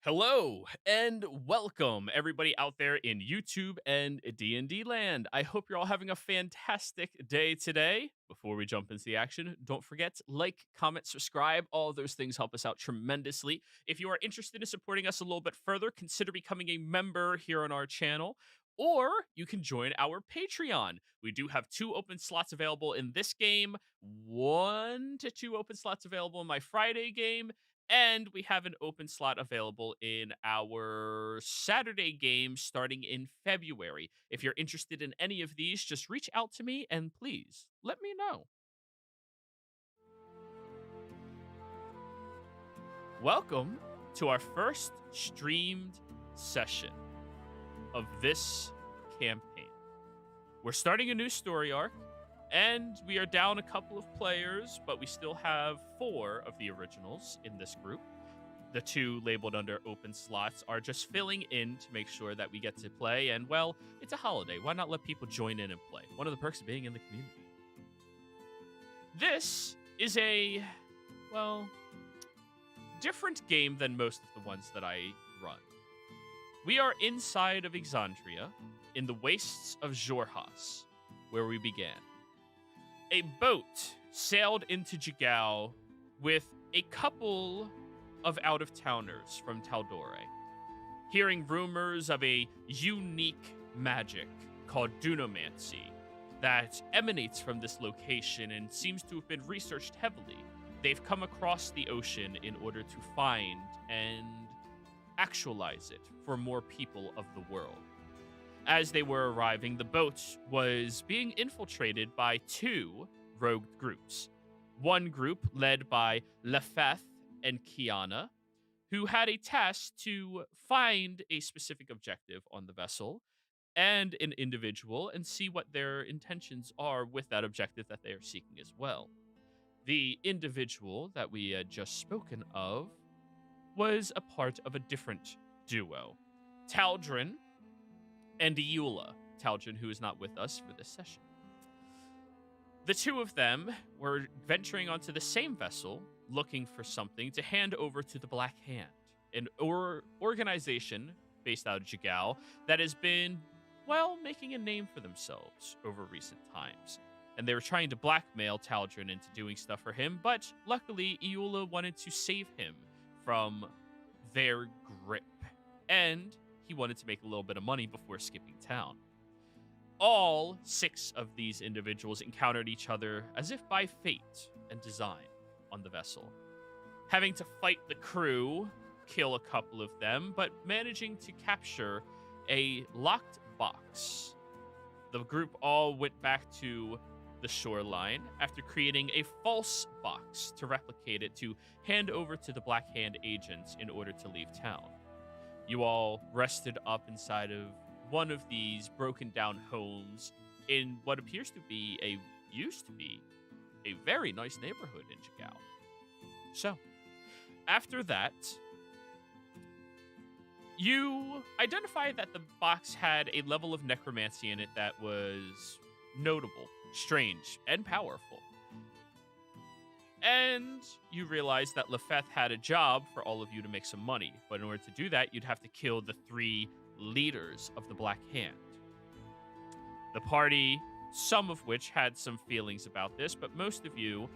Hello and welcome everybody out there in YouTube and D&D land. I hope you're all having a fantastic day today. Before we jump into the action, don't forget like, comment, subscribe. All of those things help us out tremendously. If you are interested in supporting us a little bit further, consider becoming a member here on our channel. Or you can join our Patreon. We do have 2 open slots available in this game, 1 to 2 open slots available in my Friday game, and we have an open slot available in our Saturday game starting in February. If you're interested in any of these, just reach out to me and please let me know. Welcome to our first streamed session of this campaign. We're starting a new story arc, and we are down a couple of players, but we still have 4 of the originals in this group. The 2 labeled under open slots are just filling in to make sure that we get to play. And, well, it's a holiday. Why not let people join in and play? One of the perks of being in the community. This is a, well, different game than most of the ones that I run. We are inside of Exandria, in the wastes of Xhorhas, where we began. A boat sailed into Jigao with a couple of out-of-towners from Tal'Dorei, hearing rumors of a unique magic called dunamancy that emanates from this location and seems to have been researched heavily. They've come across the ocean in order to find and actualize it for more people of the world. As they were arriving, the boat was being infiltrated by 2 rogue groups. One group led by Lefeth and Kiana, who had a task to find a specific objective on the vessel and an individual and see what their intentions are with that objective that they are seeking as well. The individual that we had just spoken of was a part of a different duo, Taldrin and Eula. Taldrin, who is not with us for this session. The 2 of them were venturing onto the same vessel, looking for something to hand over to the Black Hand, an organization based out of Jigao that has been, well, making a name for themselves over recent times. And they were trying to blackmail Taldrin into doing stuff for him, but luckily Eula wanted to save him from their grip, and he wanted to make a little bit of money before skipping town. All 6 of these individuals encountered each other as if by fate and design on the vessel, having to fight the crew, kill a couple of them, but managing to capture a locked box. The group all went back to the shoreline after creating a false box to replicate it to hand over to the Black Hand agents in order to leave town. You all rested up inside of one of these broken down homes in what appears to be used to be a very nice neighborhood in Jigao. So, after that, you identified that the box had a level of necromancy in it that was notable, strange, and powerful. And you realized that Lefeth had a job for all of you to make some money. But in order to do that, you'd have to kill the 3 leaders of the Black Hand. The party, some of which had some feelings about this, but most of you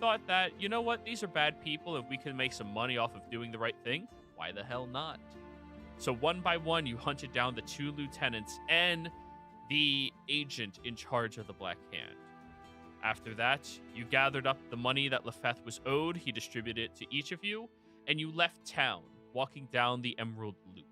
thought that, you know what, these are bad people. If we can make some money off of doing the right thing, why the hell not? So one by one, you hunted down the 2 lieutenants and the agent in charge of the Black Hand. After that, you gathered up the money that Lefeth was owed, he distributed it to each of you, and you left town, walking down the Emerald Loop.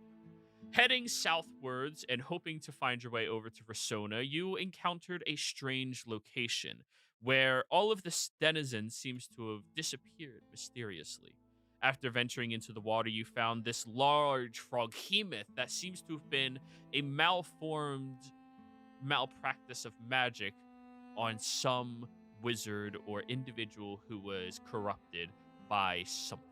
Heading southwards and hoping to find your way over to Rasona, you encountered a strange location where all of the denizens seems to have disappeared mysteriously. After venturing into the water, you found this large froghemoth that seems to have been a malformed malpractice of magic on some wizard or individual who was corrupted by something.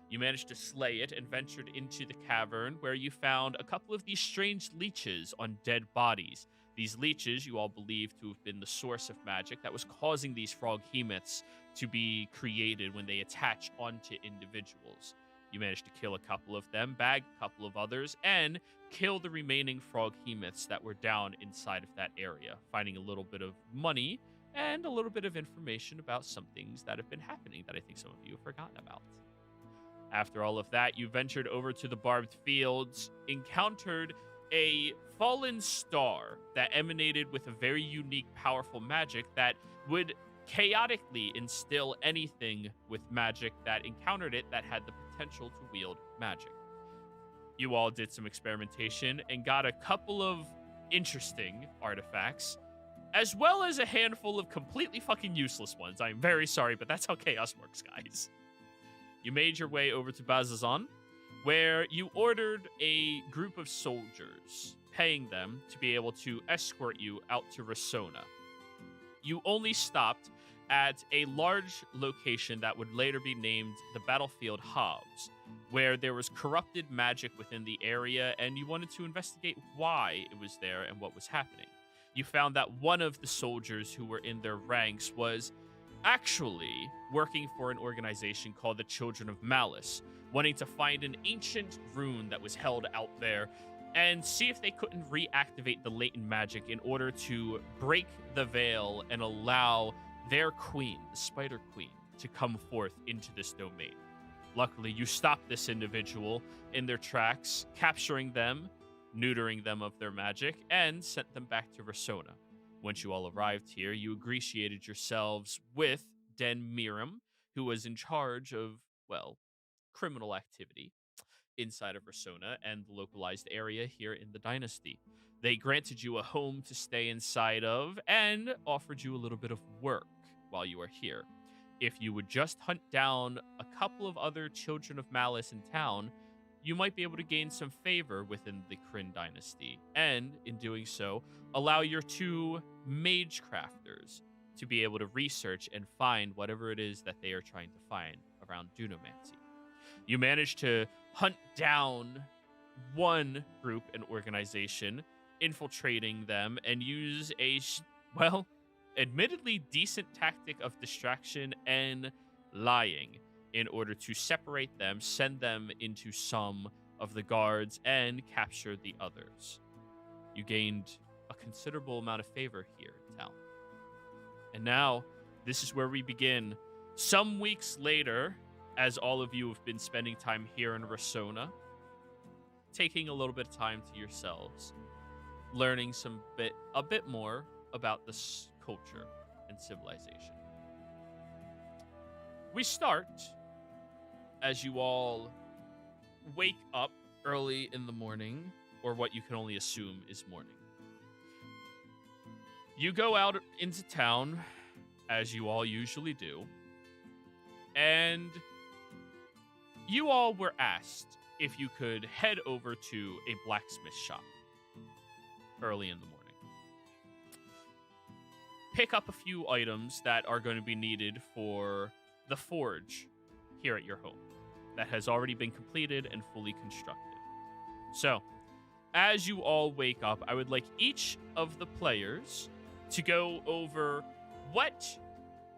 You managed to slay it and ventured into the cavern where you found a couple of these strange leeches on dead bodies. These leeches you all believe to have been the source of magic that was causing these froghemoths to be created when they attach onto individuals. You managed to kill a couple of them, bag a couple of others, and kill the remaining frog hemoths that were down inside of that area, finding a little bit of money and a little bit of information about some things that have been happening that I think some of you have forgotten about. After all of that, you ventured over to the barbed fields, encountered a fallen star that emanated with a very unique, powerful magic that would chaotically instill anything with magic that encountered it that had the potential to wield magic. You all did some experimentation and got a couple of interesting artifacts, as well as a handful of completely fucking useless ones. I'm very sorry, but that's how chaos works, guys. You made your way over to Bazazon, where you ordered a group of soldiers, paying them to be able to escort you out to Rasona. You only stopped at a large location that would later be named the Battlefield Hobbs, where there was corrupted magic within the area, and you wanted to investigate why it was there and what was happening. You found that one of the soldiers who were in their ranks was actually working for an organization called the Children of Malice, wanting to find an ancient rune that was held out there and see if they couldn't reactivate the latent magic in order to break the veil and allow their queen, the Spider Queen, to come forth into this domain. Luckily, you stopped this individual in their tracks, capturing them, neutering them of their magic, and sent them back to Rasona. Once you all arrived here, you ingratiated yourselves with Den Miram, who was in charge of, well, criminal activity inside of Rasona and the localized area here in the Dynasty. They granted you a home to stay inside of and offered you a little bit of work while you are here. If you would just hunt down a couple of other Children of Malice in town, you might be able to gain some favor within the Kryn Dynasty, and in doing so, allow your two mage crafters to be able to research and find whatever it is that they are trying to find around Dunomancy. You managed to hunt down one group and organization, infiltrating them, and use a, well, admittedly decent tactic of distraction and lying in order to separate them, send them into some of the guards, and capture the others. You gained a considerable amount of favor here in town. And now, this is where we begin. Some weeks later, as all of you have been spending time here in Rasona, taking a little bit of time to yourselves, learning a bit more about this culture and civilization. We start as you all wake up early in the morning, or what you can only assume is morning. You go out into town, as you all usually do, and you all were asked if you could head over to a blacksmith shop early in the morning. Pick up a few items that are going to be needed for the forge here at your home that has already been completed and fully constructed. So, as you all wake up, I would like each of the players to go over what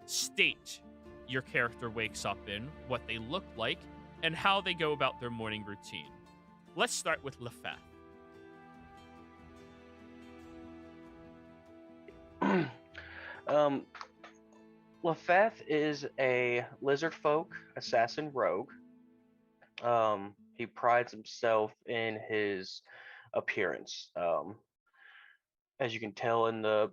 state your character wakes up in, what they look like, and how they go about their morning routine. Let's start with Lefeth. Lefeth is a lizard folk assassin rogue. He prides himself in his appearance. As you can tell in the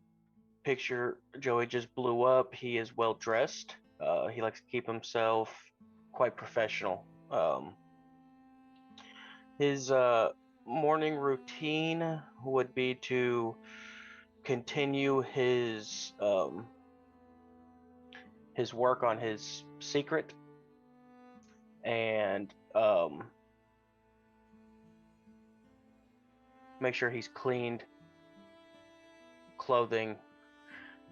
picture Joey just blew up, he is well dressed. He likes to keep himself quite professional. His morning routine would be to continue his work on his secret and make sure he's cleaned, clothing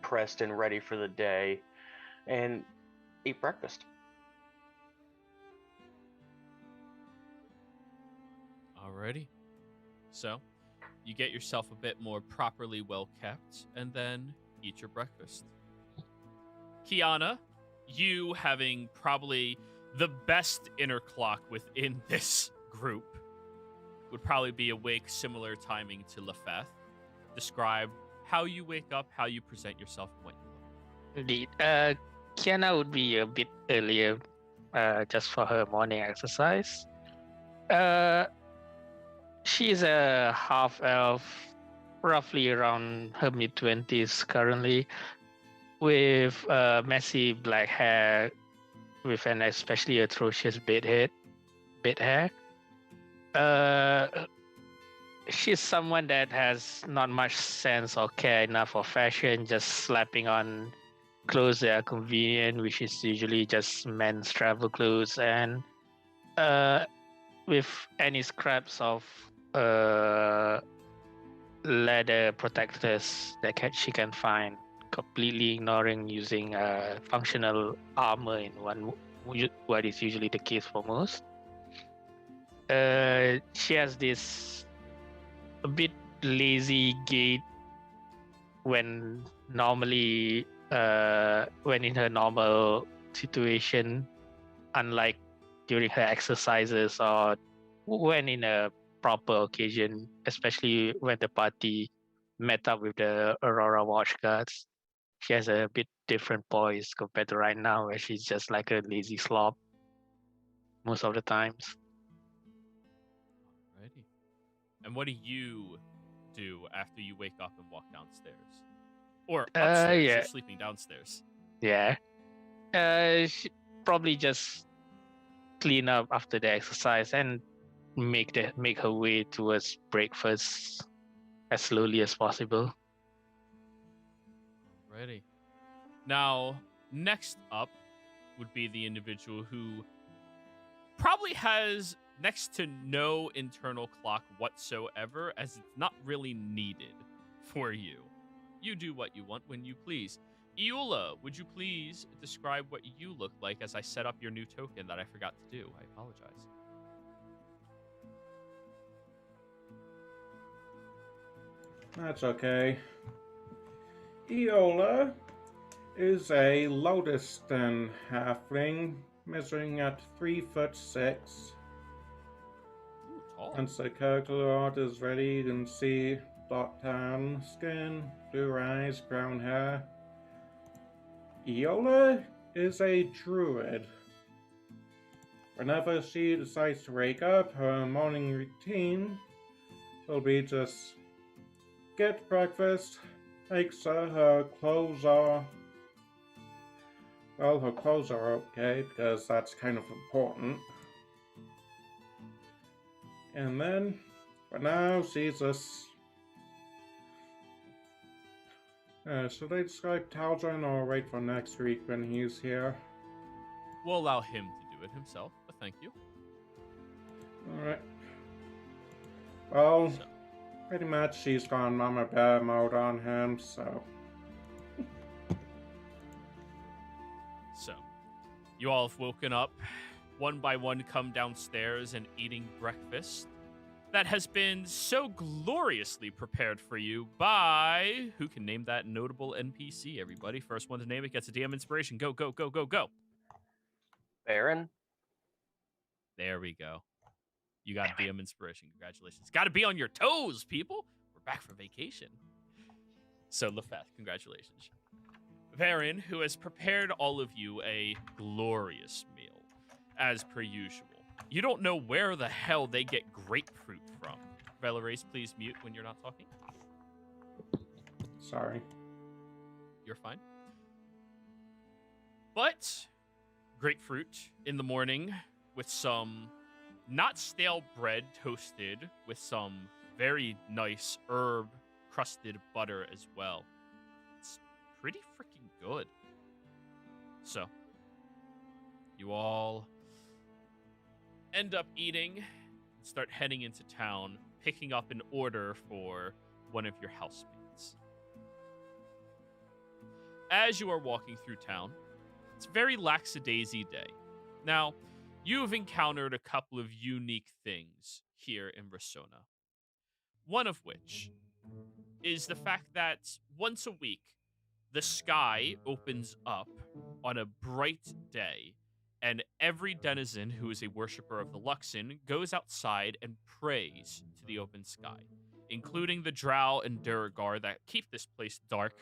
pressed and ready for the day, and eat breakfast. Alrighty. So, you get yourself a bit more properly well kept, and then eat your breakfast. Kiana, you having probably The best inner clock within this group would probably be awake similar timing to Lefeth. Describe how you wake up, how you present yourself, and what you look. Indeed. Kiana would be a bit earlier, just for her morning exercise. She's a half elf, roughly around her mid-20s currently, with messy black hair, with an especially atrocious bed hair. She's someone that has not much sense or care enough for fashion, just slapping on clothes that are convenient, which is usually just men's travel clothes, and with any scraps of leather protectors that she can find, completely ignoring using functional armor in what is usually the case for most. She has this a bit lazy gait when normally when in her normal situation, unlike during her exercises or when in a proper occasion, especially when the party met up with the Aurora Watch Guards. She has a bit different poise compared to right now, where she's just like a lazy slob most of the times. Alrighty. And what do you do after you wake up and walk downstairs? Or upstairs, Yeah. you're sleeping downstairs. Yeah. She probably just clean up after the exercise and make her way towards breakfast as slowly as possible. Alrighty. Now, next up would be the individual who probably has next to no internal clock whatsoever, as it's not really needed for you. You do what you want when you please. Eula, would you please describe what you look like as I set up your new token that I forgot to do? I apologize. That's okay. Eola is a Lotuston halfling, measuring at 3'6". Ooh, tall. Once the character art is ready, you can see dark tan skin, blue eyes, brown hair. Eola is a druid. Whenever she decides to wake up, her morning routine will be just get breakfast, make sure her clothes are... Well, her clothes are okay, because that's kind of important. And then, for now, she's just... should I describe Tal'Dorei or wait for next week when he's here? We'll allow him to do it himself, but thank you. Alright. Well, So, pretty much she's gone Mama Bear mode on him, so... You all have woken up, one by one come downstairs and eating breakfast that has been so gloriously prepared for you by... Who can name that notable NPC, everybody? First one to name it gets a DM inspiration. Go, go, go, go, go. Baron? There we go. You got DM inspiration. Congratulations. Got to be on your toes, people. We're back from vacation. So, Lefeth, congratulations. Varen, who has prepared all of you a glorious meal, as per usual. You don't know where the hell they get grapefruit from. Valerace, please mute when you're not talking. Sorry. You're fine. But grapefruit in the morning with some not stale bread toasted with some very nice herb crusted butter as well. It's pretty freaking good. So, you all end up eating and start heading into town, picking up an order for one of your housemates. As you are walking through town, it's a very lackadaisy day. Now, you've encountered a couple of unique things here in Rasona. One of which is the fact that once a week, the sky opens up on a bright day and every denizen who is a worshiper of the Luxon goes outside and prays to the open sky, including the Drow and Duragar that keep this place dark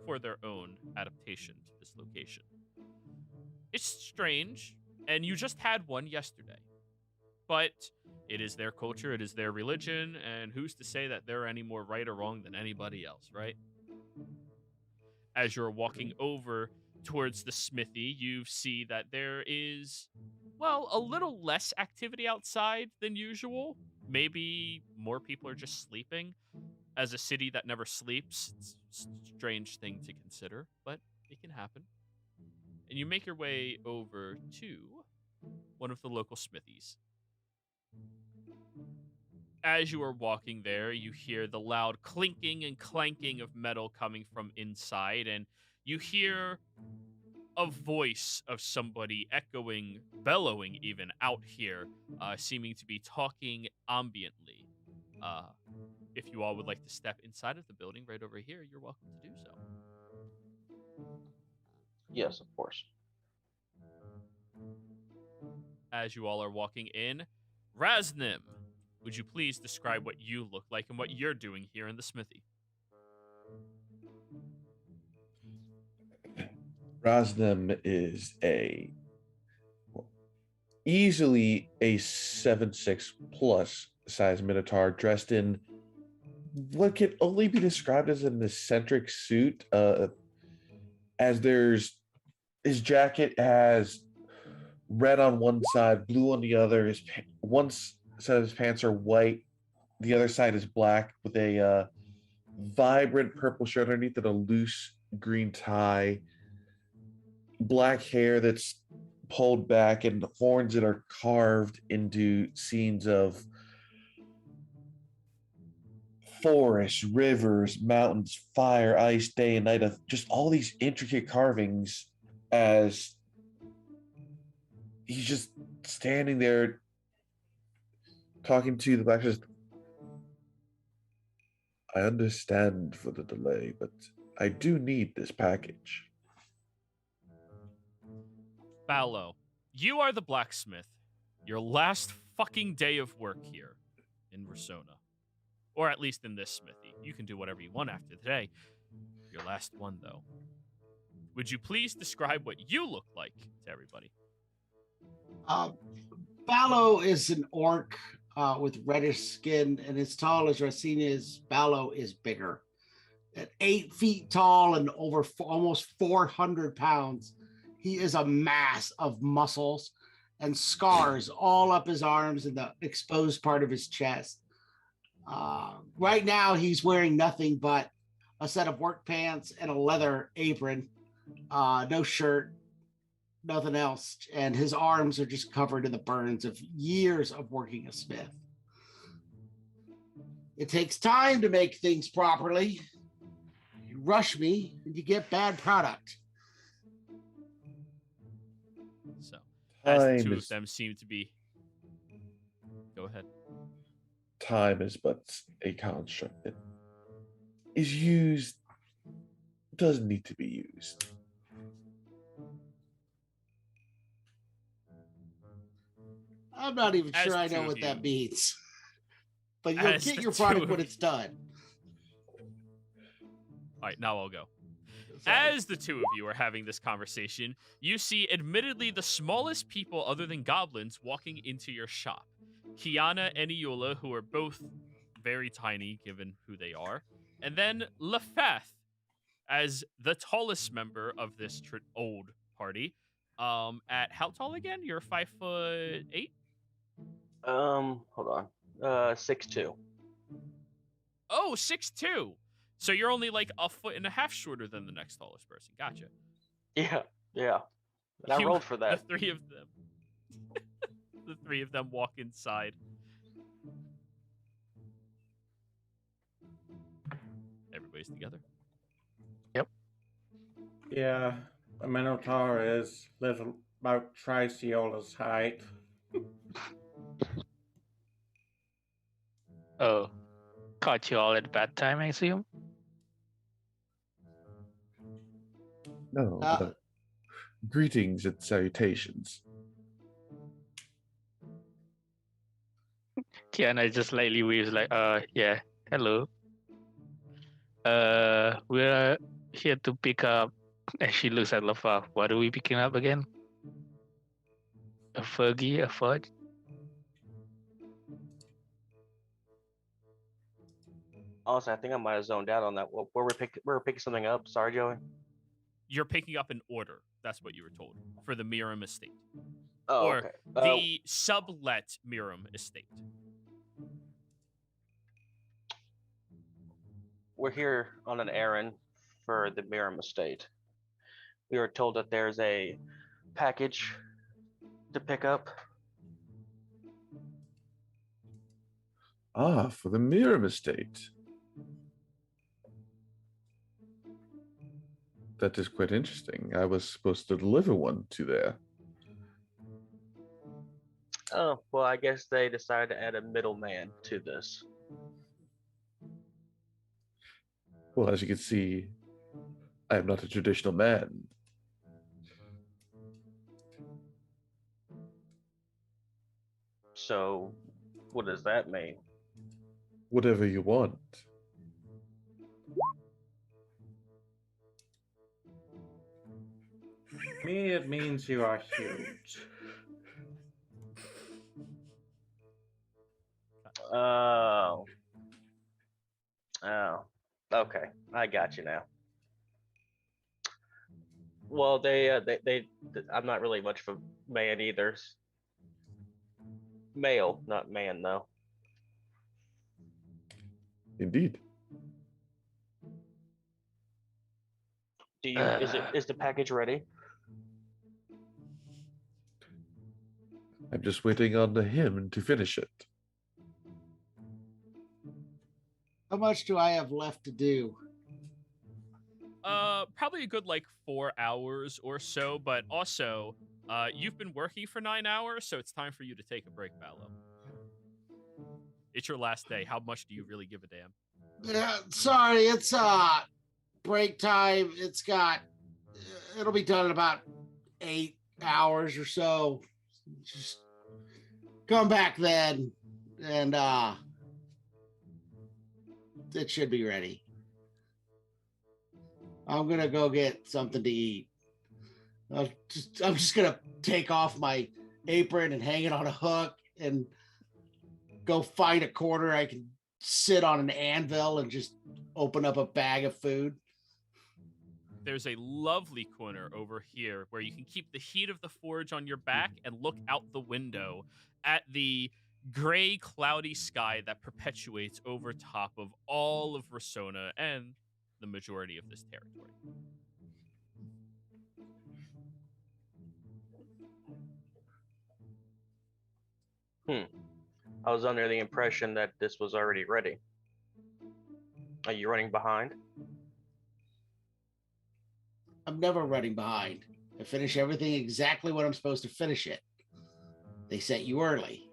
for their own adaptation to this location. It's strange, and you just had one yesterday. But it is their culture, it is their religion, and who's to say that they're any more right or wrong than anybody else, right? As you're walking over towards the smithy, you see that there is, well, a little less activity outside than usual. Maybe more people are just sleeping. As a city that never sleeps, it's a strange thing to consider, but it can happen. And you make your way over to one of the local smithies. As you are walking there, you hear the loud clinking and clanking of metal coming from inside, and you hear a voice of somebody echoing, bellowing even out here, seeming to be talking ambiently. If you all would like to step inside of the building right over here, you're welcome to do so. Yes, of course. As you all are walking in, Raznim, would you please describe what you look like and what you're doing here in the smithy? Raznim is easily a 7'6" plus size minotaur dressed in what can only be described as an eccentric suit. As his jacket has red on one side, blue on the other. One side of his pants are white, the other side is black with a vibrant purple shirt underneath and a loose green tie. Black hair that's pulled back and horns that are carved into scenes of forests, rivers, mountains, fire, ice, day and night, of just all these intricate carvings as he's just standing there talking to the blacksmith. I understand for the delay, but I do need this package. Ballo, you are the blacksmith. Your last fucking day of work here in Rasona. Or at least in this smithy. You can do whatever you want after today. Your last one, though. Would you please describe what you look like to everybody? Ballo is an orc with reddish skin, and as tall as Racine is, Ballo is bigger. At 8 feet tall and over almost 400 pounds, he is a mass of muscles and scars all up his arms and the exposed part of his chest. Right now, he's wearing nothing but a set of work pants and a leather apron, no shirt, nothing else. And his arms are just covered in the burns of years of working a smith. It takes time to make things properly. You rush me and you get bad product. So, as the Time two is- of them seem to be... Go ahead. Time is but a construct that is used, doesn't need to be used. I'm not even As sure I two know of what that you- means. But you'll As get the your two product of when you- it's done. All right, now I'll go. Sorry. As the two of you are having this conversation, you see admittedly the smallest people other than goblins walking into your shop. Kiana and Iola, who are both very tiny given who they are, and then Lefeth as the tallest member of this old party. At how tall again? You're 5'8"? Hold on. 6'2". Oh, 6'2". So you're only like a foot and a half shorter than the next tallest person. Gotcha. Yeah, yeah. And I You- rolled for that. The three of them. The three of them walk inside. Everybody's together. Yeah, a Minotaur is little about Triciola's height. Oh, caught you all at a bad time, I assume. No, Uh, but greetings and salutations. Kiana just slightly waves like, yeah, hello. We're here to pick up. And she looks at Lafa. What are we picking up again? A Fergie, a Fudge? Honestly, I think I might have zoned out on that. Where we're picking something up. Sorry, Joey. You're picking up an order. That's what you were told for the Miram estate. Oh, or okay. the sublet Miram estate. We're here on an errand for the Miram estate. We were told that there's a package to pick up. Ah, for the Miram estate. That is quite interesting. I was supposed to deliver one to there. Oh, well, I guess they decided to add a middleman to this. Well, as you can see, I am not a traditional man. So, what does that mean? Whatever you want. Me, it means you are huge. Oh. Oh. Okay, I got you now. Well, they I'm not really much of a man either. Male, not man, though. Indeed. Do you? Is the package ready? I'm just waiting on him to finish it. How much do I have left to do? Probably a good 4 hours or so, but also, you've been working for 9 hours, so it's time for you to take a break, Ballo. It's your last day. How much do you really give a damn? Yeah, sorry, it's break time. It'll be done in about 8 hours or so. Just come back then, and it should be ready. I'm gonna go get something to eat. I'm just gonna take off my apron and hang it on a hook and go find a corner I can sit on an anvil and just open up a bag of food. There's a lovely corner over here where you can keep the heat of the forge on your back and look out the window at the gray, cloudy sky that perpetuates over top of all of Rasona and the majority of this territory. I was under the impression that this was already ready. Are you running behind? I'm never running behind. I finish everything exactly when I'm supposed to finish it. They set you early.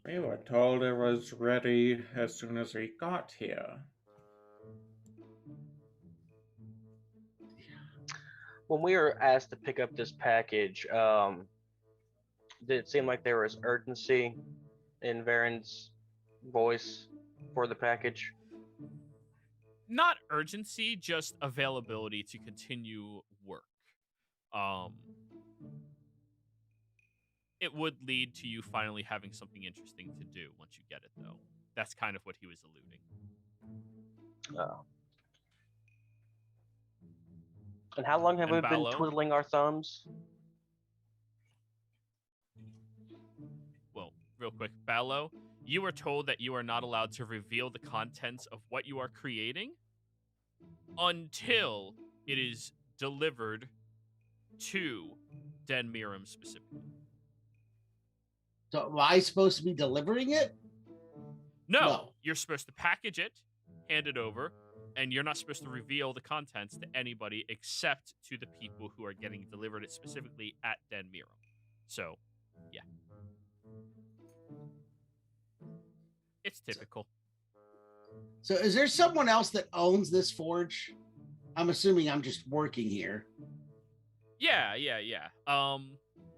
We were told it was ready as soon as we got here. When we were asked to pick up this package, did it seem like there was urgency in Varen's voice for the package? Not urgency, just availability to continue work. It would lead to you finally having something interesting to do once you get it, though. That's kind of what he was alluding. Oh. And how long have we been twiddling our thumbs? Well, real quick, Ballo, you were told that you are not allowed to reveal the contents of what you are creating until it is delivered to Den Miram specifically. So am I supposed to be delivering it? No, you're supposed to package it, hand it over, and you're not supposed to reveal the contents to anybody except to the people who are getting delivered it specifically at Den Miram. So, yeah. It's typical. So is there someone else that owns this forge? I'm assuming I'm just working here. Yeah.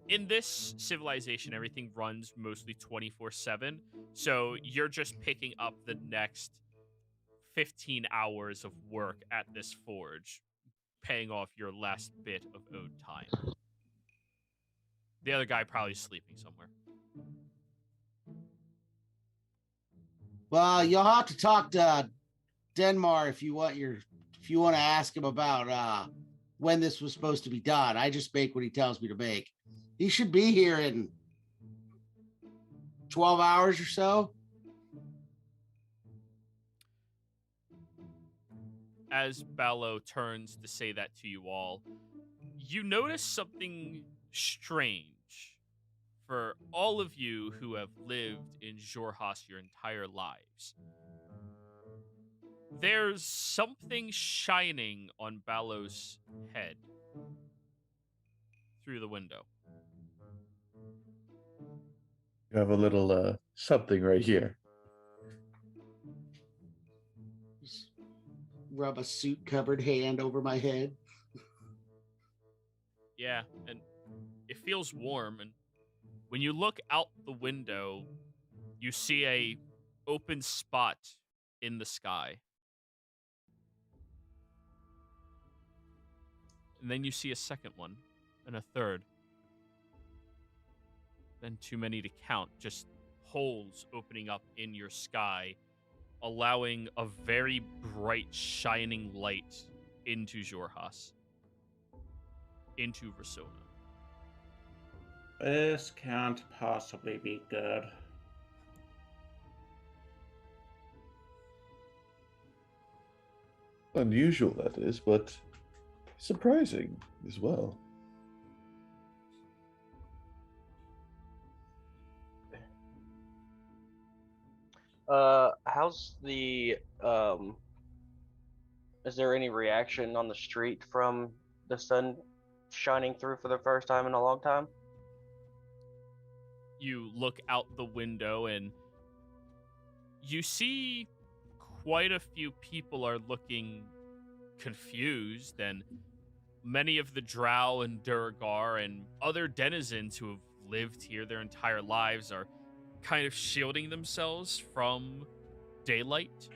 In this civilization, everything runs mostly 24/7. So you're just picking up the next 15 hours of work at this forge, paying off your last bit of owed time. The other guy probably sleeping somewhere. Well, you'll have to talk to Denmar if you want to ask him about when this was supposed to be done. I just make what he tells me to make. He should be here in 12 hours or so. As Ballo turns to say that to you all, you notice something strange for all of you who have lived in Xhorhas your entire lives. There's something shining on Ballo's head through the window. You have a little something right here. Just rub a suit-covered hand over my head. Yeah, and it feels warm, and when you look out the window, you see a open spot in the sky. And then you see a second one, and a third. Then too many to count, just holes opening up in your sky, allowing a very bright, shining light into Xhorhas, into Rasona. This can't possibly be good. Unusual, that is, but surprising as well. How's the is there any reaction on the street from the sun shining through for the first time in a long time? You look out the window and you see quite a few people are looking confused, and many of the Drow and Durgar and other denizens who have lived here their entire lives are kind of shielding themselves from daylight,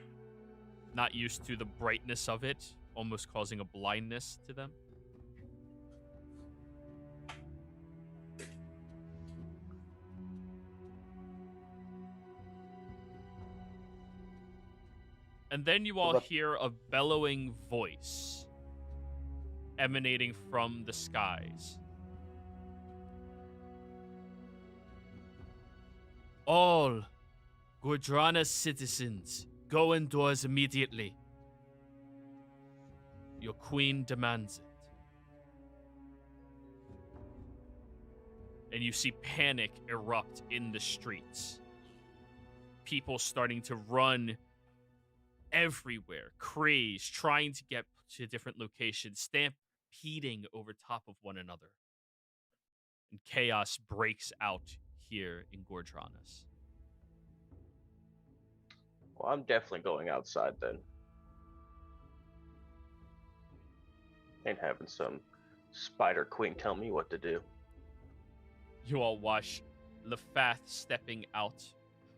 not used to the brightness of it, almost causing a blindness to them. And then you all hear a bellowing voice emanating from the skies. All Gordrana's citizens, go indoors immediately. Your queen demands it. And you see panic erupt in the streets. People starting to run everywhere, crazed, trying to get to different locations, stampeding over top of one another. And chaos breaks out here in Gordranas. Well, I'm definitely going outside then. Ain't having some spider queen tell me what to do. You all watch Lefath stepping out.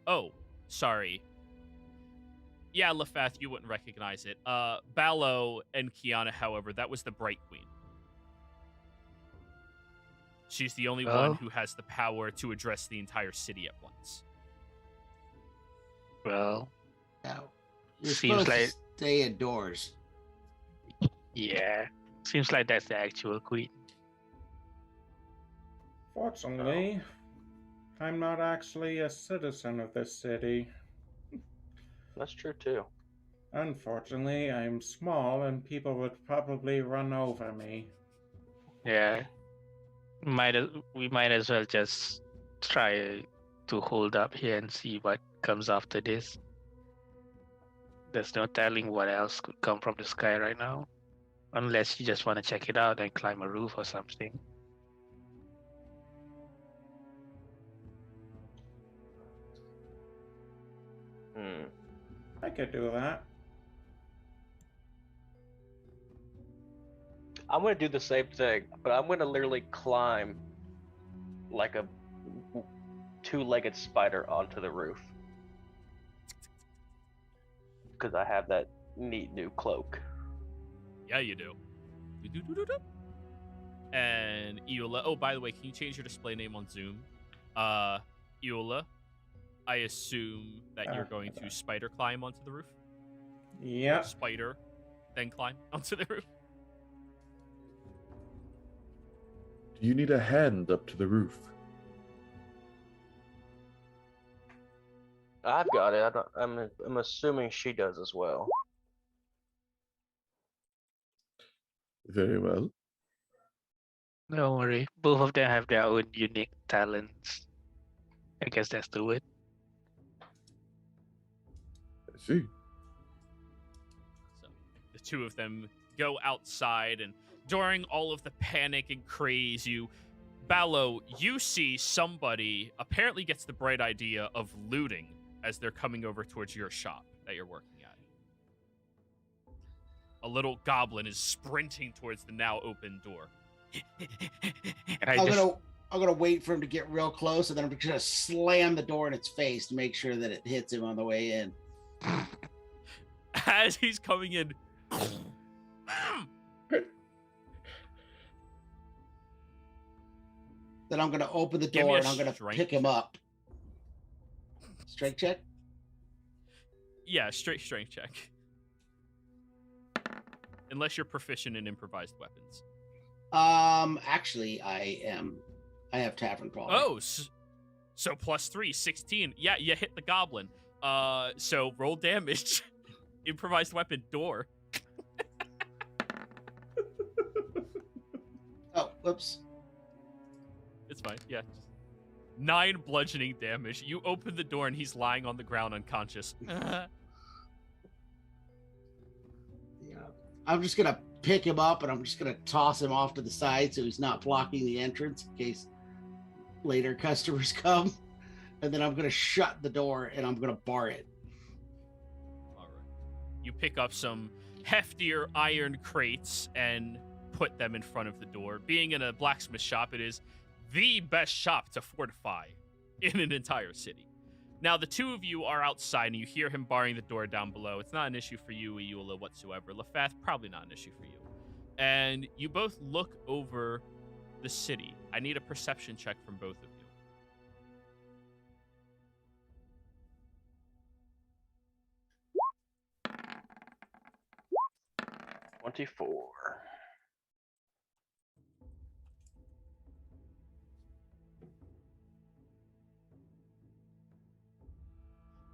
Oh, sorry. Yeah, Lefath, you wouldn't recognize it. Ballo and Kiana, however, that was the Bright Queen. She's the only one who has the power to address the entire city at once. Well, Now, you're seems supposed like to stay indoors. yeah, seems like that's the actual queen. Fortunately, I'm not actually a citizen of this city. That's true too. Unfortunately, I'm small and people would probably run over me. Yeah, we might as well just try to hold up here and see what comes after this. There's no telling what else could come from the sky right now, unless you just want to check it out and climb a roof or something. I could do that. I'm gonna do the same thing, but I'm gonna literally climb like a two-legged spider onto the roof because I have that neat new cloak. Yeah, you do. And Eula. Oh, by the way, can you change your display name on Zoom? Eula, I assume that you're going to spider climb onto the roof? Yeah. Spider, then climb onto the roof? Do you need a hand up to the roof? I've got it. I'm assuming she does as well. Very well. Don't worry. Both of them have their own unique talents. I guess that's the word. I see. So the two of them go outside, and during all of the panic and craze, Ballo, you see somebody apparently gets the bright idea of looting as they're coming over towards your shop that you're working at. A little goblin is sprinting towards the now open door. And I'm gonna wait for him to get real close, and then I'm just gonna slam the door in its face to make sure that it hits him on the way in. As he's coming in, Then I'm gonna open the Give me door a and I'm gonna strength pick him up. Strength check? yeah, straight strength check. Unless you're proficient in improvised weapons. Actually, I am. I have tavern quality. Oh, so +3, 16. Yeah, you hit the goblin. So roll damage. Improvised weapon door. Oh, whoops. It's fine. Yeah. 9 bludgeoning damage. You open the door and he's lying on the ground unconscious. Yeah. I'm just gonna pick him up and I'm just gonna toss him off to the side so he's not blocking the entrance in case later customers come. And then I'm gonna shut the door and I'm gonna bar it. All right. You pick up some heftier iron crates and put them in front of the door. Being in a blacksmith shop, it is the best shop to fortify in an entire city. Now, the two of you are outside, and you hear him barring the door down below. It's not an issue for you, Eula, whatsoever. Lefath, probably not an issue for you. And you both look over the city. I need a perception check from both of you. 24.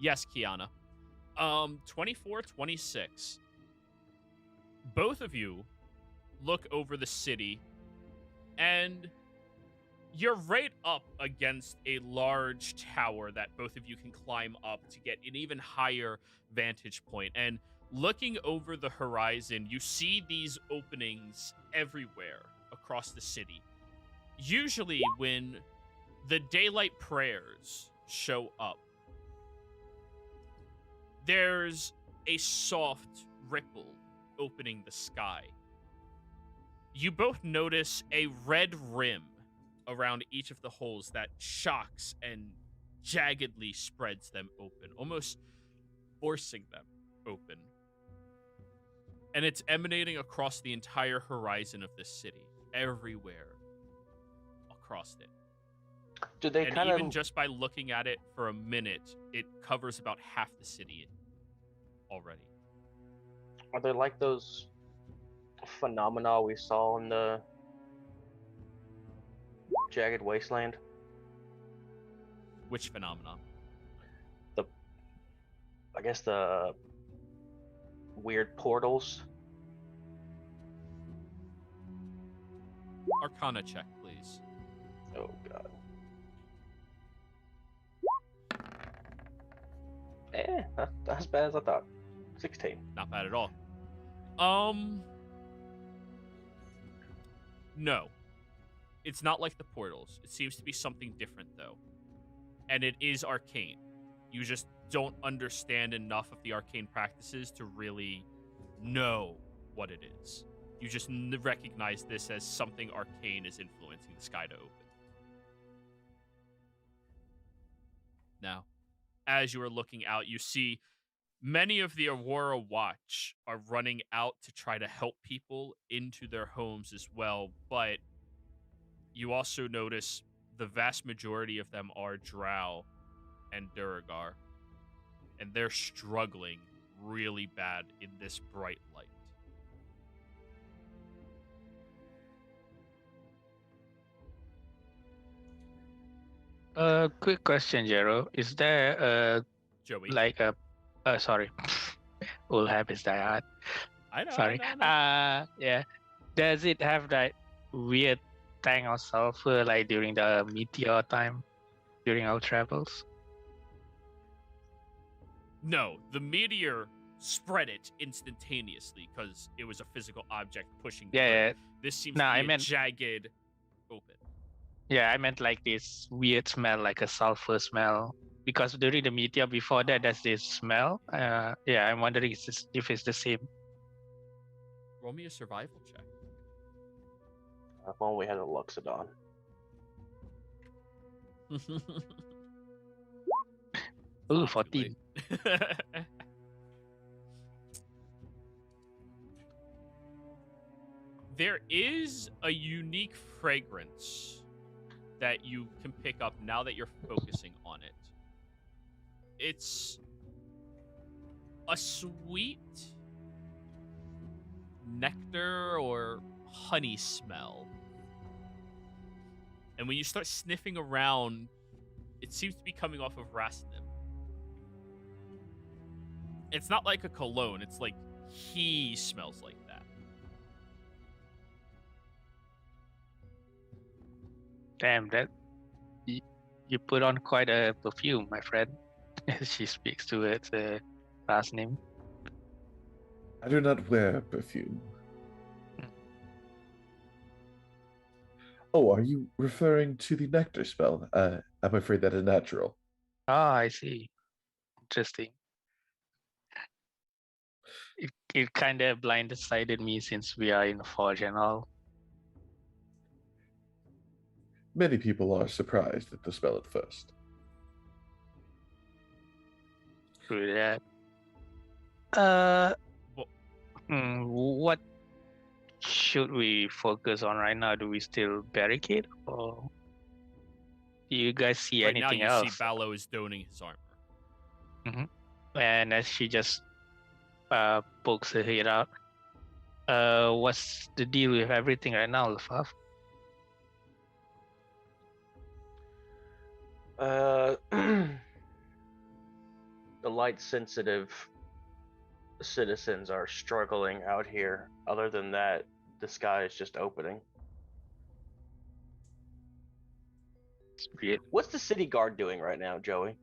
Yes, Kiana. 24, 26. Both of you look over the city, and you're right up against a large tower that both of you can climb up to get an even higher vantage point. And looking over the horizon, you see these openings everywhere across the city. Usually when the daylight prayers show up, there's a soft ripple opening the sky. You both notice a red rim around each of the holes that shocks and jaggedly spreads them open, almost forcing them open. And it's emanating across the entire horizon of the city, everywhere across it. Do they And kind even of just by looking at it for a minute, it covers about half the city already. are they like those phenomena we saw in the Jagged Wasteland? Which phenomenon? I guess the weird portals. Arcana check, please. Oh god. Not as bad as I thought. 16. Not bad at all. No. It's not like the portals. It seems to be something different, though. And it is arcane. You just don't understand enough of the arcane practices to really know what it is. You just recognize this as something arcane is influencing the sky to open. Now, as you are looking out, you see many of the Aurora Watch are running out to try to help people into their homes as well, but you also notice the vast majority of them are Drow and Duragar, and they're struggling really bad in this bright light. Quick question, Jero. Is there Joey. like a sorry, old habits die hard. I know. Sorry. I know. Yeah. Does it have that weird tank of sulfur like during the meteor time during our travels? No, the meteor spread it instantaneously because it was a physical object pushing through. Yeah. This seems No, to be I meant- jagged open. Yeah, I meant like this weird smell, like a sulfur smell. Because during the meteor before that, there's this smell. Yeah, I'm wondering if it's the same. Roll me a survival check. If only we had a Luxodon. Ooh, 14. There is a unique fragrance that you can pick up now that you're focusing on it. It's a sweet nectar or honey smell. And when you start sniffing around, it seems to be coming off of Rasnim. It's not like a cologne, it's like he smells like that. Damn, that you put on quite a perfume, my friend. She speaks to its last name. I do not wear perfume. Oh, are you referring to the nectar spell? I'm afraid that is natural. Ah, I see. Interesting. It kind of blindsided me since we are in the Forge and all. Many people are surprised at the spell at first. Through that. What should we focus on right now? Do we still barricade, or do you guys see Right now, anything you else? see Ballo is donning his armor. And as she just pokes her head out, what's the deal with everything right now, Lafaf? The light sensitive citizens are struggling out here. Other than that, the sky is just opening. It's weird. What's the city guard doing right now, Joey?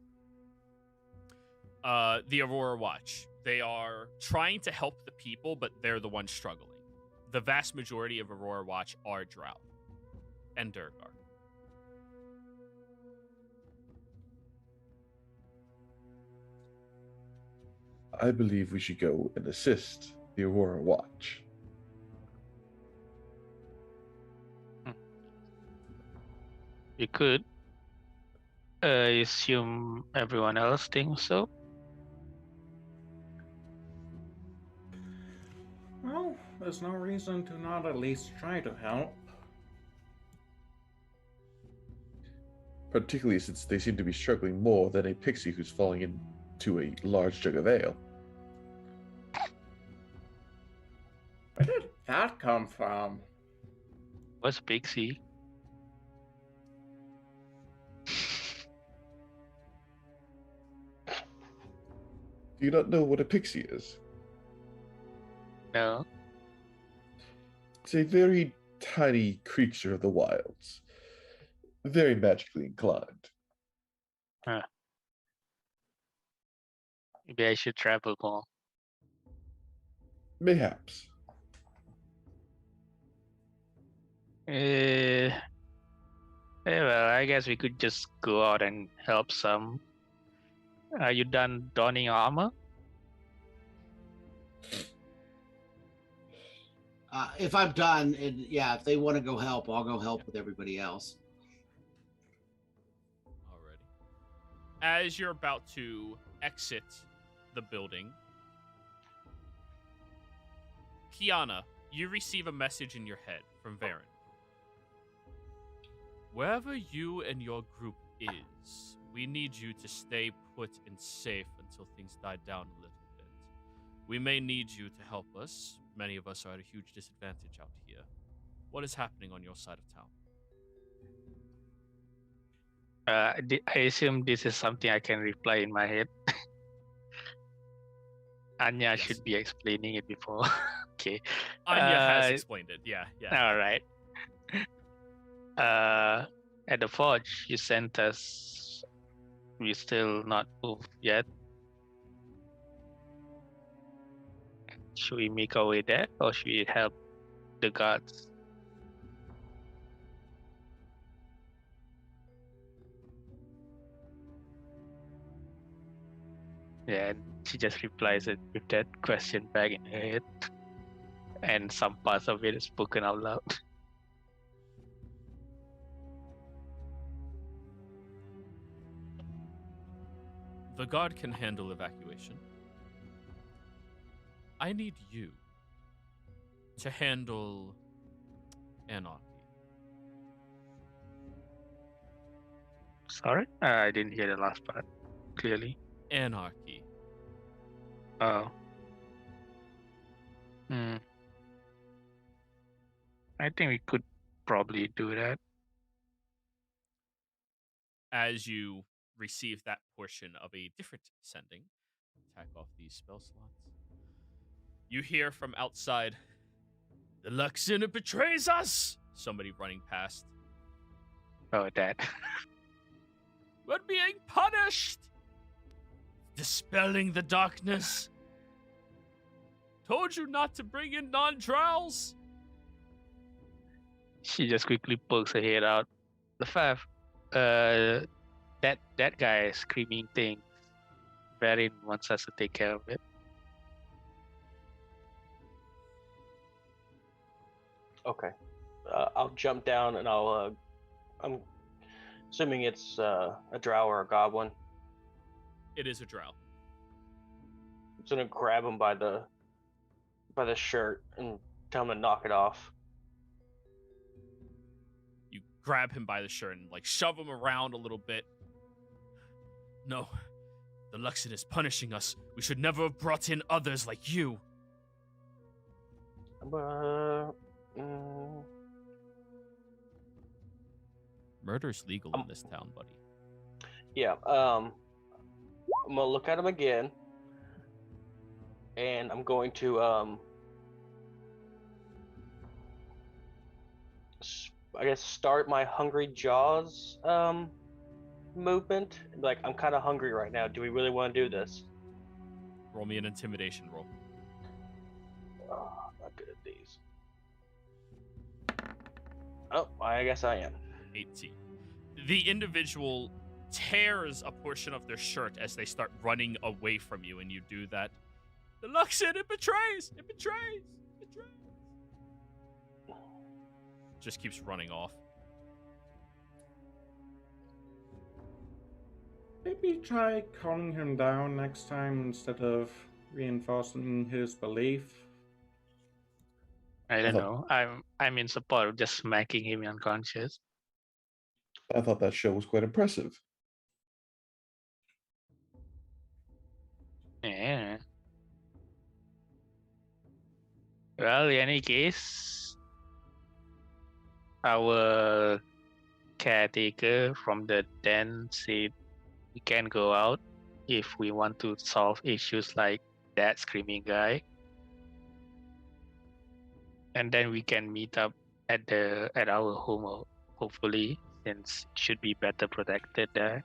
The Aurora Watch. They are trying to help the people, but they're the ones struggling. The vast majority of Aurora Watch are Drow and Durgar. I believe we should go and assist the Aurora Watch. You could. I assume everyone else thinks so. Well, there's no reason to not at least try to help. Particularly since they seem to be struggling more than a pixie who's falling into a large jug of ale. Where did that come from? What's Pixie? Do you not know what a pixie is? No. It's a very tiny creature of the wilds. Very magically inclined. Maybe I should travel more. Mayhaps. Well, I guess we could just go out and help some. Are you done donning armor? If I'm done, and yeah, if they want to go help, I'll go help with everybody else. Alrighty. As you're about to exit the building, Kiana, you receive a message in your head from Varen. Wherever you and your group is, we need you to stay put and safe until things die down a little bit. We may need you to help us. Many of us are at a huge disadvantage out here. What is happening on your side of town? I assume this is something I can reply in my head. Anya Yes. should be explaining it before. Okay. Anya has explained it. Yeah. All right. At the forge, you sent us. We still not moved yet. Should we make our way there, or should we help the guards? Yeah, and she just replies it with that question back in her head, and some parts of it is spoken out loud. The guard can handle evacuation. I need you to handle anarchy. Sorry, I didn't hear the last part clearly. Anarchy. Oh. I think we could probably do that. As you receive that portion of a different sending, attack off these spell slots. You hear from outside, "The Luxina betrays us!" Somebody running past. Oh, that. We're being punished! Dispelling the darkness. Told you not to bring in non-trowels. She just quickly pokes her head out. The five. That guy is screaming things. Varen wants us to take care of it. Okay. I'll jump down and I'm assuming it's a drow or a goblin. It is a drow. I'm just gonna grab him by the shirt and tell him to knock it off. You grab him by the shirt and shove him around a little bit. No, the Luxin is punishing us. We should never have brought in others like you. Murder's legal in this town, buddy. Yeah. I'm gonna look at him again, and I'm going to I guess start my hungry jaws movement. Like, I'm kind of hungry right now. Do we really want to do this? Roll me an intimidation roll. Oh, I'm not good at these. Oh, I guess I am. 18. The individual tears a portion of their shirt as they start running away from you, and you do that. The Luxin, it betrays! It betrays! It betrays! Just keeps running off. Maybe try calming him down next time instead of reinforcing his belief. I don't know. I'm in support of just smacking him unconscious. I thought that show was quite impressive. Yeah. Well, in any case, our caretaker from the den said we can go out if we want to solve issues like that screaming guy. And then we can meet up at our home, hopefully, since it should be better protected there.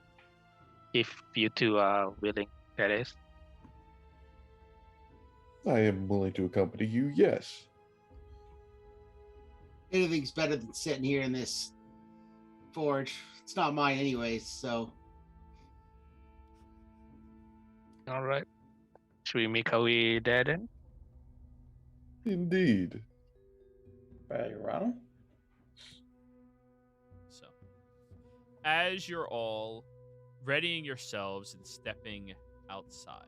If you two are willing, that is. I am willing to accompany you, yes. Anything's better than sitting here in this forge. It's not mine anyways, so. All right. Should we make our way there then? Indeed. Very well. So, as you're all readying yourselves and stepping outside,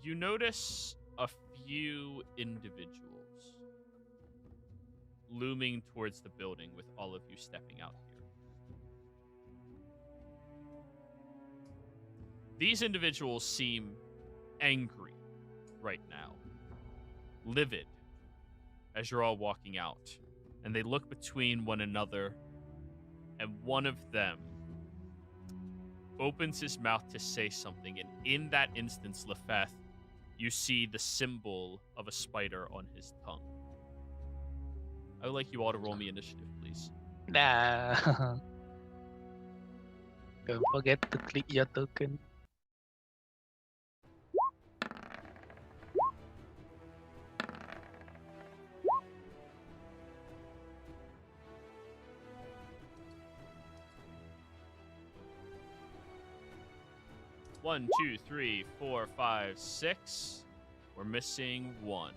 you notice a few individuals looming towards the building with all of you stepping out here. These individuals seem angry right now, livid, as you're all walking out. And they look between one another, and one of them opens his mouth to say something, and in that instance, Lefeth, you see the symbol of a spider on his tongue. I would like you all to roll me initiative, please. Nah. Don't forget to click your token. One, two, three, 4, 5, 6. We're missing 1.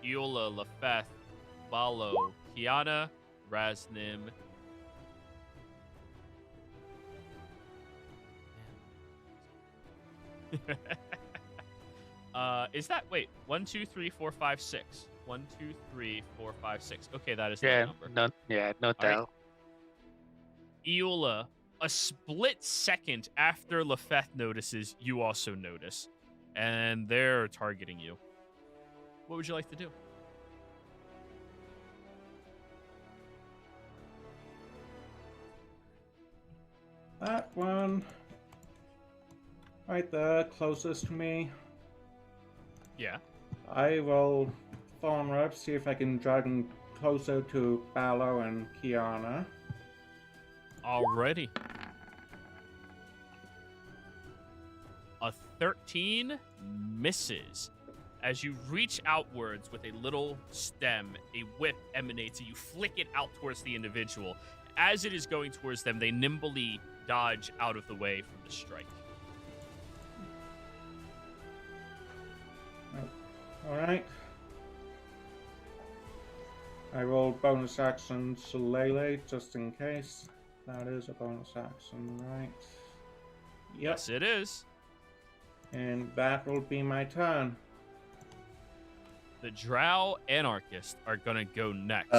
Eola, Lefeth, Balo, Kiana, Raznim. Is that wait? 1, 2, 3, 4, 5, 6. 1, 2, 3, 4, 5, 6. Okay, that is the Yeah, number. no All tell. Eola, a split second after Lefeth notices, you also notice. And they're targeting you. What would you like to do? That one. Right there, closest to me. Yeah. I will form up, see if I can drag him closer to Ballo and Kiana. Already. A 13 misses. As you reach outwards with a little stem, a whip emanates and you flick it out towards the individual. As it is going towards them, they nimbly dodge out of the way from the strike. Alright. I rolled bonus action Shillelagh just in case. That is a bonus action, right? Yep. Yes, it is. And that will be my turn. The Drow Anarchists are going to go next.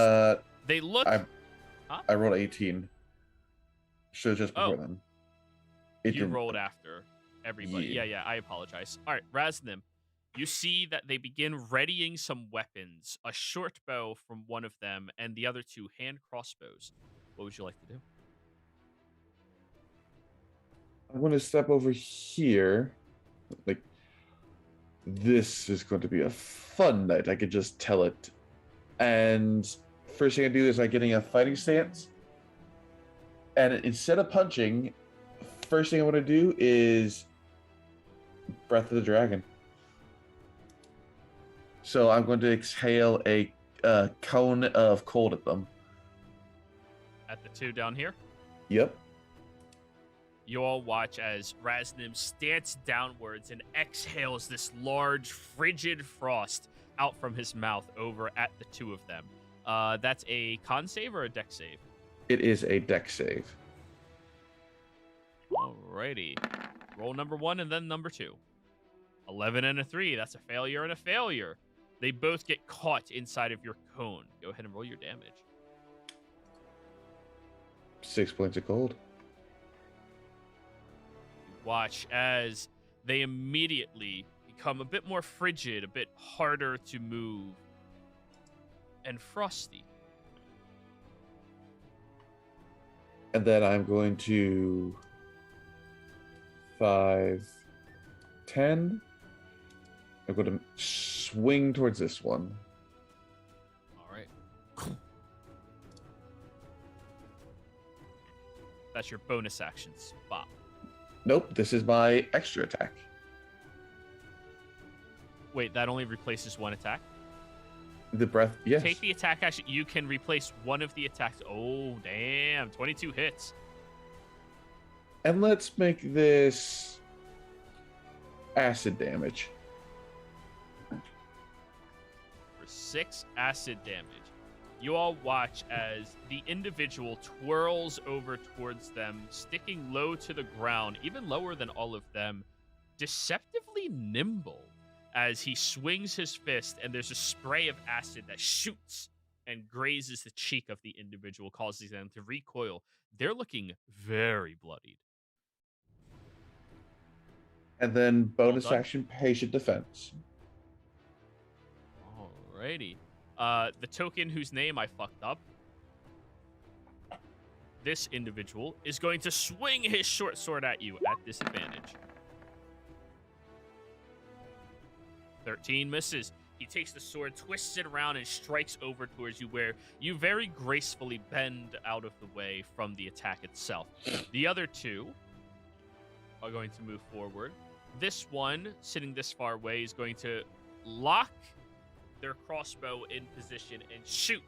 They look... I rolled 18. Should have just before then. You rolled after everybody. Yeah, I apologize. All right, Raznim, you see that they begin readying some weapons. A short bow from one of them, and the other 2 hand crossbows. What would you like to do? I'm going to step over here. Like, this is going to be a fun night. I could just tell it. And first thing I do is I'm getting a fighting stance. And instead of punching, first thing I want to do is Breath of the Dragon. So I'm going to exhale a cone of cold at them. At the 2 down here? Yep. You all watch as Raznim stance downwards and exhales this large, frigid frost out from his mouth over at the 2 of them. That's a con save or a dex save? It is a dex save. Alrighty. Roll number 1 and then number 2. 11 and a 3. That's a failure and a failure. They both get caught inside of your cone. Go ahead and roll your damage. 6 points of cold. Watch as they immediately become a bit more frigid, a bit harder to move, and frosty. And then I'm going to 5, 10. I'm going to swing towards this one. All right. That's your bonus action spot. Nope, this is my extra attack. Wait, that only replaces 1 attack? The breath, yes. Take the attack action. You can replace 1 of the attacks. Oh, damn. 22 hits. And let's make this acid damage. for 6 acid damage. You all watch as the individual twirls over towards them, sticking low to the ground, even lower than all of them, deceptively nimble as he swings his fist, and there's a spray of acid that shoots and grazes the cheek of the individual, causing them to recoil. They're looking very bloodied. And then bonus done. action patient defense. Alrighty. The token whose name I fucked up, this individual is going to swing his short sword at you at disadvantage. 13 misses. He takes the sword, twists it around, and strikes over towards you, where you very gracefully bend out of the way from the attack itself. The other two are going to move forward. This one, sitting this far away, is going to lock their crossbow in position and shoot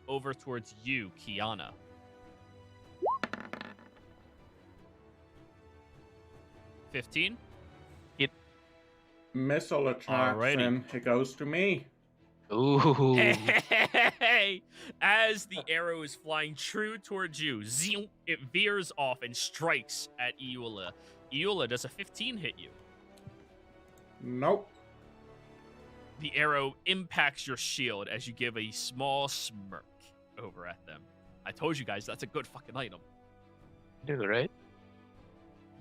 over towards you, Kiana. $15. Missile attack, Alrighty. and it goes to me. Ooh. Hey! As the arrow is flying true towards you, it veers off and strikes at Iula. Iula, does a 15 hit you? Nope. The arrow impacts your shield as you give a small smirk over at them. I told you guys, that's a good fucking item. Do right.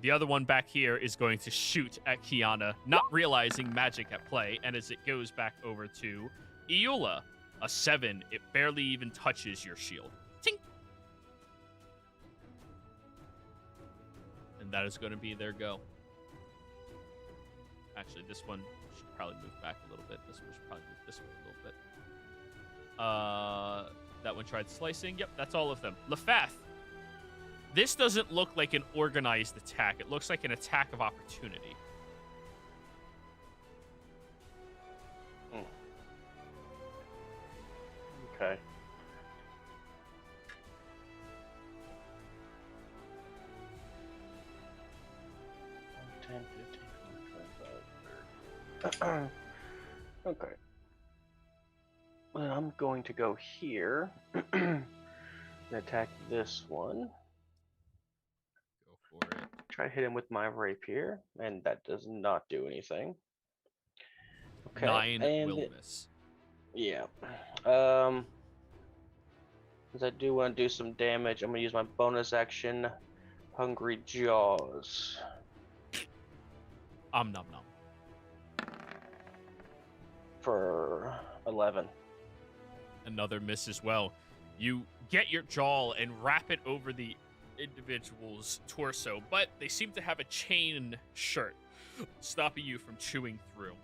The other one back here is going to shoot at Kiana, not realizing magic at play, and as it goes back over to Iula, a 7, it barely even touches your shield. Tink! And that is going to be their go. Actually, this one should probably move back a little bit. This one should probably move this way a little bit. That one tried slicing. Yep, that's all of them. Lefath. This doesn't look like an organized attack. It looks like an attack of opportunity. Okay. Okay. Well, I'm going to go here and attack this one. Go for it. Try to hit him with my rapier, and that does not do anything. Okay. 9 and will miss. Yeah. As I do want to do some damage, I'm going to use my bonus action, Hungry Jaws. Nom nom. For 11. Another miss as well. You get your jaw and wrap it over the individual's torso, but they seem to have a chain shirt stopping you from chewing through.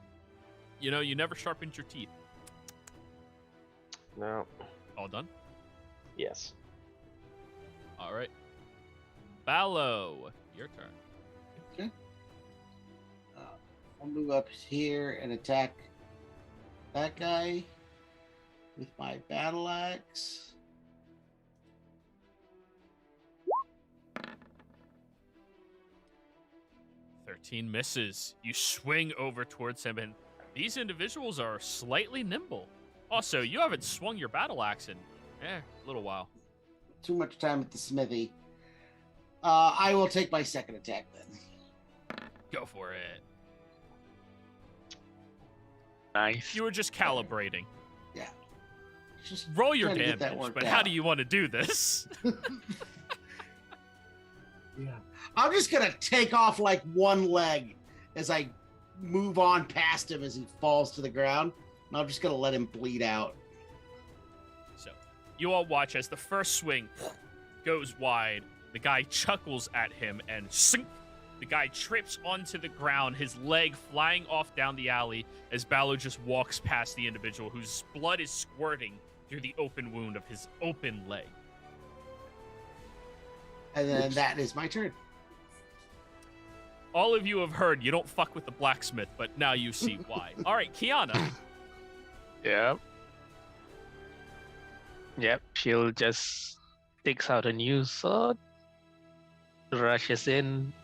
You know, you never sharpened your teeth. No. All done? Yes. All right. Ballo, your turn. Okay. I'll move up here and attack that guy with my battle axe. $13 misses. You swing over towards him, and these individuals are slightly nimble. Also, you haven't swung your battle axe in a little while. Too much time at the smithy. I will take my second attack then. Go for it. Nice. You were just calibrating. Yeah. Just Roll your trying to get that damage, worked but how out. do you want to do this? Yeah. I'm just gonna take off like one leg as I move on past him as he falls to the ground. And I'm just gonna let him bleed out. So, you all watch as the first swing goes wide. The guy chuckles at him and sink. The guy trips onto the ground, his leg flying off down the alley as Ballo just walks past the individual whose blood is squirting through the open wound of his open leg. And then that is my turn. All of you have heard you don't fuck with the blacksmith, but now you see why. All right, Kiana. Yep. Yep. She'll just takes out a new sword, rushes in,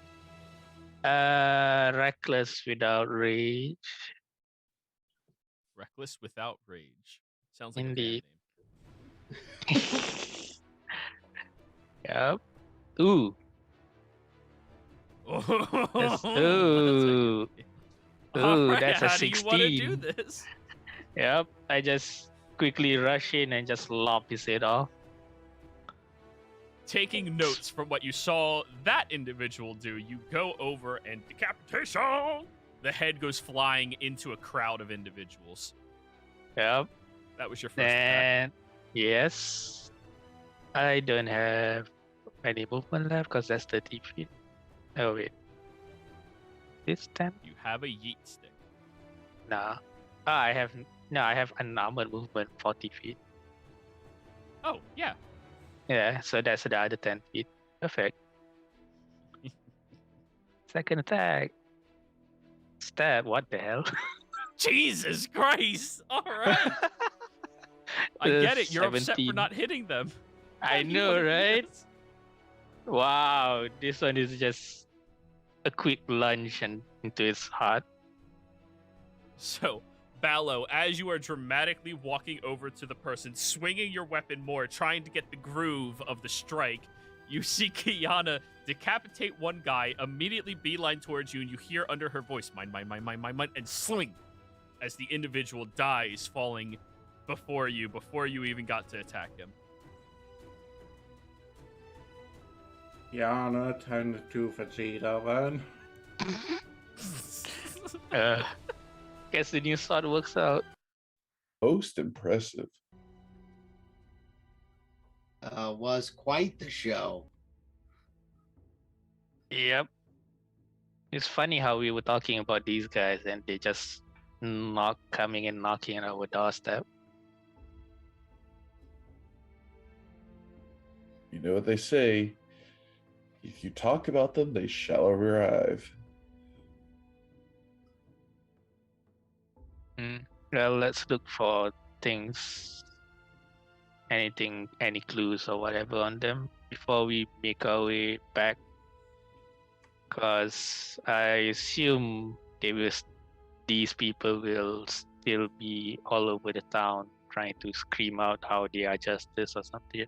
reckless without rage. Reckless without rage. Sounds like Indeed. a band name. Yep. Ooh. That's Ooh. Ooh, Alright, that's a how do you want to do 16. this? Yep. I just quickly rush in and just lop his head off. Taking notes from what you saw that individual do, you go over and decapitation! The head goes flying into a crowd of individuals. Yep. That was your first attack. And yes, I don't have any movement left because that's 30 feet. Oh wait, this time? You have a yeet stick. Nah. I have unarmored movement 40 feet. Oh, yeah. Yeah, so that's the other 10 feet. Perfect. Second attack. Stab. What the hell? Jesus Christ! Alright. I get it. You're upset for 17. not hitting them. I You know, wanna do right? this? Wow, this one is just a quick lunge and into his heart. So, Ballo, as you are dramatically walking over to the person, swinging your weapon more, trying to get the groove of the strike, you see Kiana decapitate one guy, immediately beeline towards you, and you hear under her voice, mine, and swing as the individual dies, falling before you even got to attack him. Yana turned to Vegeta then. Guess the new sword works out. Most impressive. Was quite the show. Yep. It's funny how we were talking about these guys and they just coming and knocking on our doorstep. You know what they say. If you talk about them, they shall arrive. Well, let's look for things. Anything, any clues or whatever on them before we make our way back. Because I assume these people will still be all over the town trying to scream out how they are justice or something.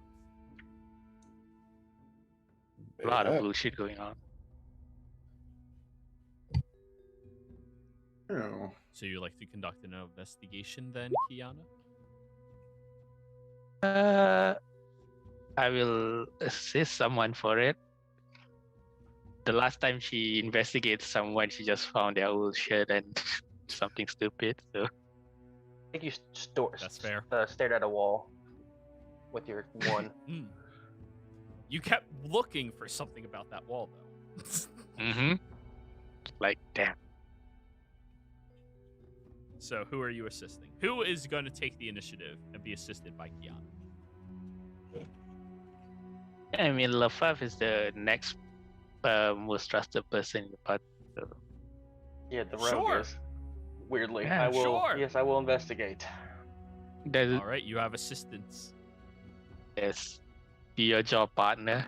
A lot of bullshit going on. Oh. So you like to conduct an investigation then, Kiana? I will assist someone for it. The last time she investigated someone, she just found their old shirt and something stupid. So I think you That's fair. stared at a wall with your one. You kept looking for something about that wall, though. Like, damn. So who are you assisting? Who is going to take the initiative and be assisted by Kiana? I mean, Lafave is the next most trusted person in the party. So. Yeah, the rogue Sure. is. Weirdly, Yeah, I will. sure. Yes, I will investigate. All right, you have assistance. Yes. Be your job partner.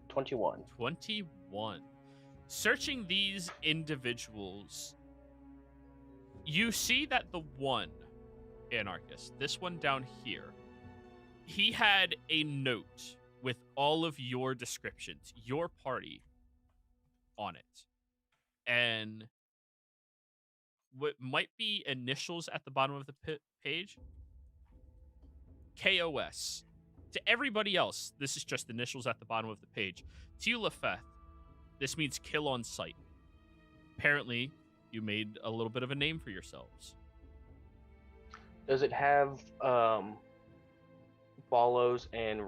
21. 21. Searching these individuals, you see that the one anarchist, this one down here, he had a note with all of your descriptions, your party on it. And what might be initials at the bottom of the page, KOS. To everybody else, this is just initials at the bottom of the page. To you, Lafeth, this means kill on sight. Apparently, you made a little bit of a name for yourselves. Does it have Ballo's and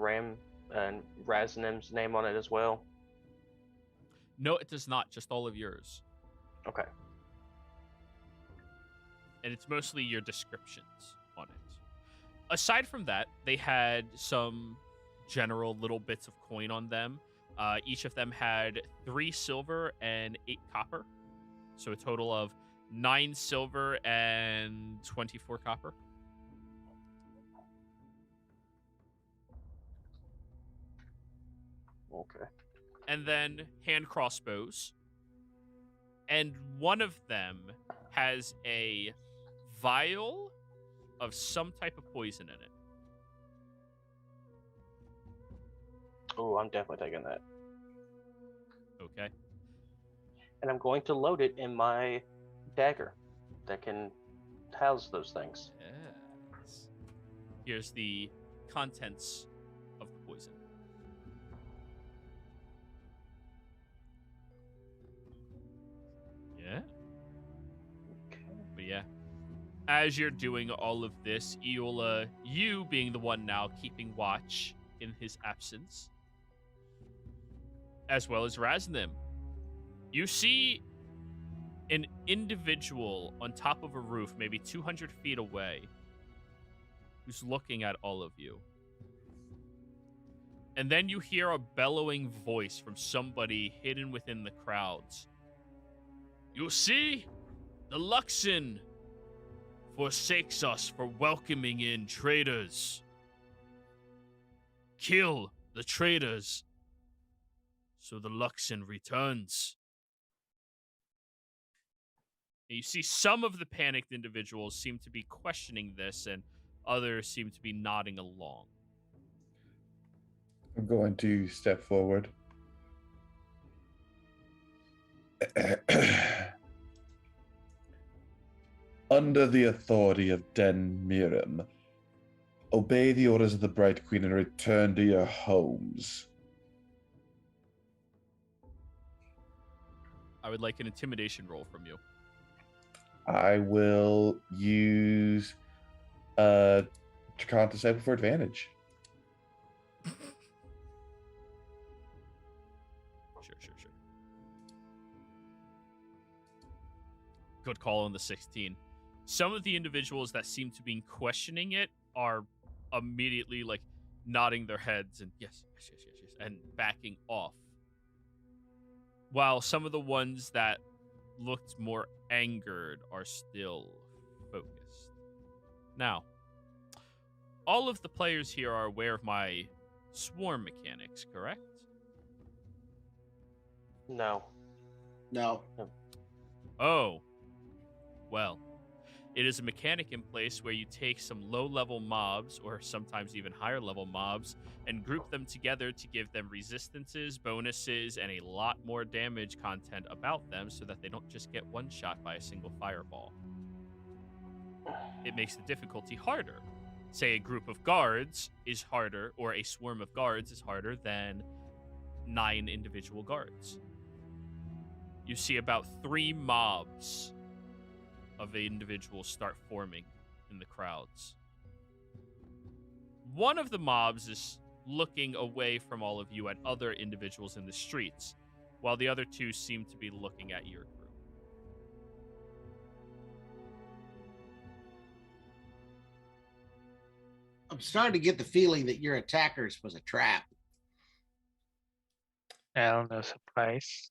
Razanim's name on it as well? No, it does not. Just all of yours. Okay. And it's mostly your descriptions on it. Aside from that, they had some general little bits of coin on them. Each of them had 3 silver and 8 copper. So a total of 9 silver and 24 copper. Okay. And then hand crossbows. And one of them has a vial of some type of poison in it. Oh, I'm definitely taking that. Okay. And I'm going to load it in my dagger that can house those things. Yes. Here's the contents of the poison. Yeah. But yeah. As you're doing all of this, Eola, you being the one now keeping watch in his absence, as well as Raznim, you see an individual on top of a roof, maybe 200 feet away, who's looking at all of you. And then you hear a bellowing voice from somebody hidden within the crowds. You see, the Luxon forsakes us for welcoming in traitors. Kill the traitors so the Luxon returns. And you see some of the panicked individuals seem to be questioning this, and others seem to be nodding along. I'm going to step forward. Under the authority of Den Mirim, obey the orders of the Bright Queen and return to your homes. I would like an intimidation roll from you. I will use Chakant Disciple for advantage. Sure. Good call on the 16. Some of the individuals that seem to be questioning it are immediately like nodding their heads and yes, and backing off. While some of the ones that looked more angered are still focused. Now, all of the players here are aware of my swarm mechanics, correct? No. No. Oh, well, it is a mechanic in place where you take some low-level mobs, or sometimes even higher-level mobs, and group them together to give them resistances, bonuses, and a lot more damage content about them so that they don't just get one-shot by a single fireball. It makes the difficulty harder. Say a group of guards is harder, or a swarm of guards is harder than 9 individual guards. You see about 3 mobs of individuals start forming in the crowds. One of the mobs is looking away from all of you at other individuals in the streets, while the other 2 seem to be looking at your group. I'm starting to get the feeling that your attackers was a trap. Well, no surprise.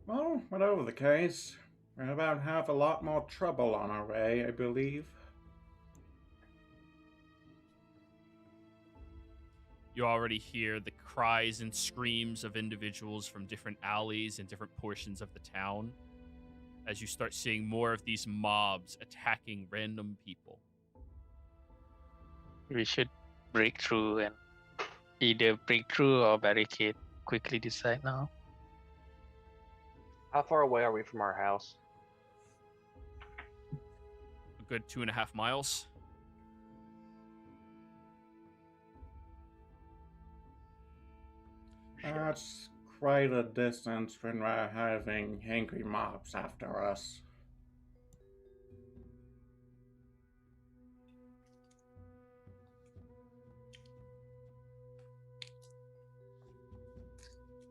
Well, whatever the case, we're about to have a lot more trouble on our way, I believe. You already hear the cries and screams of individuals from different alleys and different portions of the town as you start seeing more of these mobs attacking random people. We should break through and either break through or barricade. Quickly decide now. How far away are we from our house? A good 2.5 miles. That's quite a distance when we're having angry mobs after us.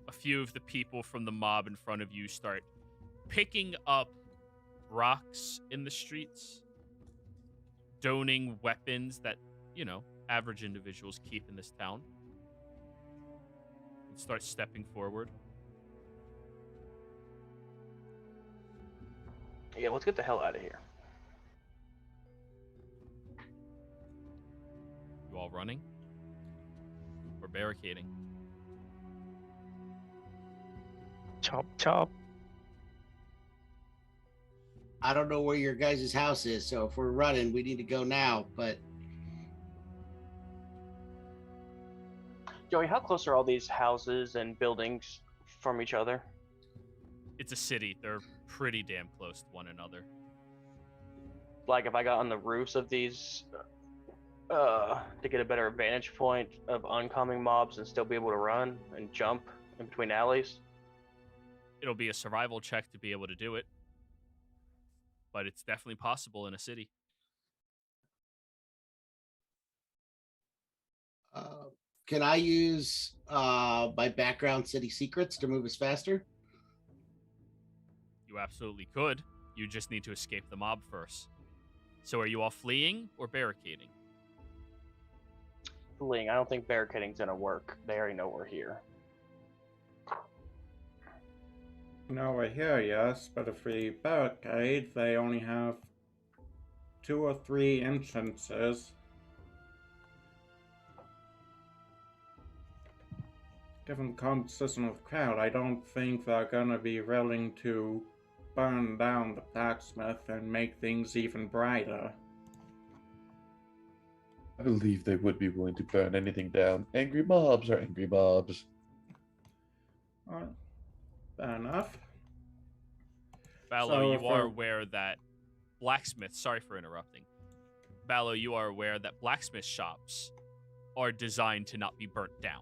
A few of the people from the mob in front of you start picking up rocks in the streets, donning weapons that, average individuals keep in this town, and start stepping forward. Yeah, let's get the hell out of here. You all running? Or barricading? Chop, chop. I don't know where your guys' house is, so if we're running, we need to go now. But Joey, how close are all these houses and buildings from each other? It's a city. They're pretty damn close to one another. Like if I got on the roofs of these to get a better vantage point of oncoming mobs and still be able to run and jump in between alleys? It'll be a survival check to be able to do it. But it's definitely possible in a city. can I use my background city secrets to move us faster? You absolutely could. You just need to escape the mob first. So are you all fleeing or barricading? Fleeing. I don't think barricading's gonna work. They already know we're here. No, we're here, yes, but if we barricade, they only have 2 or 3 entrances. Given the composition of the crowd, I don't think they're gonna be willing to burn down the blacksmith and make things even brighter. I believe they would be willing to burn anything down. Angry mobs are angry mobs. Fair enough. Ballo, you are aware that blacksmiths, sorry for interrupting. Ballo, you are aware that blacksmith shops are designed to not be burnt down.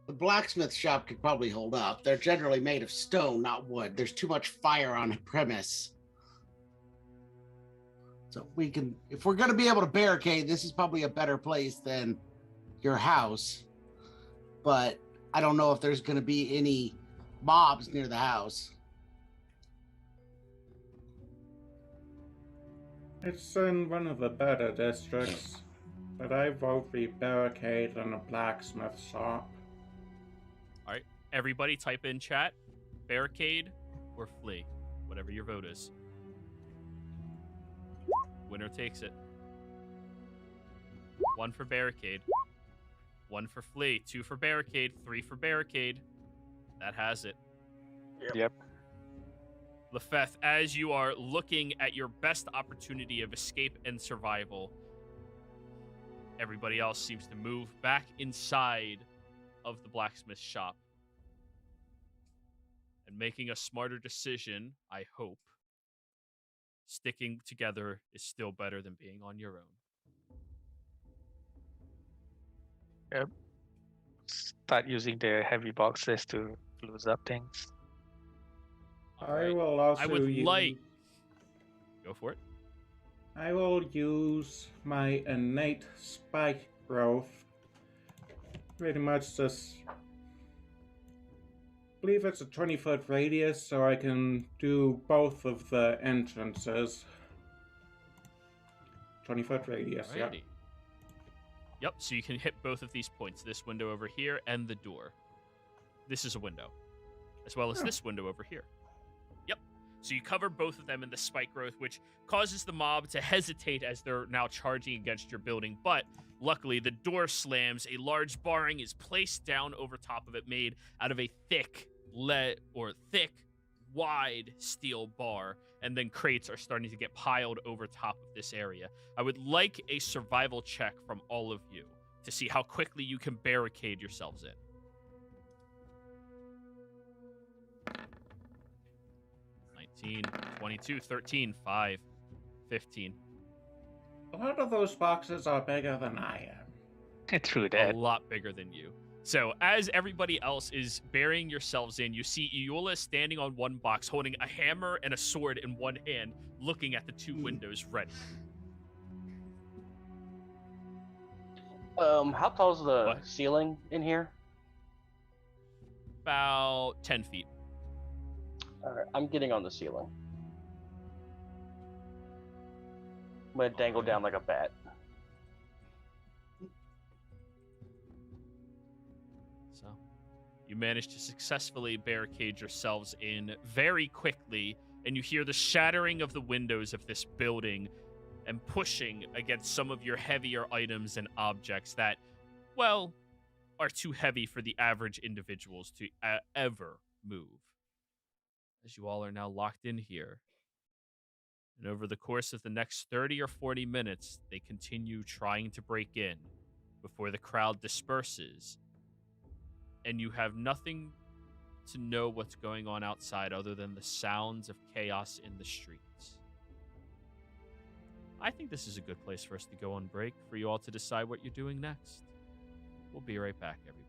The blacksmith shop could probably hold up. They're generally made of stone, not wood. There's too much fire on premise. So we can, if we're going to be able to barricade, this is probably a better place than your house. But I don't know if there's going to be any mobs near the house. It's in one of the better districts, but I vote we barricade in a blacksmith shop. All right, everybody type in chat, barricade or flee, whatever your vote is. Winner takes it. 1 for barricade. 1 for flee. 2 for barricade. 3 for barricade. That has it. Yep. Lefeth, as you are looking at your best opportunity of escape and survival, everybody else seems to move back inside of the blacksmith shop. And making a smarter decision, I hope. Sticking together is still better than being on your own. Yep. Start using the heavy boxes to close up things. I will also I would like... Go for it. I will use my innate spike growth. Pretty much just... I believe it's a 20-foot radius, so I can do both of the entrances. 20-foot radius, yeah. Yep, so you can hit both of these points. This window over here and the door. This is a window. As well as this window over here. Yep. So you cover both of them in the spike growth, which causes the mob to hesitate as they're now charging against your building. But luckily, the door slams. A large barring is placed down over top of it, made out of a thick, wide steel bar. And then crates are starting to get piled over top of this area. I would like a survival check from all of you to see how quickly you can barricade yourselves in. 19, 22, 13, 5, 15. A lot of those boxes are bigger than I am. True A that. lot bigger than you. So as everybody else is burying yourselves in, you see Eula standing on one box, holding a hammer and a sword in one hand, looking at the 2 windows ready. How tall is the What? ceiling in here? About 10 feet. Alright, I'm getting on the ceiling. I'm gonna dangle down like a bat. So you manage to successfully barricade yourselves in very quickly, and you hear the shattering of the windows of this building and pushing against some of your heavier items and objects that, well, are too heavy for the average individuals to ever move. As you all are now locked in here. And over the course of the next 30 or 40 minutes, they continue trying to break in before the crowd disperses. And you have nothing to know what's going on outside other than the sounds of chaos in the streets. I think this is a good place for us to go on break for you all to decide what you're doing next. We'll be right back, everybody.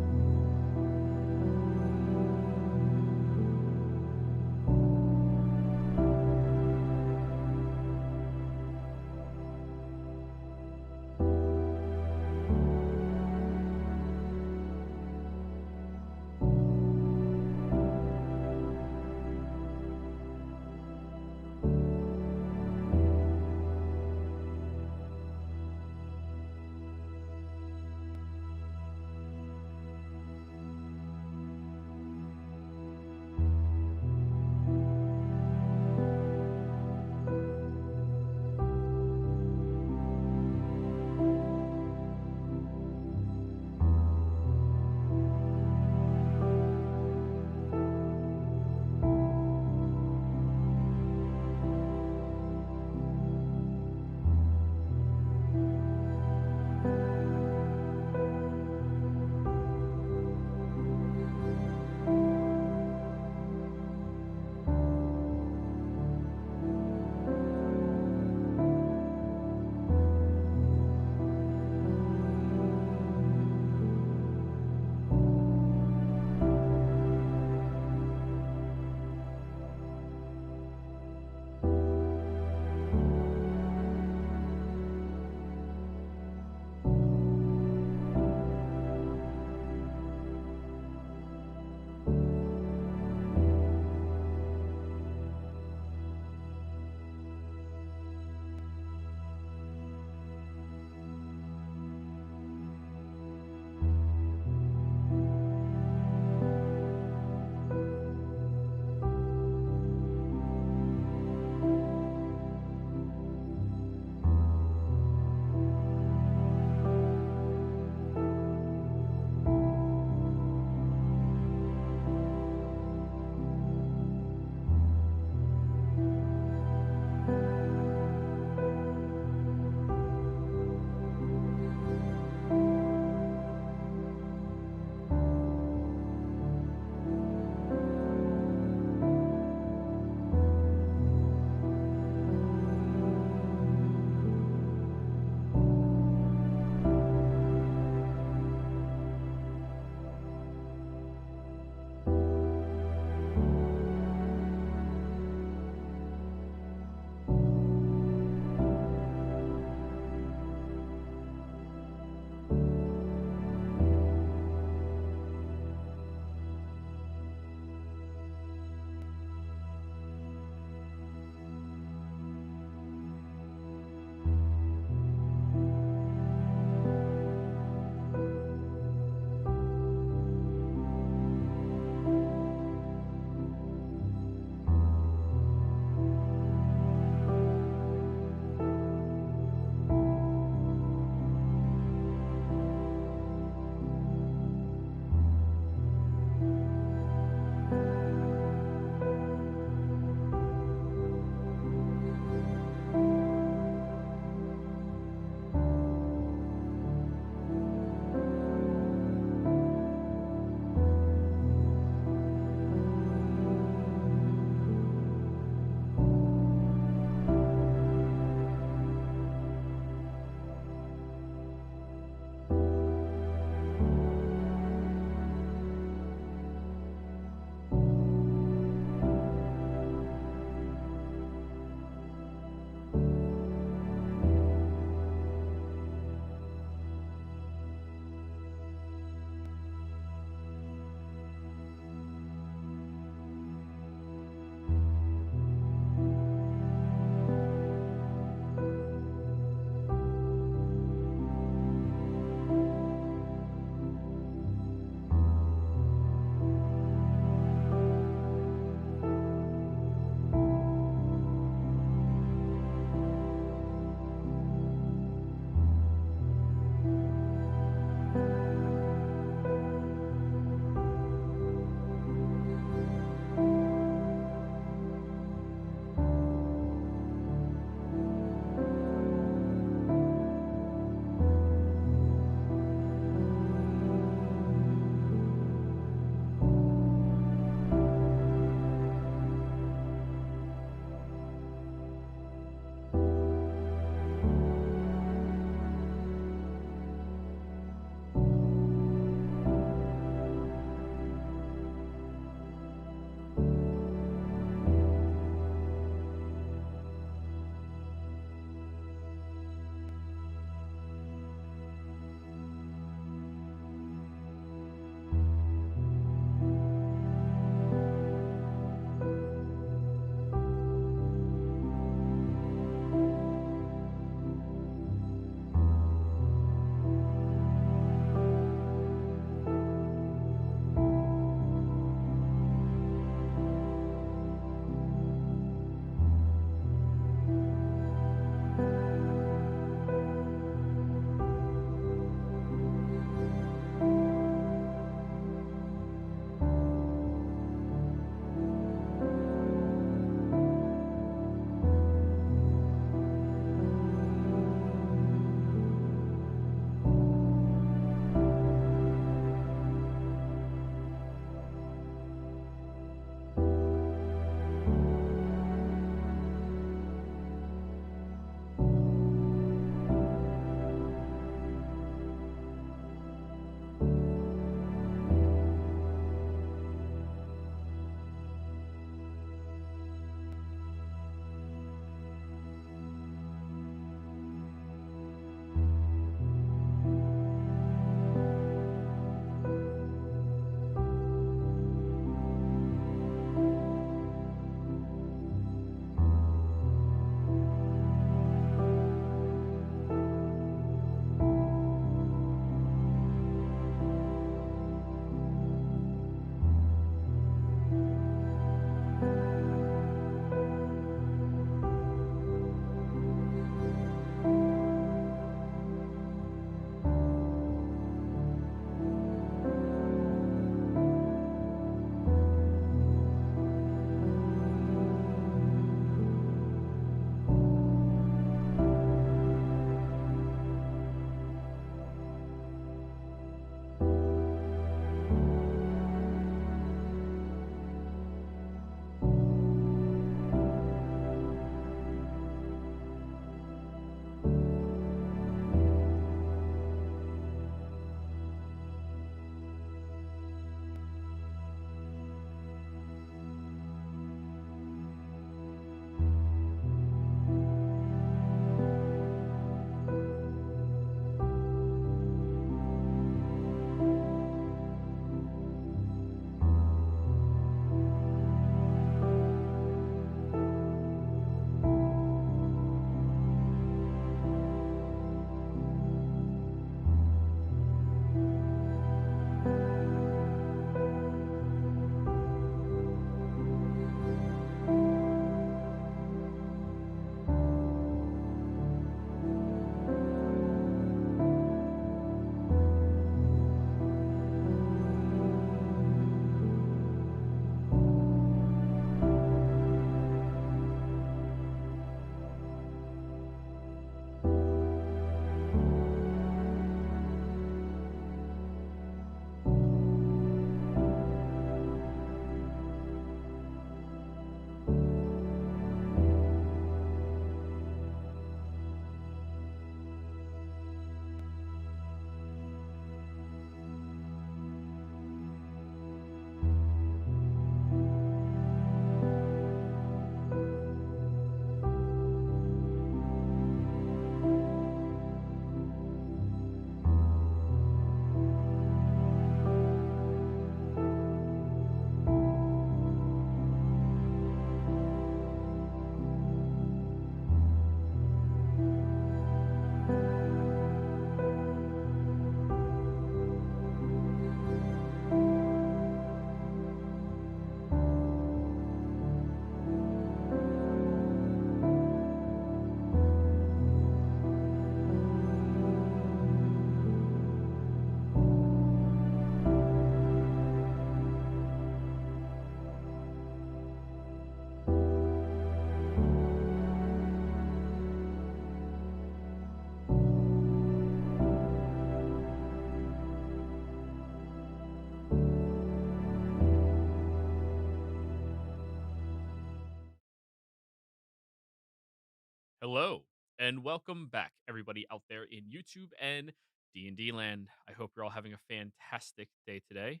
Hello, and welcome back, everybody out there in YouTube and D&D land. I hope you're all having a fantastic day today.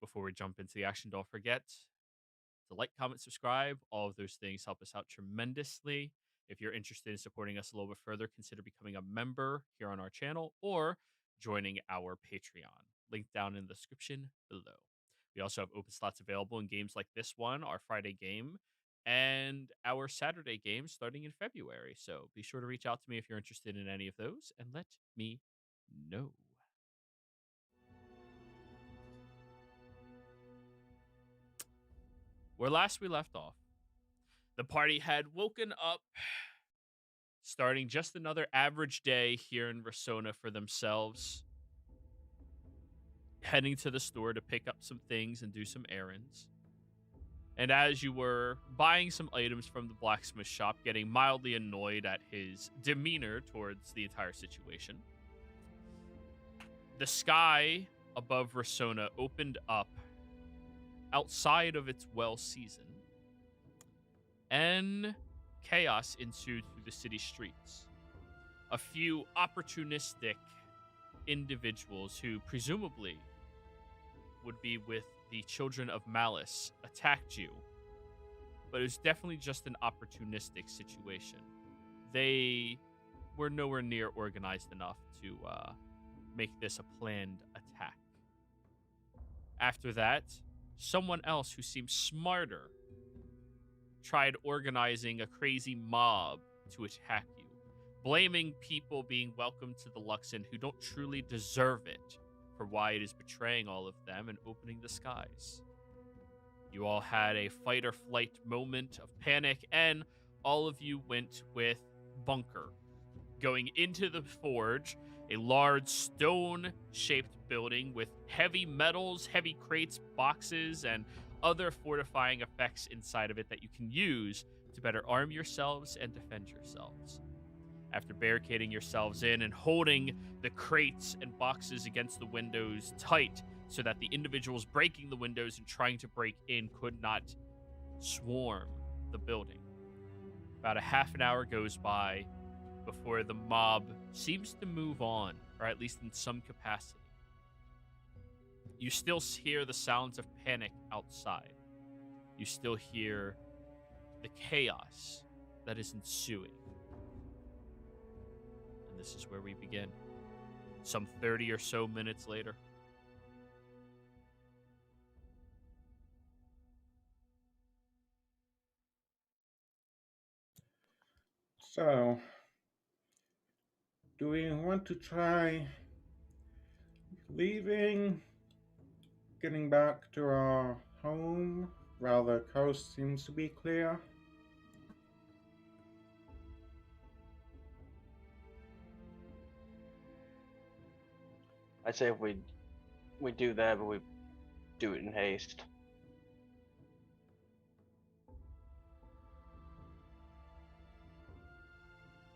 Before we jump into the action, don't forget to like, comment, subscribe. All of those things help us out tremendously. If you're interested in supporting us a little bit further, consider becoming a member here on our channel or joining our Patreon. Link down in the description below. We also have open slots available in games like this one, our Friday game, and our Saturday game starting in February. So be sure to reach out to me if you're interested in any of those and let me know. Where last we left off, the party had woken up, starting just another average day here in Rasona for themselves, heading to the store to pick up some things and do some errands. And as you were buying some items from the blacksmith shop, getting mildly annoyed at his demeanor towards the entire situation, the sky above Rasona opened up outside of its well season, and chaos ensued through the city streets. A few opportunistic individuals who presumably would be with the Children of Malice attacked you, but it was definitely just an opportunistic situation. They were nowhere near organized enough to make this a planned attack. After that, someone else who seemed smarter tried organizing a crazy mob to attack you, blaming people being welcomed to the Luxon who don't truly deserve it for why it is betraying all of them and opening the skies. You all had a fight or flight moment of panic, and all of you went with Bunker, going into the forge, a large stone-shaped building with heavy metals, heavy crates, boxes, and other fortifying effects inside of it that you can use to better arm yourselves and defend yourselves. After barricading yourselves in and holding the crates and boxes against the windows tight so that the individuals breaking the windows and trying to break in could not swarm the building. About a half an hour goes by before the mob seems to move on, or at least in some capacity. You still hear the sounds of panic outside. You still hear the chaos that is ensuing. And this is where we begin. Some 30 or so minutes later. So, do we want to try leaving, getting back to our home while the coast seems to be clear? I'd say if we do that, but we do it in haste.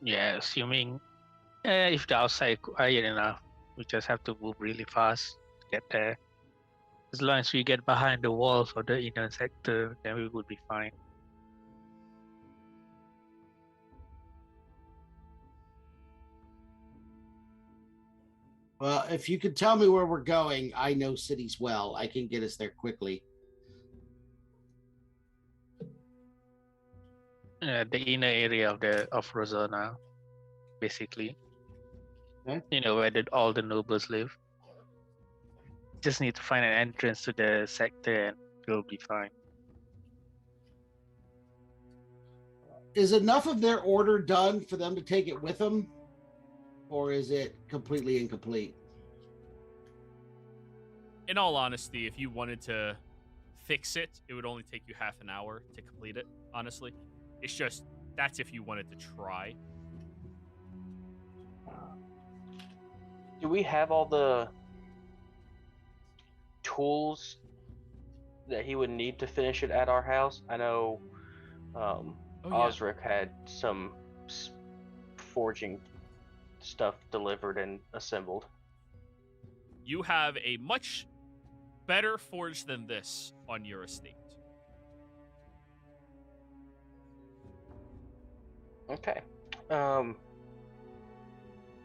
Yeah, assuming if the outside quiet enough, we just have to move really fast to get there. As long as we get behind the walls or the inner sector, then we would be fine. Well, if you could tell me where we're going, I know cities well. I can get us there quickly. The inner area of Rosona, basically. Okay. You know, where all the nobles live. Just need to find an entrance to the sector and we'll be fine. Is enough of their order done for them to take it with them? Or is it completely incomplete? In all honesty, if you wanted to fix it, it would only take you half an hour to complete it, honestly. It's just, that's if you wanted to try. Do we have all the tools that he would need to finish it at our house? I know Osric had some forging stuff delivered and assembled. You have a much better forge than this on your estate. Okay. Um,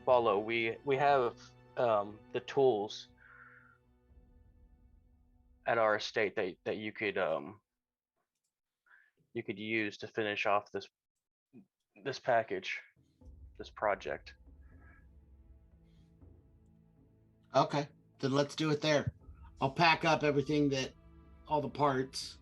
Follow. We have the tools at our estate that you could use to finish off this package, this project. Okay, then let's do it there. I'll pack up everything all the parts.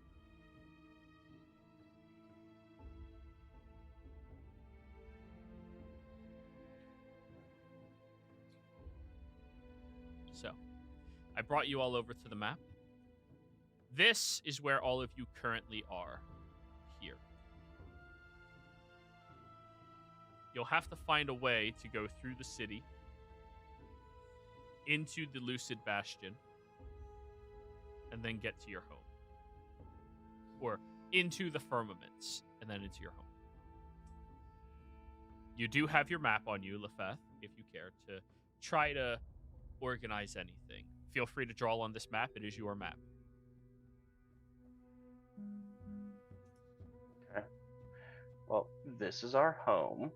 So, I brought you all over to the map. This is where all of you currently are. Here. You'll have to find a way to go through the city, into the Lucid Bastion, and then get to your home. Or into the firmaments, and then into your home. You do have your map on you, Lefeth, if you care to try to organize anything. Feel free to draw on this map. It is your map. Okay. Well, this is our home.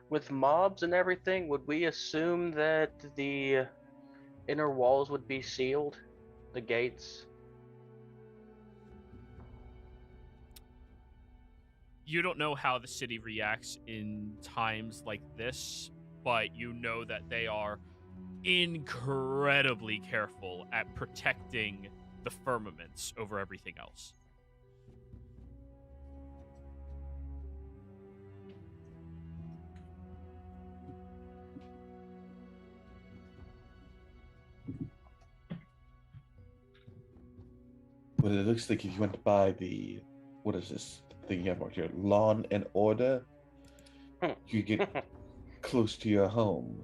With mobs and everything, would we assume that the inner walls would be sealed? The gates? You don't know how the city reacts in times like this, but you know that they are incredibly careful at protecting the firmaments over everything else. Well, it looks like if you went to buy the, what is this thing you have marked here? Lawn and Order, you get close to your home.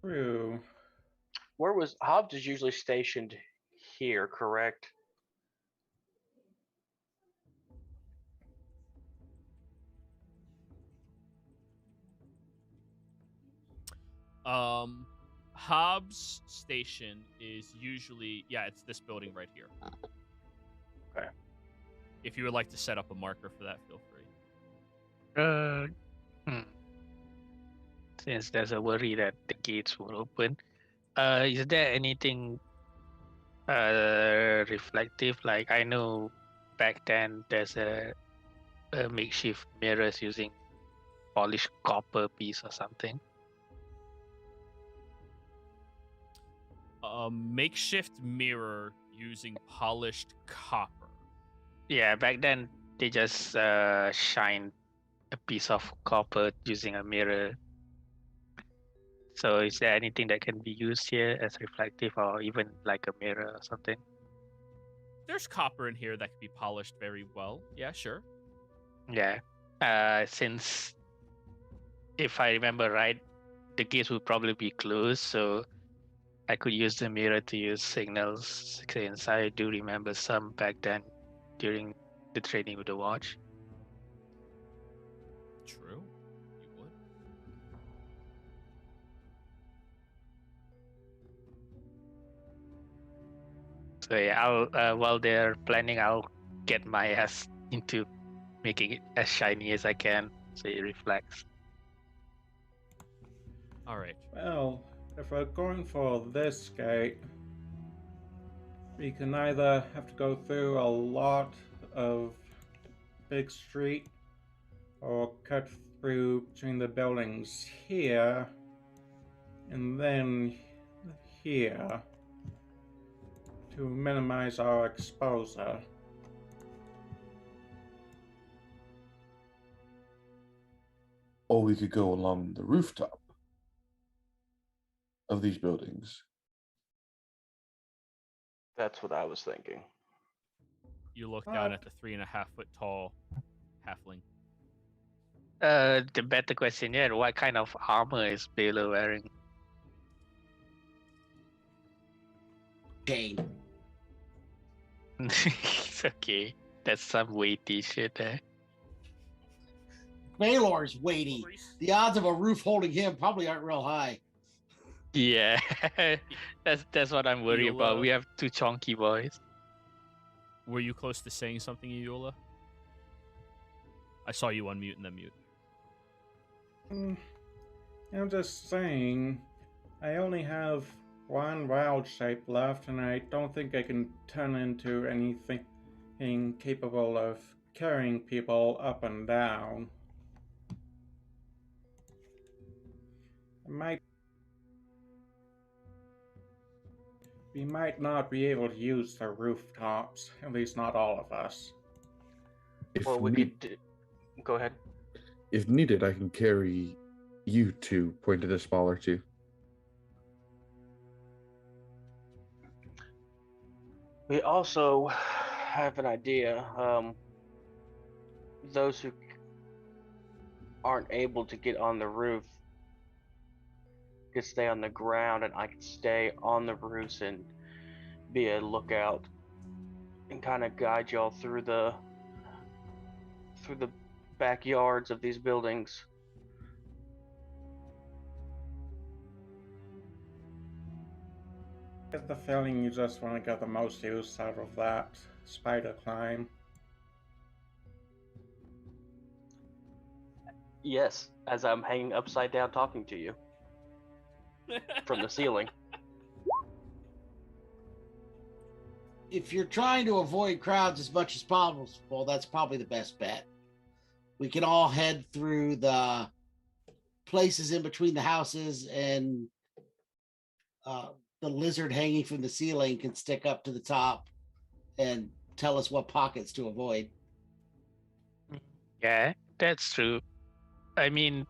True. Where was Hobbs is usually stationed here, correct? Hobbs Station is usually, it's this building right here. Okay. If you would like to set up a marker for that, feel free. Since there's a worry that the gates will open, is there anything reflective? Like, I know back then there's a makeshift mirrors using polished copper piece or something. A makeshift mirror using polished copper. Yeah, back then they just shine a piece of copper using a mirror. So is there anything that can be used here as reflective or even like a mirror or something? There's copper in here that can be polished very well. Yeah, sure. Yeah. Since if I remember right, the gates would probably be closed, so I could use the mirror to use signals, since I do remember some back then during the training with the watch. True. You would. So yeah, I'll while they're planning, I'll get my ass into making it as shiny as I can so it reflects. All right. Well, if we're going for this gate, we can either have to go through a lot of big street or cut through between the buildings here and then here to minimize our exposure. Or we could go along the rooftop of these buildings. That's what I was thinking. You look down at the 3.5 foot tall halfling. The better question here, what kind of armor is Baylor wearing? Chain. It's okay. That's some weighty shit there. Baylor's weighty. The odds of a roof holding him probably aren't real high. Yeah, that's what I'm worried about. Eola, We have two chunky boys. were you close to saying something, Eola? I saw you unmute and then mute. I'm just saying, I only have one wild shape left, and I don't think I can turn into anything capable of carrying people up and down. We might not be able to use the rooftops, at least not all of us. If, Well, we need- could go ahead. if needed, I can carry you two, point to the smaller two. We also have an idea. Those who aren't able to get on the roof could stay on the ground, and I could stay on the roofs and be a lookout and kind of guide y'all through the backyards of these buildings. I get the feeling you just want to get the most use out of that spider climb. Yes, as I'm hanging upside down talking to you from the ceiling. If you're trying to avoid crowds as much as possible, that's probably the best bet. We can all head through the places in between the houses, and the lizard hanging from the ceiling can stick up to the top and tell us what pockets to avoid. Yeah, that's true. I mean,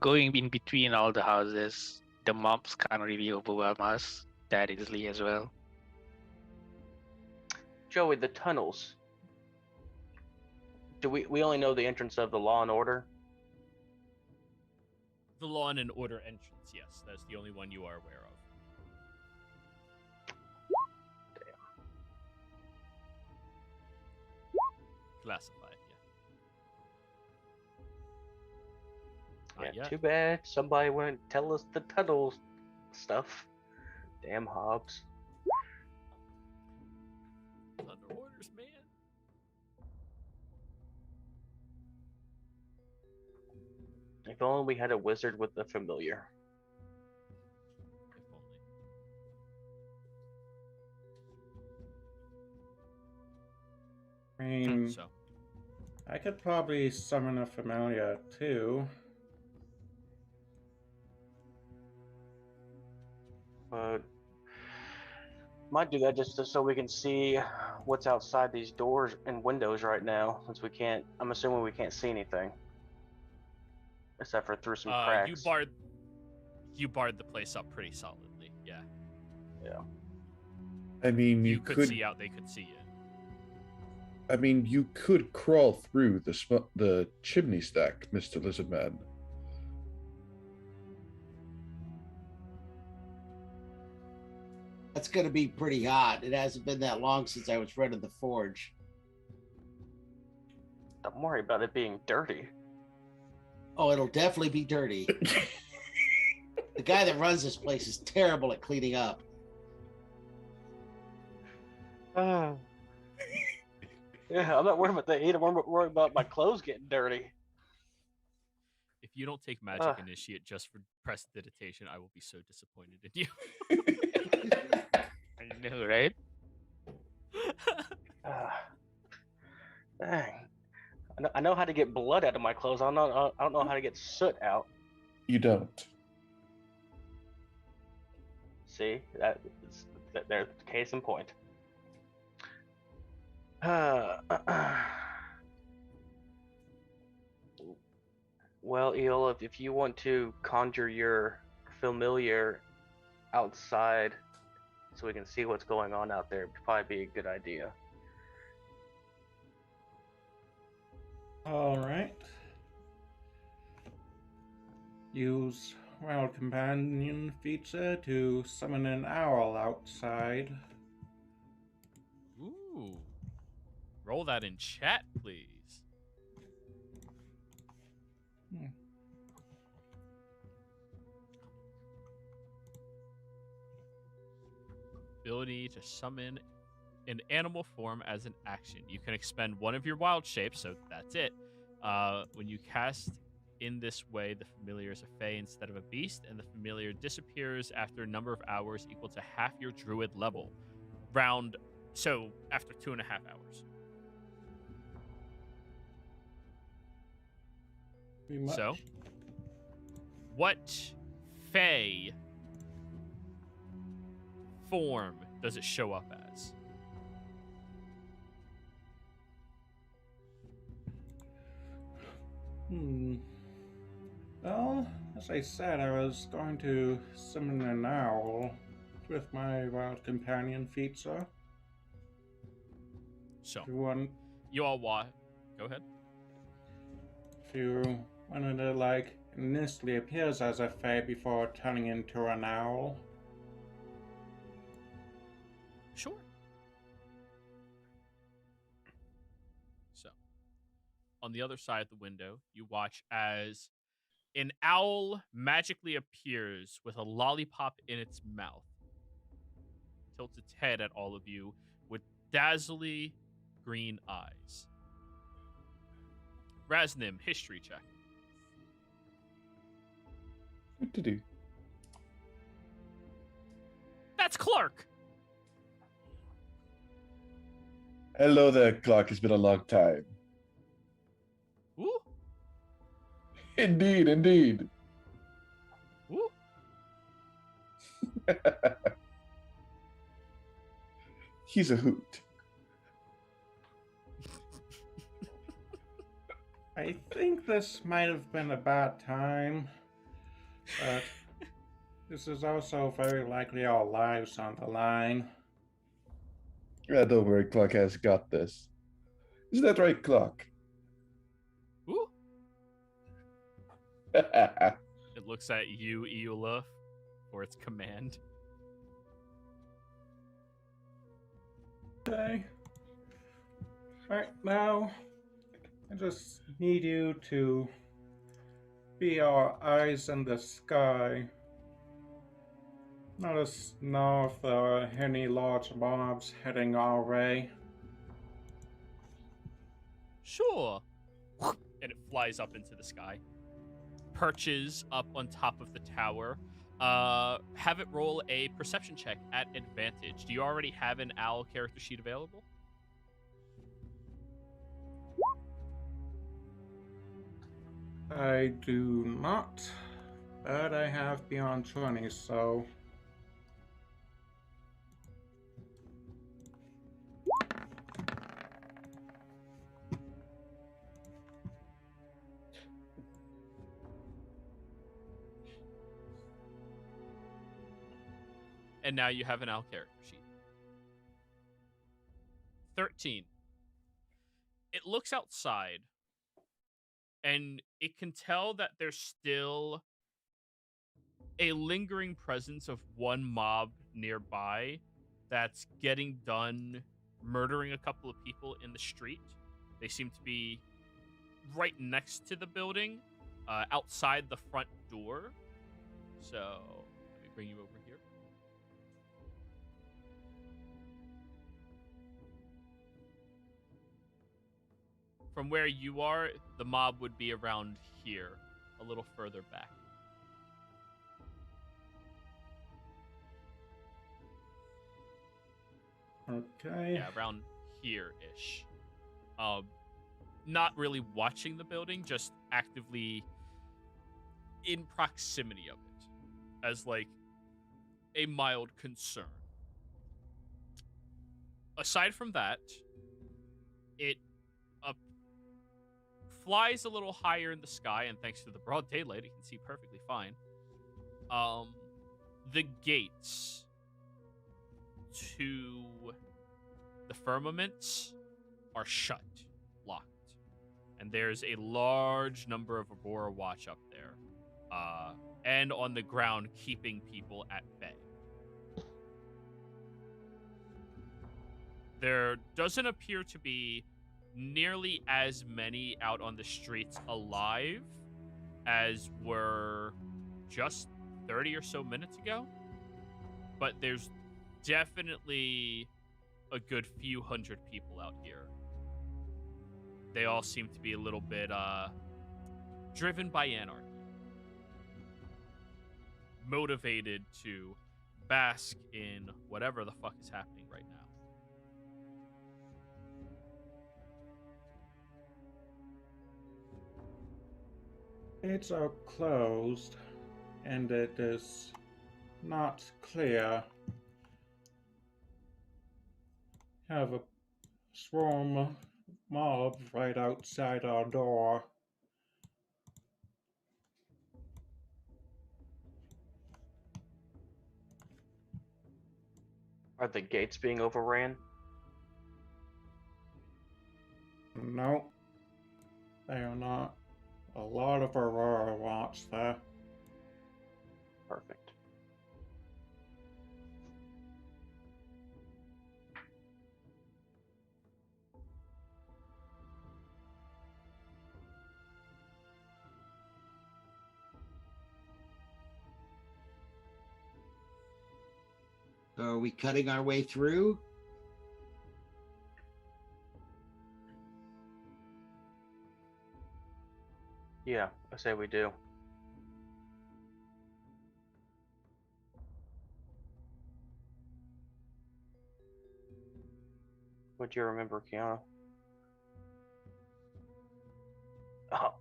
going in between all the houses, the mobs can't really overwhelm us that easily as well. Joey, the tunnels. Do we only know the entrance of the Law and Order? The Law and Order entrance, yes. That's the only one you are aware of. Classified, yeah. Yeah, Not too yet. bad somebody wouldn't tell us the tunnel stuff. Damn Hobbs. Under orders, man. If only we had a wizard with a familiar. If only. I mean, So, I could probably summon a familiar too. Might do that just so we can see what's outside these doors and windows right now, since we can't. I'm assuming we can't see anything, except for through some cracks. you barred the place up pretty solidly. Yeah. Yeah. I mean, You could see out. They could see in. I mean, you could crawl through the chimney stack, Mr. Lizardman. That's going to be pretty hot. It hasn't been that long since I was running the forge. Don't worry about it being dirty. Oh, it'll definitely be dirty. The guy that runs this place is terrible at cleaning up. Yeah, I'm not worried about that either. I'm worried about my clothes getting dirty. If you don't take magic initiate just for prestidigitation, I will be so disappointed in you. I know, right? Dang. I know how to get blood out of my clothes. I don't know how to get soot out. You don't. See, there's the case in point. Well, Eola, if you want to conjure your familiar outside so we can see what's going on out there, it'd probably be a good idea. All right. Use Wild Companion feature to summon an owl outside. Ooh. Roll that in chat, please. ability to summon an animal form as an action. You can expend one of your wild shapes, so that's it. When you cast in this way, the familiar is a fae instead of a beast, and the familiar disappears after a number of hours equal to half your druid level. So after 2.5 hours. Pretty much. So, what fae form does it show up as? Well, as I said, I was going to summon an owl with my wild companion feature. So, If you want, you all go ahead. if you wanted to, like, initially appears as a fae before turning into an owl. Sure. So, on the other side of the window, you watch as an owl magically appears with a lollipop in its mouth, tilts its head at all of you with dazzly green eyes. Raznim, history check. What to do? That's Clark. Hello there, Clark. It's been a long time. Ooh, Indeed, indeed. ooh. He's a hoot. I think this might have been a bad time, but this is also very likely our lives on the line. Yeah, don't worry, Clark has got this. Isn't that right, Clark? Ooh. It looks at you, Eula, for its command. Okay. Right now, I just need you to be our eyes in the sky. Let us know if there are any large mobs heading our way. Sure. And it flies up into the sky. Perches up on top of the tower. Have it roll a perception check at advantage. Do you already have an owl character sheet available? I do not, but I have beyond 20, so... And now you have an owl character sheet. 13. It looks outside, and it can tell that there's still a lingering presence of one mob nearby that's getting done murdering a couple of people in the street. They seem to be right next to the building, outside the front door. So, let me bring you over here. From where you are, the mob would be around here, a little further back. Okay. Yeah, around here-ish. Not really watching the building, just actively in proximity of it, as like a mild concern. Aside from that, it flies a little higher in the sky, and thanks to the broad daylight, it can see perfectly fine. The gates to the firmament are shut, locked. And there's a large number of Aurora Watch up there, and on the ground, keeping people at bay. There doesn't appear to be nearly as many out on the streets alive as were just 30 or so minutes ago, but there's definitely a good few hundred people out here. They all seem to be a little bit driven by anarchy, motivated to bask in whatever the fuck is happening right now. Gates are closed, and it is not clear. Have a swarm mob right outside our door. Are the gates being overran? No, they are not. A lot of Aurora watch there. Perfect. So are we cutting our way through? Yeah, I say we do. What do you remember, Kiana? Oh.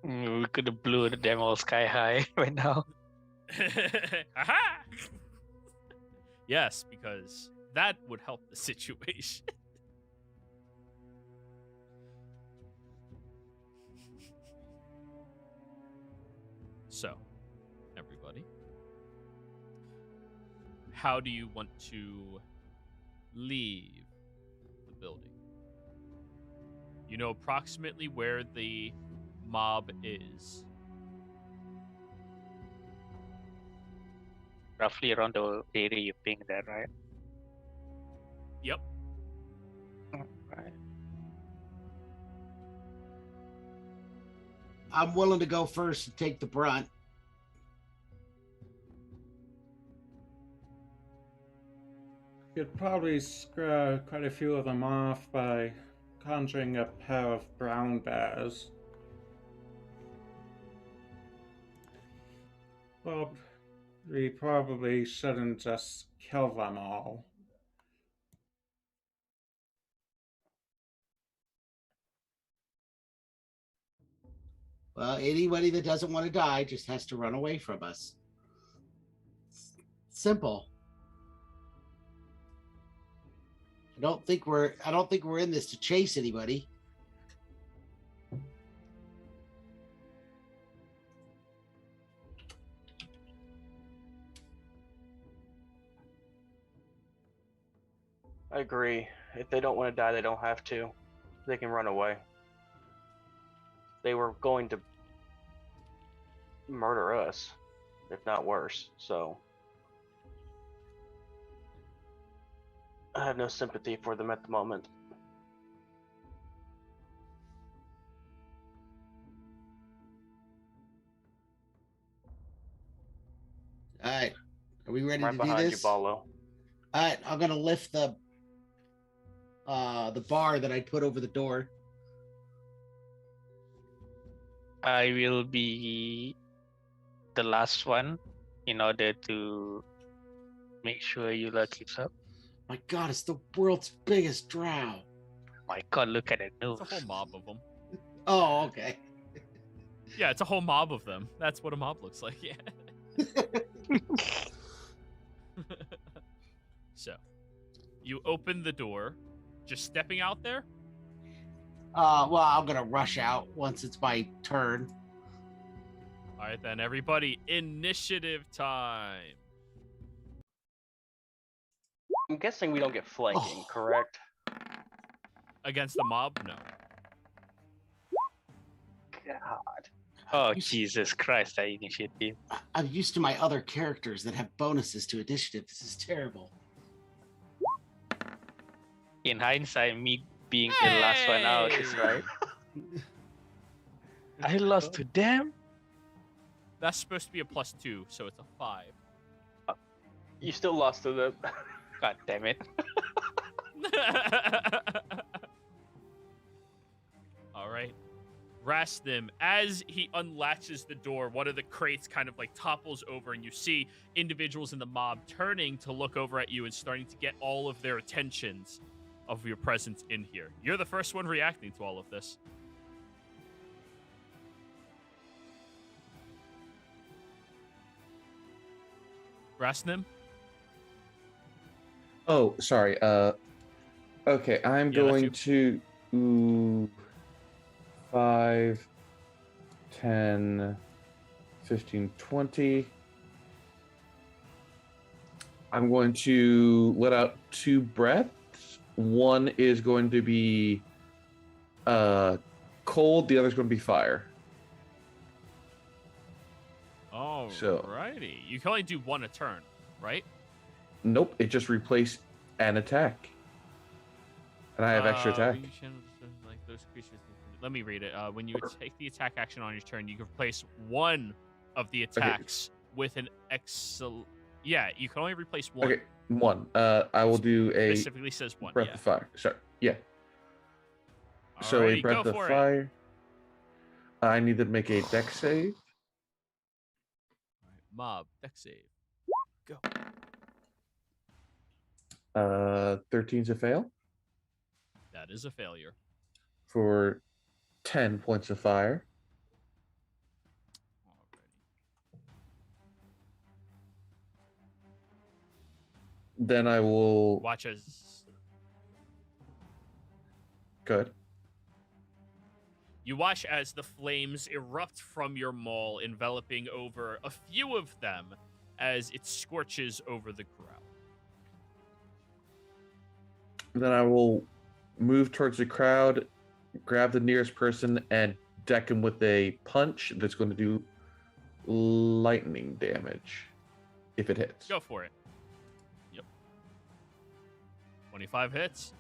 We could have blew the demo sky high right now. Aha! Yes, because that would help the situation. So, everybody, how do you want to leave the building? You know approximately where the mob is. Roughly around the area you pinged that, right? Yep. Right. I'm willing to go first and take the brunt. You'd probably scare quite a few of them off by conjuring a pair of brown bears. Well, we probably shouldn't just kill them all. Well, anybody that doesn't want to die just has to run away from us. Simple. I don't think we're in this to chase anybody. I agree. If they don't want to die, they don't have to. They can run away. They were going to murder us, if not worse, so I have no sympathy for them at the moment. All right. Are we ready Right to do behind you, this? Ballo. All right, I'm gonna lift the bar that I put over the door. I will be the last one in order to make sure Eula keeps up. My God, it's the world's biggest drow. My God, look at it. No. It's a whole mob of them. Oh, okay. Yeah, it's a whole mob of them. That's what a mob looks like, yeah. So, you open the door, just stepping out there? Well, I'm gonna rush out once it's my turn. All right, then, everybody, initiative time. I'm guessing we don't get flanking, correct? Against the mob? No. God. Oh, Jesus Christ, that initiative. I'm used to my other characters that have bonuses to initiative. This is terrible. In hindsight, me being the last one out is right. I lost to them? That's supposed to be a +2, so it's a 5. You still lost to them. God damn it. All right. Rastim, as he unlatches the door, one of the crates kind of like topples over, and you see individuals in the mob turning to look over at you and starting to get all of their attentions of your presence in here. You're the first one reacting to all of this. Rastim? Oh, sorry. Okay, I'm Yeah, that's going you. to 5, 10, 15, 20. I'm going to let out 2 breaths. One is going to be cold, the other is going to be fire. Alrighty. You can only do one a turn, right? Nope, it just replaced an attack. And I have extra attack. You channel like those creatures. Let me read it. When you take the attack action on your turn, you can replace one of the attacks with an excel. Yeah, you can only replace one. Okay, 1. I will do a Specifically says one. breath Yeah. of fire. Sorry, yeah. So a Alrighty, breath go of for it. fire. I need to make a dex save. Mob, dex save. Go. 13's a fail That is a failure. for 10 points of fire. Alrighty. Then I will Watch as good. you watch as the flames erupt from your maul, enveloping over a few of them as it scorches over the crowd. Then I will move towards the crowd, grab the nearest person, and deck him with a punch that's going to do lightning damage if it hits. Go for it. Yep. 25 hits.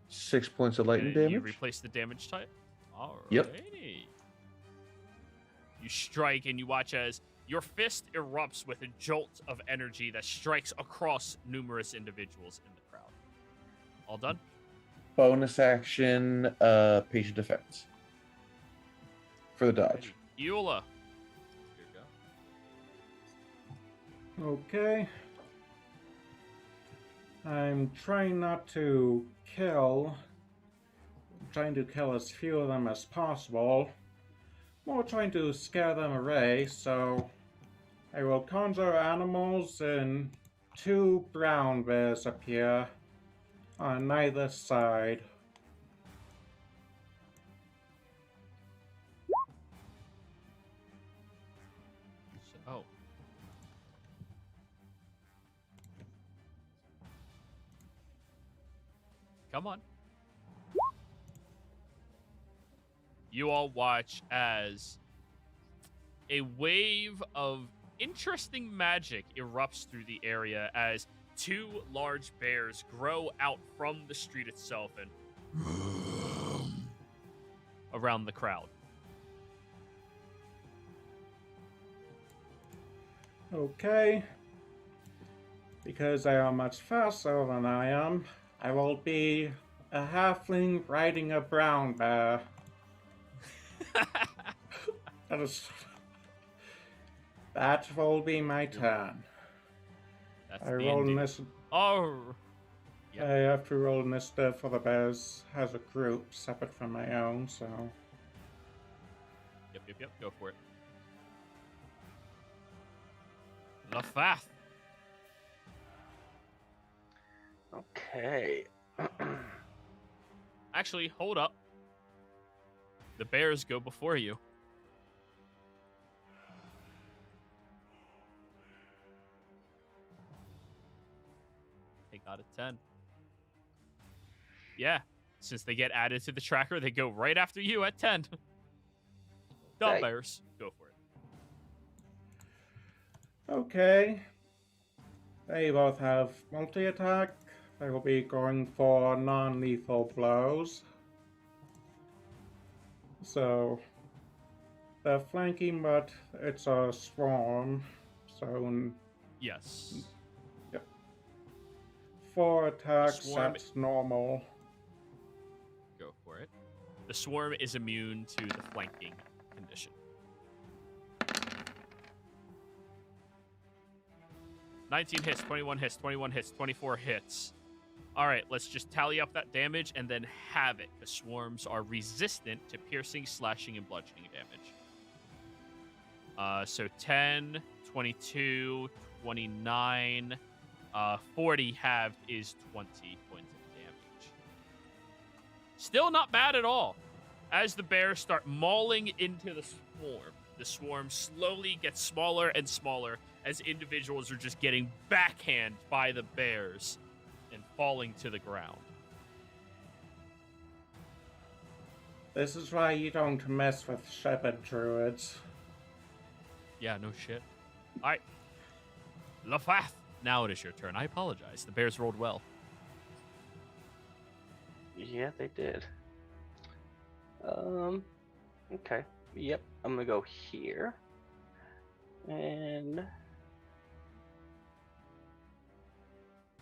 6 points of lightning And you damage. replace the damage type. Alrighty. Yep. You strike and you watch as your fist erupts with a jolt of energy that strikes across numerous individuals in the crowd. All done? Bonus action, patient defense for the dodge. Eula. Here you go. Okay. I'm trying not to kill. I'm trying to kill as few of them as possible. More trying to scare them away, so I will conjure animals and 2 brown bears appear on either side. So. Come on. You all watch as a wave of interesting magic erupts through the area as 2 large bears grow out from the street itself and around the crowd. Okay. Because they are much faster than I am, I will be a halfling riding a brown bear. That will be my turn. That's I the roll ending. this. Oh, Yep. I have to roll initiative for the bears as a group, separate from my own. So yep. Go for it. Lafath. Okay. Actually, hold up. The bears go before you. Take out a 10. Yeah, since they get added to the tracker, they go right after you at 10. The Okay. bears, go for it. okay. They both have multi-attack. They will be going for non-lethal blows. So they're flanking, but it's a swarm, so Yes. Yep. 4 attacks, Swarm- that's normal. Go for it. The swarm is immune to the flanking condition. 19 hits, 21 hits, 21 hits, 24 hits. All right, let's just tally up that damage and then have it. The swarms are resistant to piercing, slashing, and bludgeoning damage. So 10, 22, 29, 40 halved is 20 points of damage. Still not bad at all. As the bears start mauling into the swarm slowly gets smaller and smaller as individuals are just getting backhanded by the bears and falling to the ground. This is why you don't mess with shepherd druids. Yeah, no shit. All right. Lafath, now it is your turn. I apologize. The bears rolled well. Yeah, they did. Okay. Yep, I'm gonna go here. And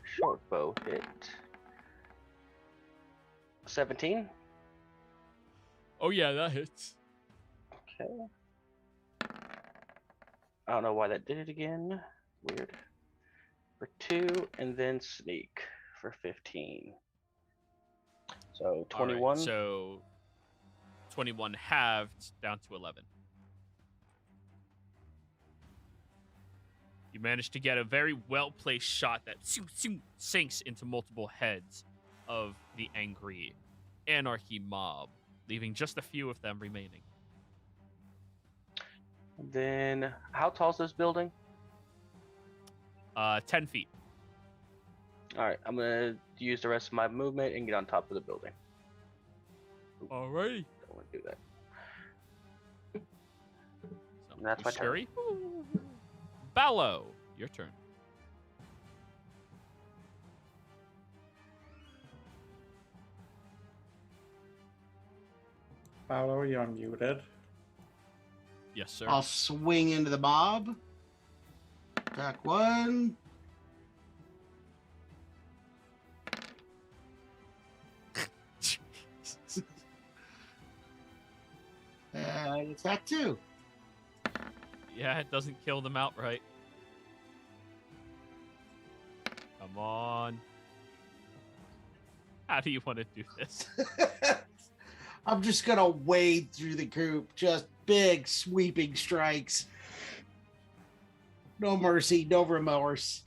short bow hit. 17. Oh, yeah, that hits. Okay. I don't know why that did it again. Weird. For 2, and then sneak for 15. So 21. All right, so 21 halved down to 11. You managed to get a very well-placed shot that sinks into multiple heads of the angry anarchy mob, leaving just a few of them remaining. Then, how tall is this building? 10 feet. All right, I'm gonna use the rest of my movement and get on top of the building. Alrighty. Don't want to do that. So, That's my turn. scary. Ballo, your turn. Paolo, you're muted. Yes, sir. I'll swing into the mob. Attack 1. And attack 2. Yeah, it doesn't kill them outright. Come on. How do you want to do this? I'm just gonna wade through the group, just big sweeping strikes. No mercy, no remorse.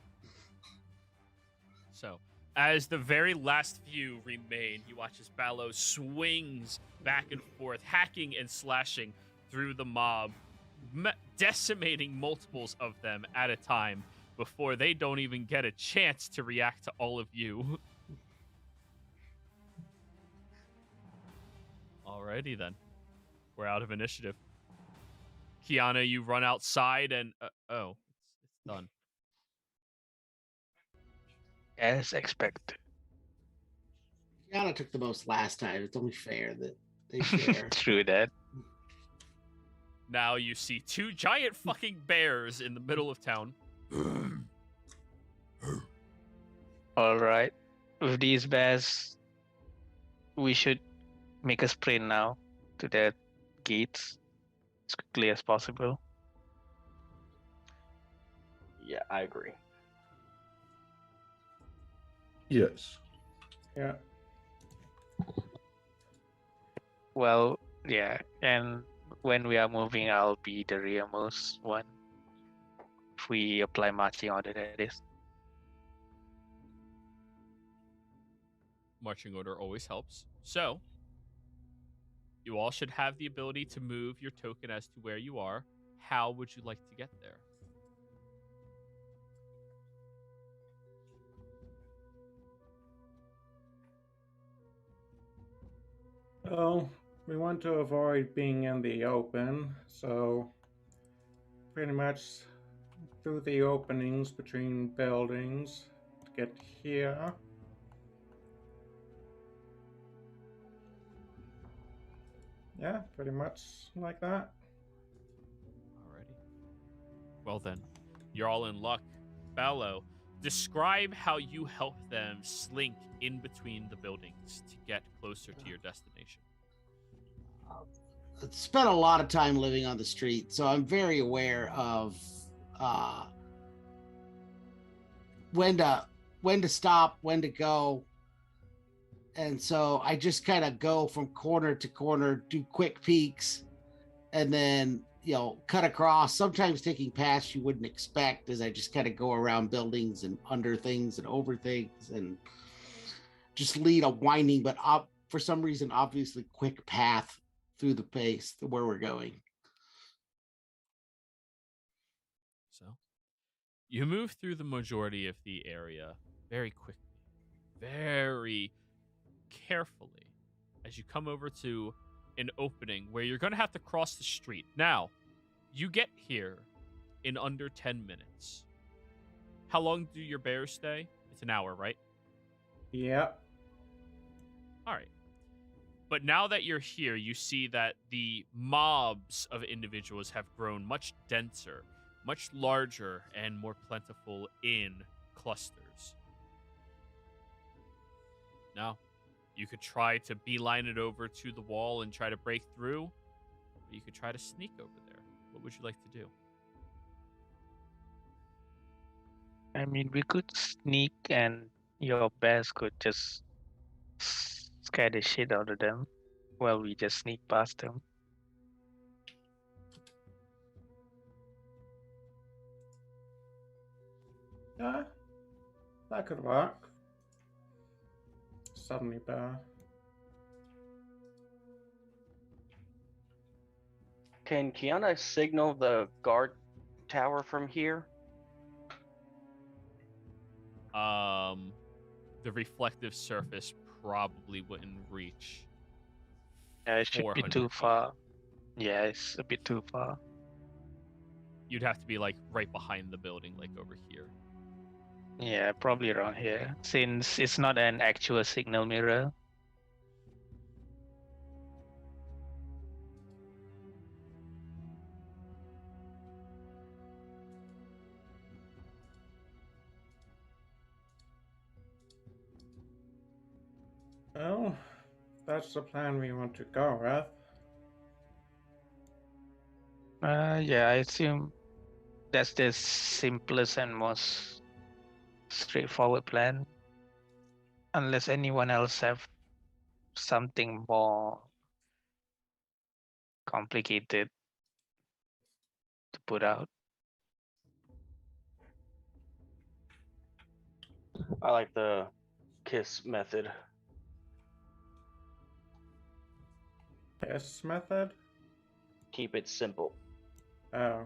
So, as the very last few remain, you watch as Ballo swings back and forth, hacking and slashing through the mob, decimating multiples of them at a time before they don't even get a chance to react to all of you. Alrighty then. We're out of initiative. Kiana, you run outside and... it's done. As expected. Yana took the most last time. It's only fair that they share. True that. Now you see 2 giant fucking bears in the middle of town. All right. With these bears, we should make a sprint now to the gates as quickly as possible. Yeah, I agree. Yes. Yeah. Well, yeah. And when we are moving, I'll be the rearmost one. If we apply marching order, that is. Marching order always helps. So, you all should have the ability to move your token as to where you are. How would you like to get there? Well, we want to avoid being in the open, so pretty much through the openings between buildings to get here. Yeah, pretty much like that. Alrighty. Well then, you're all in luck. Ballo, describe how you help them slink in between the buildings to get closer to your destination. Spent a lot of time living on the street, so I'm very aware of when to stop, when to go. And so I just kind of go from corner to corner, do quick peeks, and then, cut across, sometimes taking paths you wouldn't expect as I just kind of go around buildings and under things and over things and just lead a winding, but for some reason, obviously quick path through the place to where we're going. So you move through the majority of the area very quickly, very carefully, as you come over to an opening where you're going to have to cross the street. Now, you get here in under 10 minutes. How long do your bears stay? It's an hour, right? Yep. All right. But now that you're here, you see that the mobs of individuals have grown much denser, much larger, and more plentiful in clusters. Now, you could try to beeline it over to the wall and try to break through, or you could try to sneak over there. What would you like to do? I mean, we could sneak and your bears could just scare the shit out of them while we just sneak past them. Yeah, that could work. Suddenly bear. Can Kiana signal the guard tower from here? The reflective surface probably wouldn't reach. Yeah, it should be 400 too feet. far. Yeah, it's a bit too far. You'd have to be like right behind the building, like over here. Yeah, probably around here, since it's not an actual signal mirror. Well, that's the plan we want to go with. Yeah, I assume that's the simplest and most straightforward plan. Unless anyone else have something more complicated to put out. I like the KISS method. This method? Keep it simple. Oh.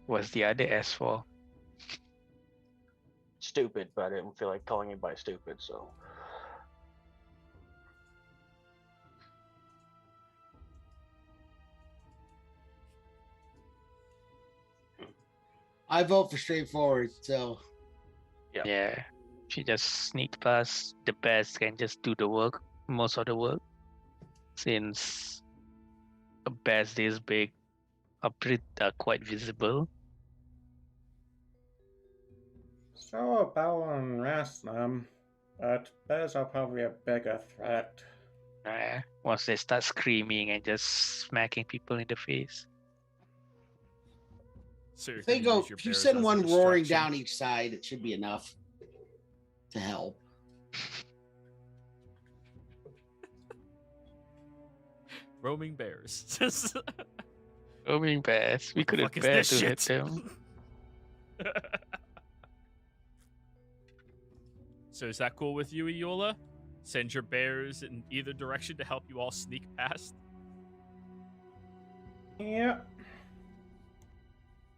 What's the other S for? Stupid, but I didn't feel like calling anybody stupid, so. I vote for straightforward, so. Yeah, she just sneak past. The bears can just do the work, most of the work, since a bears this big are quite visible. So are Bell and Rasnam, but bears are probably a bigger threat. Once they start screaming and just smacking people in the face. So you're If they gonna go, use your if you bears send as a one roaring distraction? down each side, it should be enough to help. Roaming bears. Roaming bears. We What the could have fuck is bear this to hit shit? them. So is that cool with you, Iola? Send your bears in either direction to help you all sneak past? Yeah.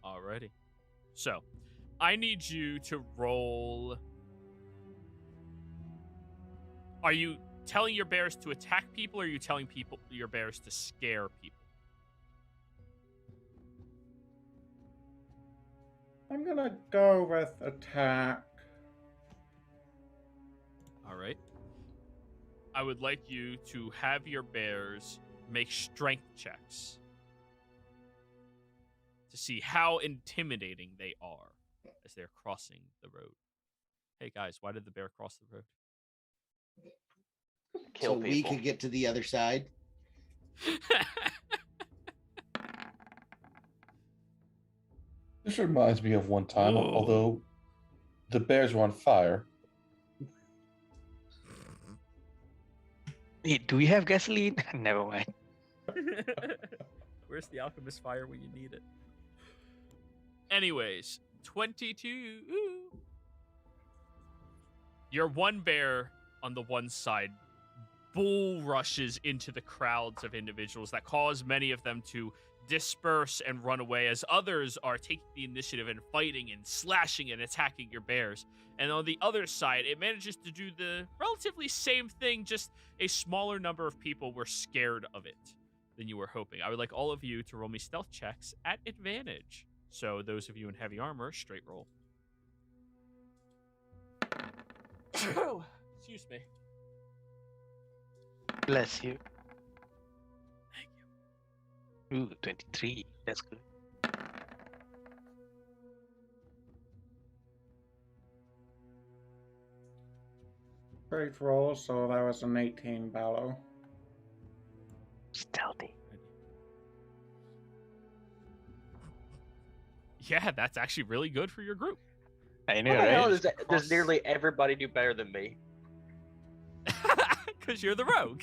Alrighty. So, I need you to roll. Are you telling your bears to attack people, or are you telling your bears to scare people? I'm gonna go with attack. Alright. I would like you to have your bears make strength checks see how intimidating they are as they're crossing the road. Hey guys, why did the bear cross the road? Kill so people. we could get to the other side. This reminds me of one time, Ooh. although the bears were on fire. Hey, do we have gasoline? Never mind. Where's the alchemist fire when you need it? Anyways, 22. Ooh. Your one bear on the one side bull rushes into the crowds of individuals that cause many of them to disperse and run away as others are taking the initiative and fighting and slashing and attacking your bears. And on the other side, it manages to do the relatively same thing, just a smaller number of people were scared of it than you were hoping. I would like all of you to roll me stealth checks at advantage. So those of you in heavy armor, straight roll. Excuse me. Bless you. Thank you. Ooh, 23. That's good. Great roll, so that was an 18 Ballo. Stealthy. Yeah, that's actually really good for your group. I know, How the hell right? does nearly everybody do better than me? Because you're the rogue.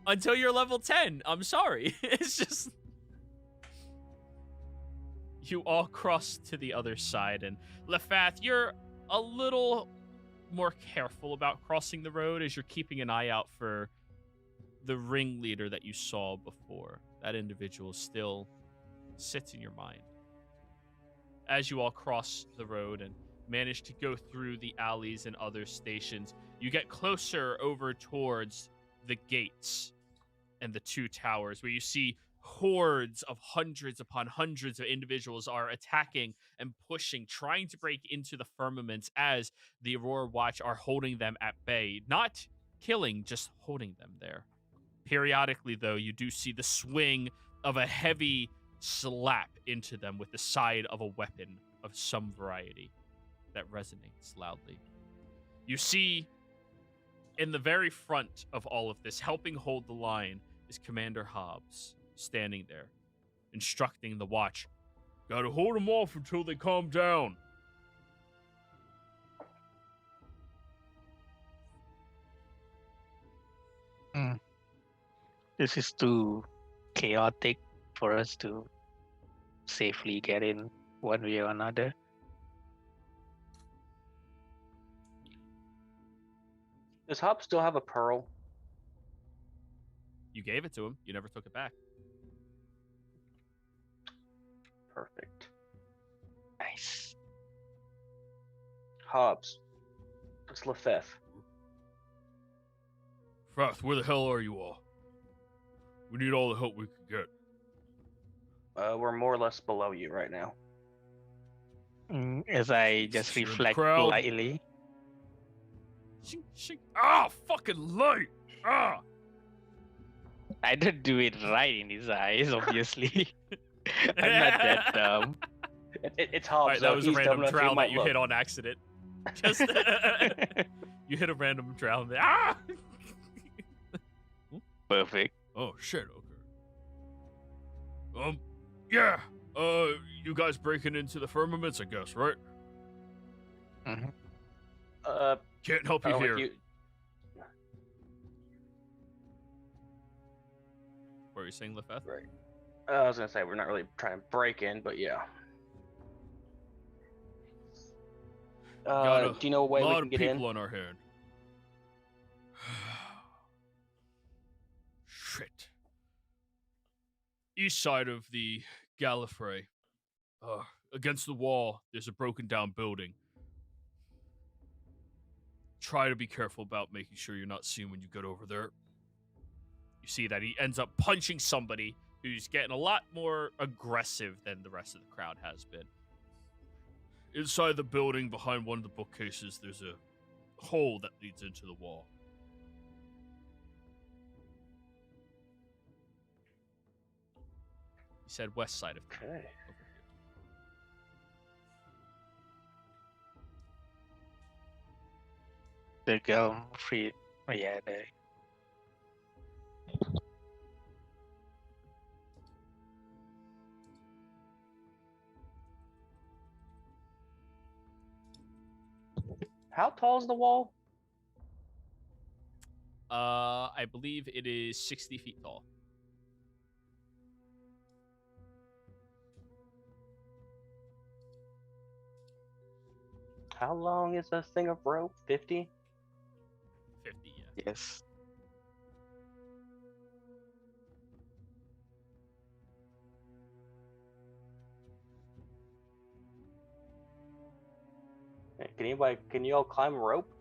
Until you're level 10. I'm sorry. It's just... You all cross to the other side, and Lefath, you're a little more careful about crossing the road as you're keeping an eye out for the ringleader that you saw before. That individual still sits in your mind. As you all cross the road and manage to go through the alleys and other stations, you get closer over towards the gates and the two towers, where you see hordes of hundreds upon hundreds of individuals are attacking and pushing, trying to break into the firmaments as the Aurora Watch are holding them at bay. Not killing, just holding them there. Periodically, though, you do see the swing of a heavy slap into them with the side of a weapon of some variety that resonates loudly. You see, in the very front of all of this, helping hold the line, is Commander Hobbs, standing there, instructing the watch, "Gotta hold them off until they calm down." This is too chaotic for us to safely get in one way or another. Does Hop still have a pearl? You gave it to him. You never took it back. Perfect. Nice. Hobbs. It's Lefef. Froth, where the hell are you all? We need all the help we can get. We're more or less below you right now. As I just You're in the reflect crowd. politely. Shink, shink. Ah, fucking light! Ah! I didn't do it right in his eyes, obviously. I'm not that dumb. It's Hobbs. Alright, that though. was a He's random dumb enough he drow that might you look. hit on accident. Just you hit a random drow there. Ah! Perfect. Oh shit, okay. Yeah. You guys breaking into the firmaments, I guess, right? Mhm. Can't help I you don't here. think What are you saying, Lefeth? Right. I was gonna say we're not really trying to break in, but yeah. Got Do you know a way we lot can of get people in? on our hand. Shit. East side of the Gallifrey. Against the wall, there's a broken down building. Try to be careful about making sure you're not seen when you get over there. You see that he ends up punching somebody who's getting a lot more aggressive than the rest of the crowd has been. Inside the building, behind one of the bookcases, there's a hole that leads into the wall. He said west side of town. Okay. Over here. The Gulm Free. Oh, yeah, there. How tall is the wall? I believe it is 60 feet tall. How long is a thing of rope? 50? 50, yeah. Yes. Hey, can you all climb a rope?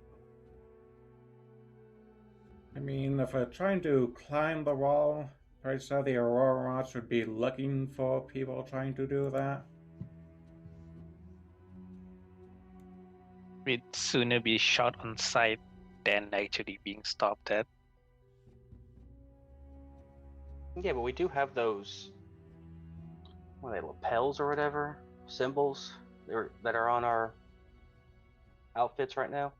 I mean, if we're trying to climb the wall, I said the Aurora would be looking for people trying to do that. We'd sooner be shot on sight than actually being stopped at. Yeah, but we do have those, what are they, lapels or whatever? Symbols that are on our outfits right now?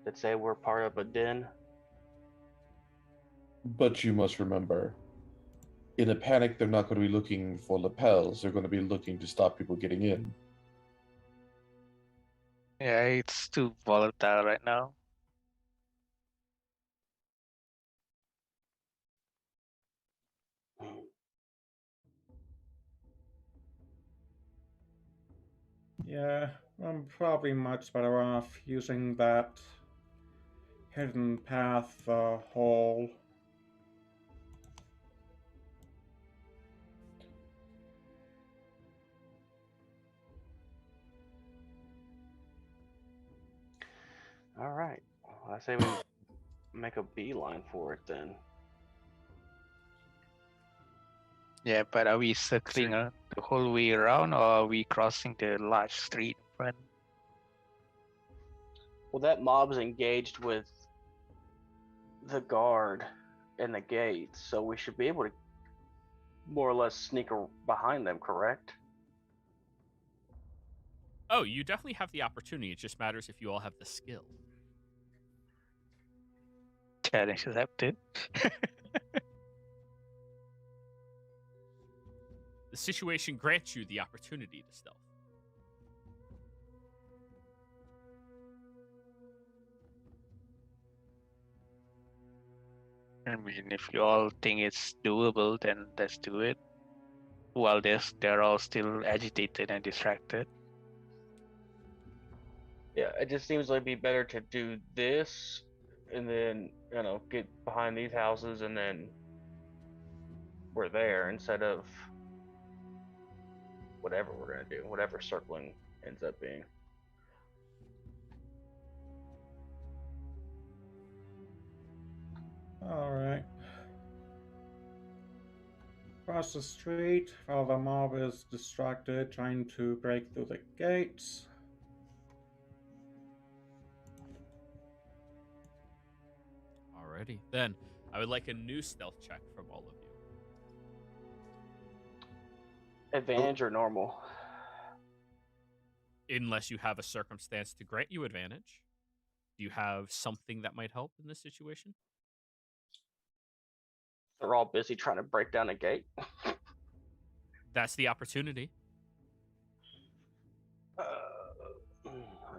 That say we're part of a den? But you must remember, in a panic, they're not going to be looking for lapels. They're going to be looking to stop people getting in. Yeah, it's too volatile right now. Yeah, I'm probably much better off using that hidden path hole. All right. Well, I say we make a beeline for it then. Yeah, but are we circling the whole way around, or are we crossing the large street in front? Well, that mob's engaged with the guard and the gate, so we should be able to more or less sneak behind them, correct? Oh, you definitely have the opportunity. It just matters if you all have the skill. Challenge accepted. The situation grants you the opportunity to stealth. I mean, if you all think it's doable, then let's do it. While they're all still agitated and distracted. Yeah, it just seems like it'd be better to do this and then, get behind these houses and then we're there instead of whatever we're going to do, whatever circling ends up being. Alright. Across the street, while the mob is distracted trying to break through the gates. Alrighty. Then, I would like a new stealth check from all of you. Advantage or normal? Unless you have a circumstance to grant you advantage. Do you have something that might help in this situation? They're all busy trying to break down a gate. That's the opportunity. I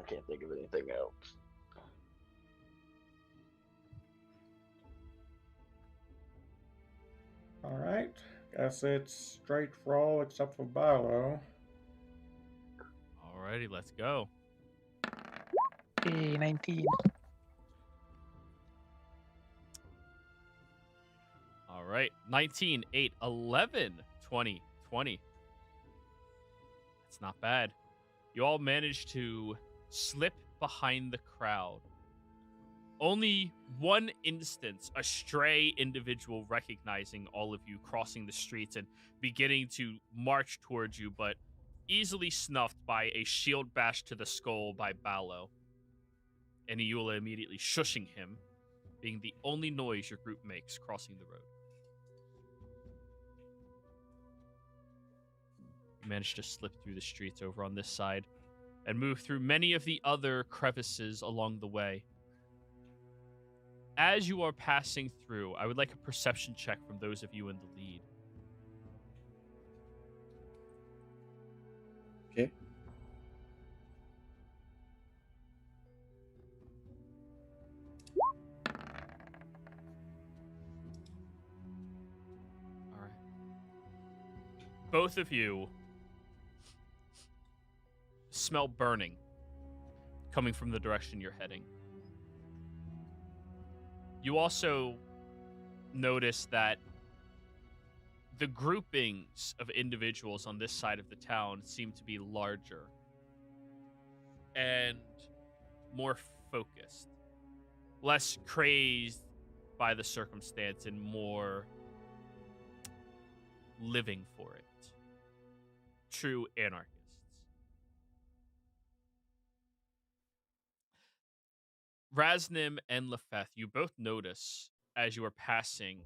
can't think of anything else. Alright, guess it's straight roll except for Barlow. Alrighty, let's go. Hey, 19. All right. 19, 8, 11, 20, 20. That's not bad. You all managed to slip behind the crowd. Only one instance, a stray individual recognizing all of you crossing the streets and beginning to march towards you, but easily snuffed by a shield bash to the skull by Ballo. And Eula immediately shushing him being the only noise your group makes crossing the road. You manage to slip through the streets over on this side and move through many of the other crevices along the way. As you are passing through, I would like a perception check from those of you in the lead. Okay. All right. Both of you smell burning coming from the direction you're heading. You also notice that the groupings of individuals on this side of the town seem to be larger and more focused, less crazed by the circumstance and more living for it. True anarchists. Raznim and Lefeth, you both notice as you are passing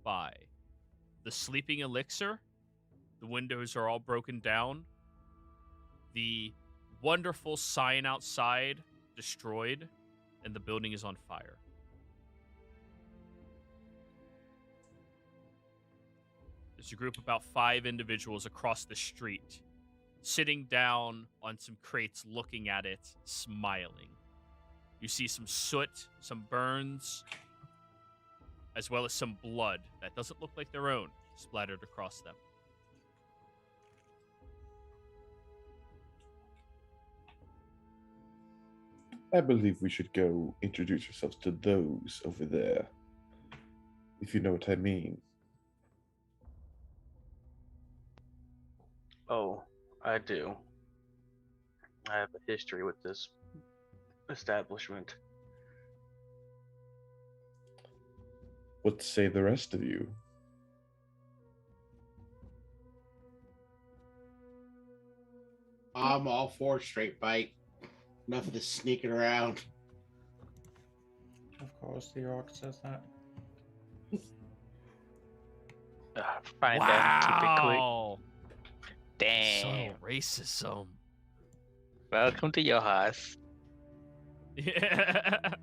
by the sleeping elixir. The windows are all broken down. The wonderful sign outside destroyed, and the building is on fire. There's a group of about 5 individuals across the street, sitting down on some crates, looking at it, smiling. You see some soot, some burns, as well as some blood that doesn't look like their own splattered across them. I believe we should go introduce ourselves to those over there, if you know what I mean. Oh, I do. I have a history with this establishment. What say the rest of you? I'm all for a straight bite. Enough of this sneaking around. Of course, the orc says that. Find them, keep it quick. Wow! Damn. Subtle racism. Welcome to your house. Yeah.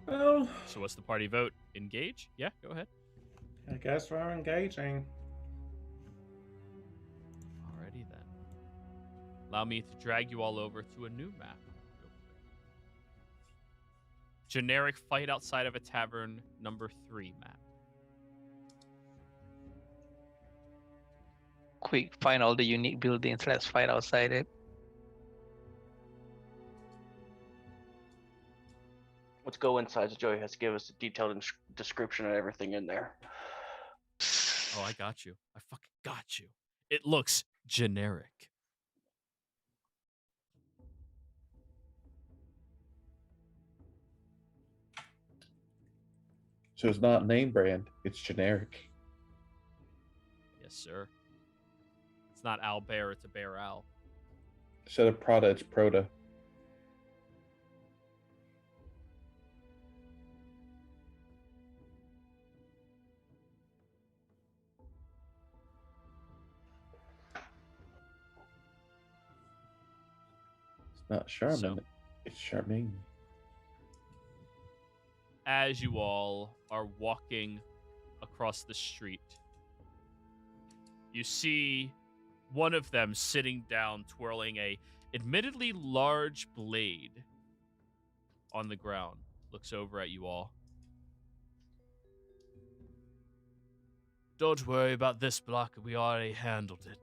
Well, So what's the party vote? Engage? Yeah, go ahead. I guess we're engaging. Alrighty then. Allow me to drag you all over to a new map. Real quick. Generic fight outside of a tavern number 3 map. Quick, find all the unique buildings. Let's fight outside it. Let's go inside. So Joey has to give us a detailed description of everything in there. Oh, I got you. I fucking got you. It looks generic. So it's not name brand, it's generic. Yes, sir. It's not Al Bear, it's a Bear Al. Instead of Prada, it's Proda. It's not Charmin, So- it's Charmaine. As you all are walking across the street, you see one of them sitting down, twirling a admittedly large blade on the ground. Looks over at you all. Don't worry about this block. We already handled it.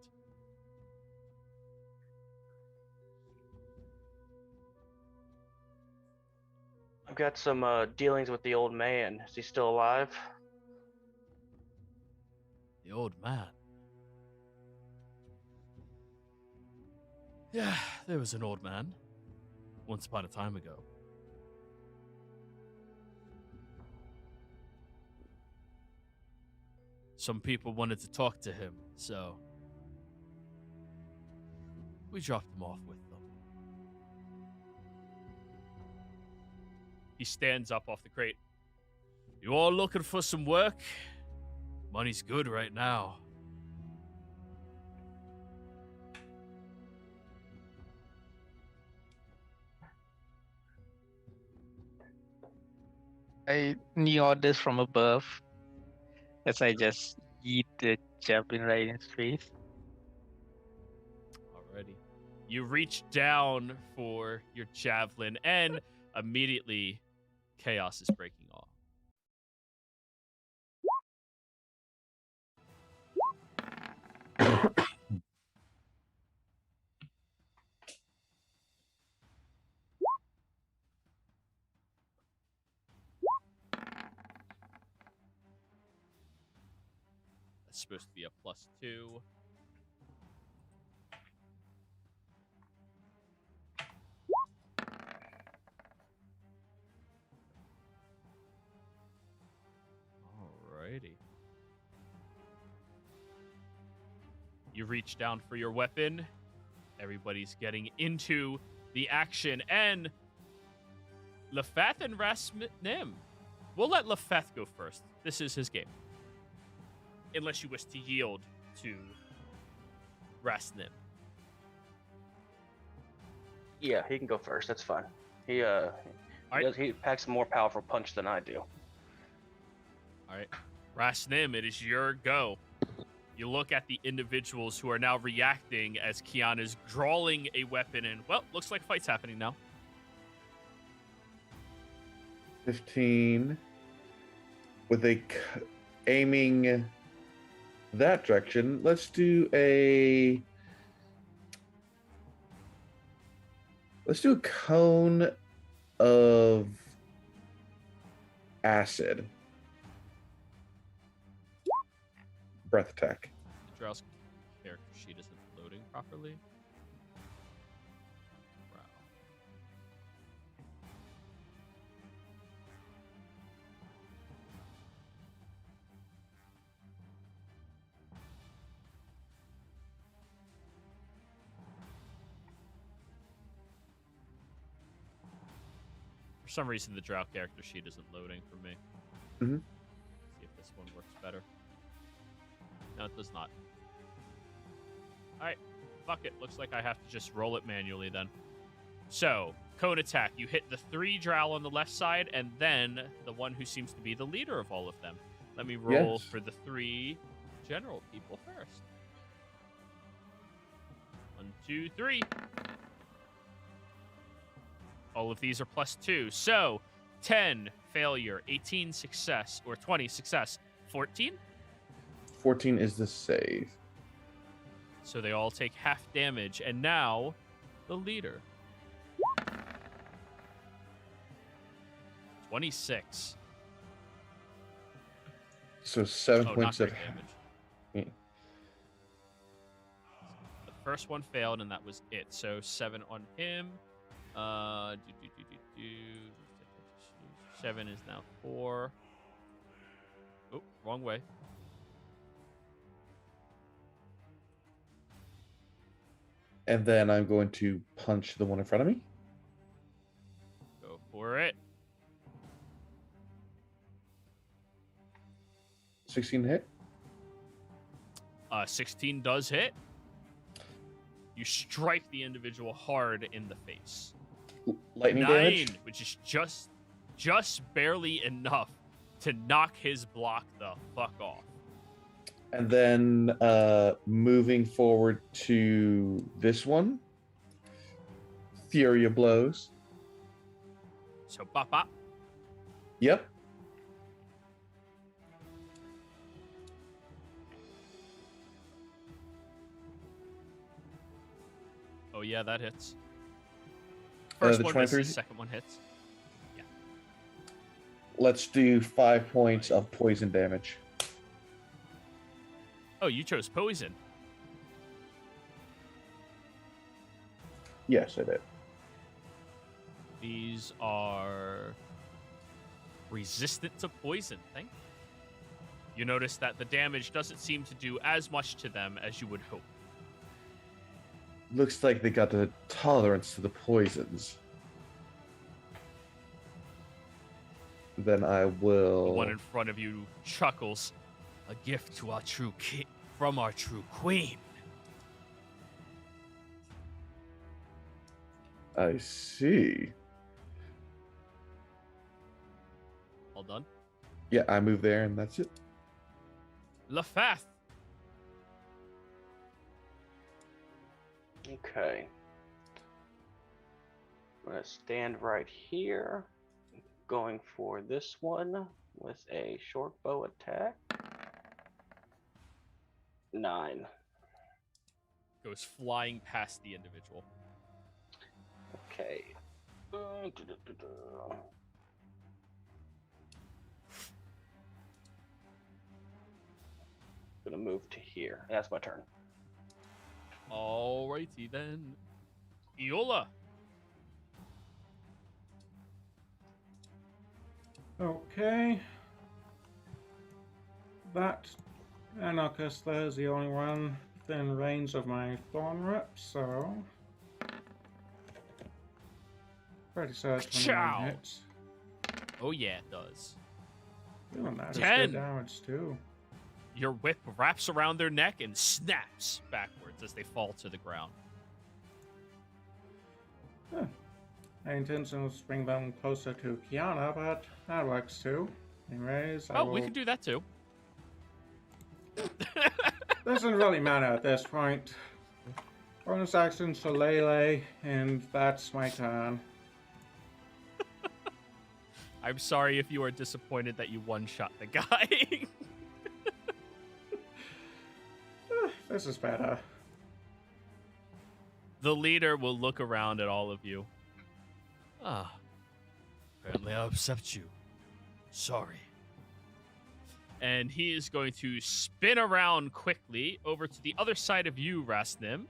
I've got some dealings with the old man. Is he still alive? The old man. Yeah, there was an old man. Once upon a time ago. Some people wanted to talk to him, so we dropped him off with them. He stands up off the crate. You all looking for some work? Money's good right now. I need orders from above as I just eat the javelin right in his face. Alrighty. You reach down for your javelin, and immediately chaos is breaking off. That's supposed to be a +2. Alrighty. You reach down for your weapon. Everybody's getting into the action, and Lefeth and Rasnim. We'll let Lefeth go first. This is his game. Unless you wish to yield to Rasnim. Yeah, he can go first. That's fine. He Alright. he packs a more powerful punch than I do. Alright. Rasnim, it is your go. You look at the individuals who are now reacting as Kian is drawing a weapon, and, well, looks like a fight's happening now. 15 with aiming that direction. Let's do a cone of acid. Breath attack. The Drow's character sheet isn't loading properly. Wow. For some reason, the Drow character sheet isn't loading for me. Mhm. See if this one works better. No, it does not. Alright, fuck it. Looks like I have to just roll it manually then. So, cone attack. You hit the 3 Drow on the left side, and then the one who seems to be the leader of all of them. Let me roll Yes. for the 3 general people first. 1, 2, 3. All of these are +2. So, 10 failure, 18 success, or 20 success, 14? 14 is the save. So they all take half damage, and now the leader. 26. So 7 Oh, points not of great damage. Yeah. The first one failed, and that was it. So 7 on him. 7 is now 4. Oh, wrong way. And then I'm going to punch the one in front of me. Go for it. 16 hit. 16 does hit. You strike the individual hard in the face. Lightning 9, damage. which is just barely enough to knock his block the fuck off. And then moving forward to this one. Fury of blows. So bop bop. Yep. Oh yeah, that hits. First the one 23? misses, second one hits. Let's do 5 points of poison damage. Oh, you chose poison. Yes, I did. These are resistant to poison. Thank you. You notice that the damage doesn't seem to do as much to them as you would hope. Looks like they got the tolerance to the poisons. then I will. The one in front of you chuckles. A gift to our true king from our true queen. I see. All done. Yeah, I move there, and that's it. Lafath. Okay. I'm gonna stand right here, going for this one with a short bow attack. 9. Goes flying past the individual. Okay. Gonna move to here. That's my turn. Alrighty then. Iola. Okay. That anarchist there is the only one within range of my thorn rep, so. Pretty certain 21 hits. Oh yeah, it does. Doing that is 10. good damage too. Your whip wraps around their neck and snaps backwards as they fall to the ground. Huh. My intention was to bring them closer to Kiana, but that works too. Anyways, I Oh, will... we can do that too. Doesn't really matter at this point. Bonus action to Lele, and that's my turn. I'm sorry if you are disappointed that you one-shot the guy. This is better. The leader will look around at all of you. Ah, apparently I upset you. Sorry. And he is going to spin around quickly over to the other side of you, Rasnim,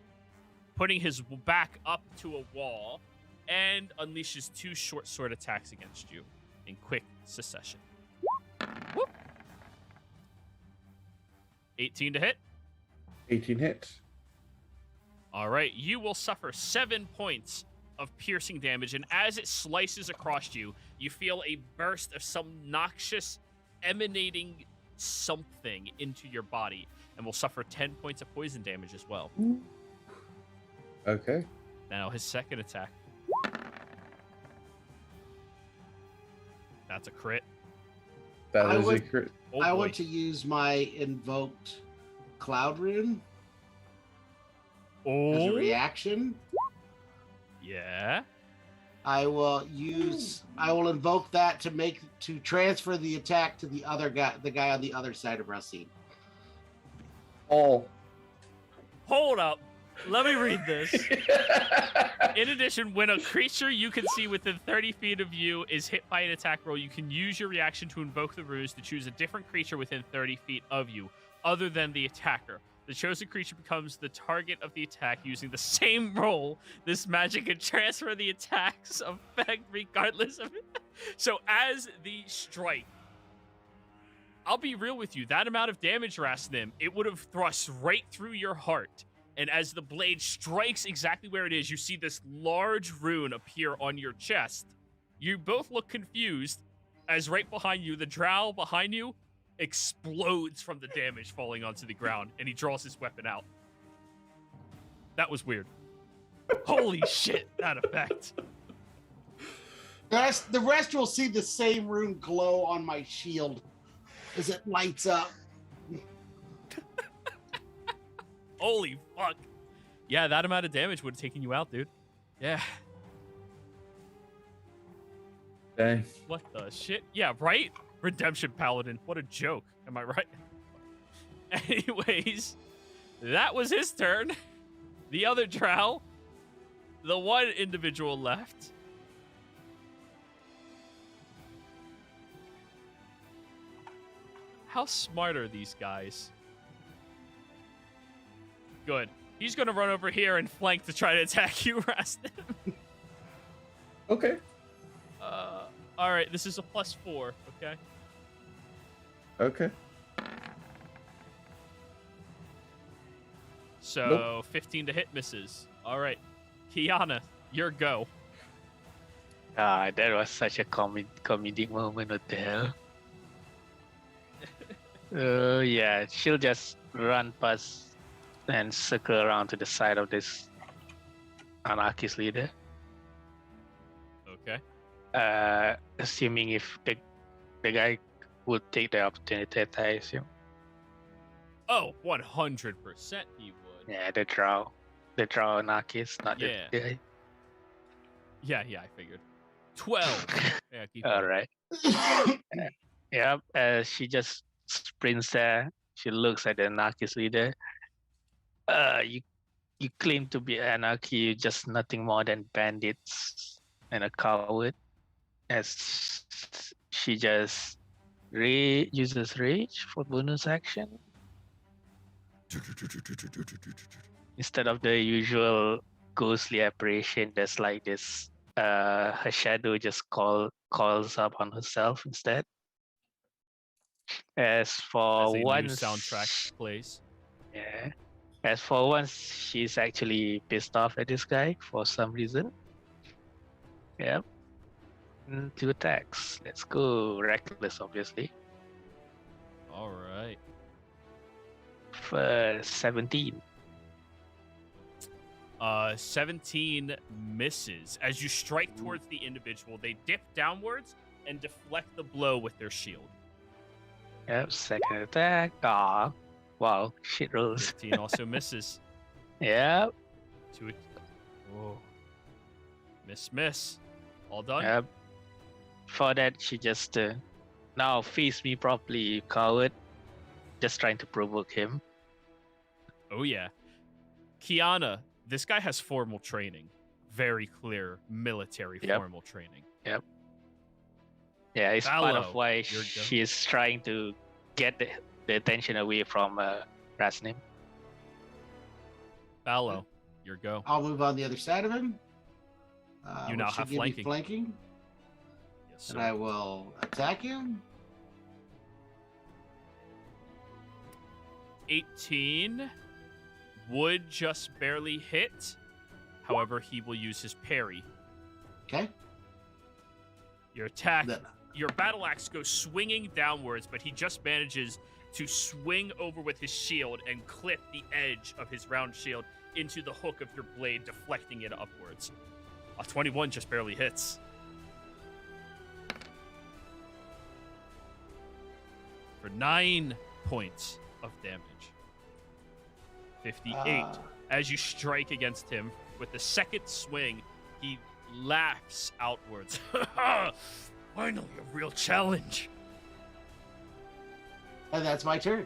putting his back up to a wall, and unleashes 2 short sword attacks against you in quick succession. Whoop. 18 to hit. 18 hits. All right, you will suffer 7 points of piercing damage, and as it slices across you, you feel a burst of some noxious, emanating something into your body, and will suffer 10 points of poison damage as well. Okay. Now his second attack. That's a crit. That I is a would- crit. Oh, I boy. want to use my invoked cloud rune as a Oh, reaction. yeah. I will invoke that to transfer the attack to the other guy, the guy on the other side of Racine. All. Hold up. Let me read this. In addition, when a creature you can see within 30 feet of you is hit by an attack roll, you can use your reaction to invoke the ruse to choose a different creature within 30 feet of you, other than the attacker. The chosen creature becomes the target of the attack using the same roll. This magic can transfer the attack's effect regardless of it. So as the strike, I'll be real with you, that amount of damage, Rasnim, it would have thrust right through your heart. And as the blade strikes exactly where it is, you see this large rune appear on your chest. You both look confused as right behind you, the drow behind you explodes from the damage falling onto the ground, and he draws his weapon out. That was weird. Holy shit, that effect. The rest will see the same rune glow on my shield as it lights up. Holy fuck. Yeah, that amount of damage would have taken you out, dude. Yeah. Dang. What the shit? Yeah, right? Redemption Paladin. What a joke. Am I right? Anyways, that was his turn. The other drow, the one individual left. How smart are these guys? Good. He's going to run over here and flank to try to attack you, Rastin. Okay. All right, this is a +4, okay? Okay. So 15 to hit misses. All right, Kiana, your go. Ah, that was such a comedic moment. What the hell? Yeah, she'll just run past and circle around to the side of this anarchist leader. Okay. Assuming if the guy would take the opportunity to attack him. Oh, 100% he would. Yeah, the drow anarchist, not Yeah. the guy. Yeah, I figured. 12. Yeah, keep All going. right. Yep. She just sprints there. She looks at the anarchist leader. You claim to be anarchy. You're just nothing more than bandits and a coward. As she just uses rage for bonus action instead of the usual ghostly apparition. There's like this. Her shadow just coils up on herself instead. As for As a new once, soundtrack plays. Yeah. As for once, she's actually pissed off at this guy for some reason. Yep. 2 attacks. Let's go. Reckless, obviously. All right. For 17. 17 misses. As you strike towards the individual, they dip downwards and deflect the blow with their shield. Yep. Second attack. Ah. Wow. Shit rolls. 15 also misses. Yep. Oh. Miss. All done? Yep. For that, she just now face me properly, you coward. Just trying to provoke him. Oh, yeah. Kiana, this guy has formal training. Very clear military formal training. Yep. Yeah, it's part of Vallo, why you're go. she is trying to get the attention away from Rasnim. Ballo, your go. I'll move on the other side of him. You now which should have give me flanking. flanking. Yes, And sir. I will attack him. 18 would just barely hit. However, he will use his parry. Okay. Your attack, Then your battle axe goes swinging downwards, but he just manages to swing over with his shield and clip the edge of his round shield into the hook of your blade, deflecting it upwards. A 21 just barely hits. For 9 points of damage. 58. As you strike against him with the second swing, he laughs outwards. Finally, a real challenge. and that's my turn.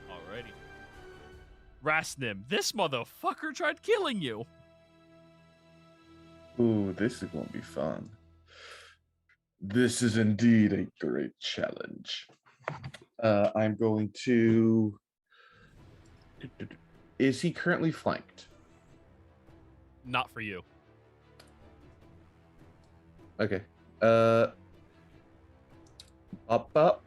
Alrighty. Rasnim, this motherfucker tried killing you. Ooh, this is going to be fun. This is indeed a great challenge. I'm going to... Is he currently flanked? Not for you. Okay. Up.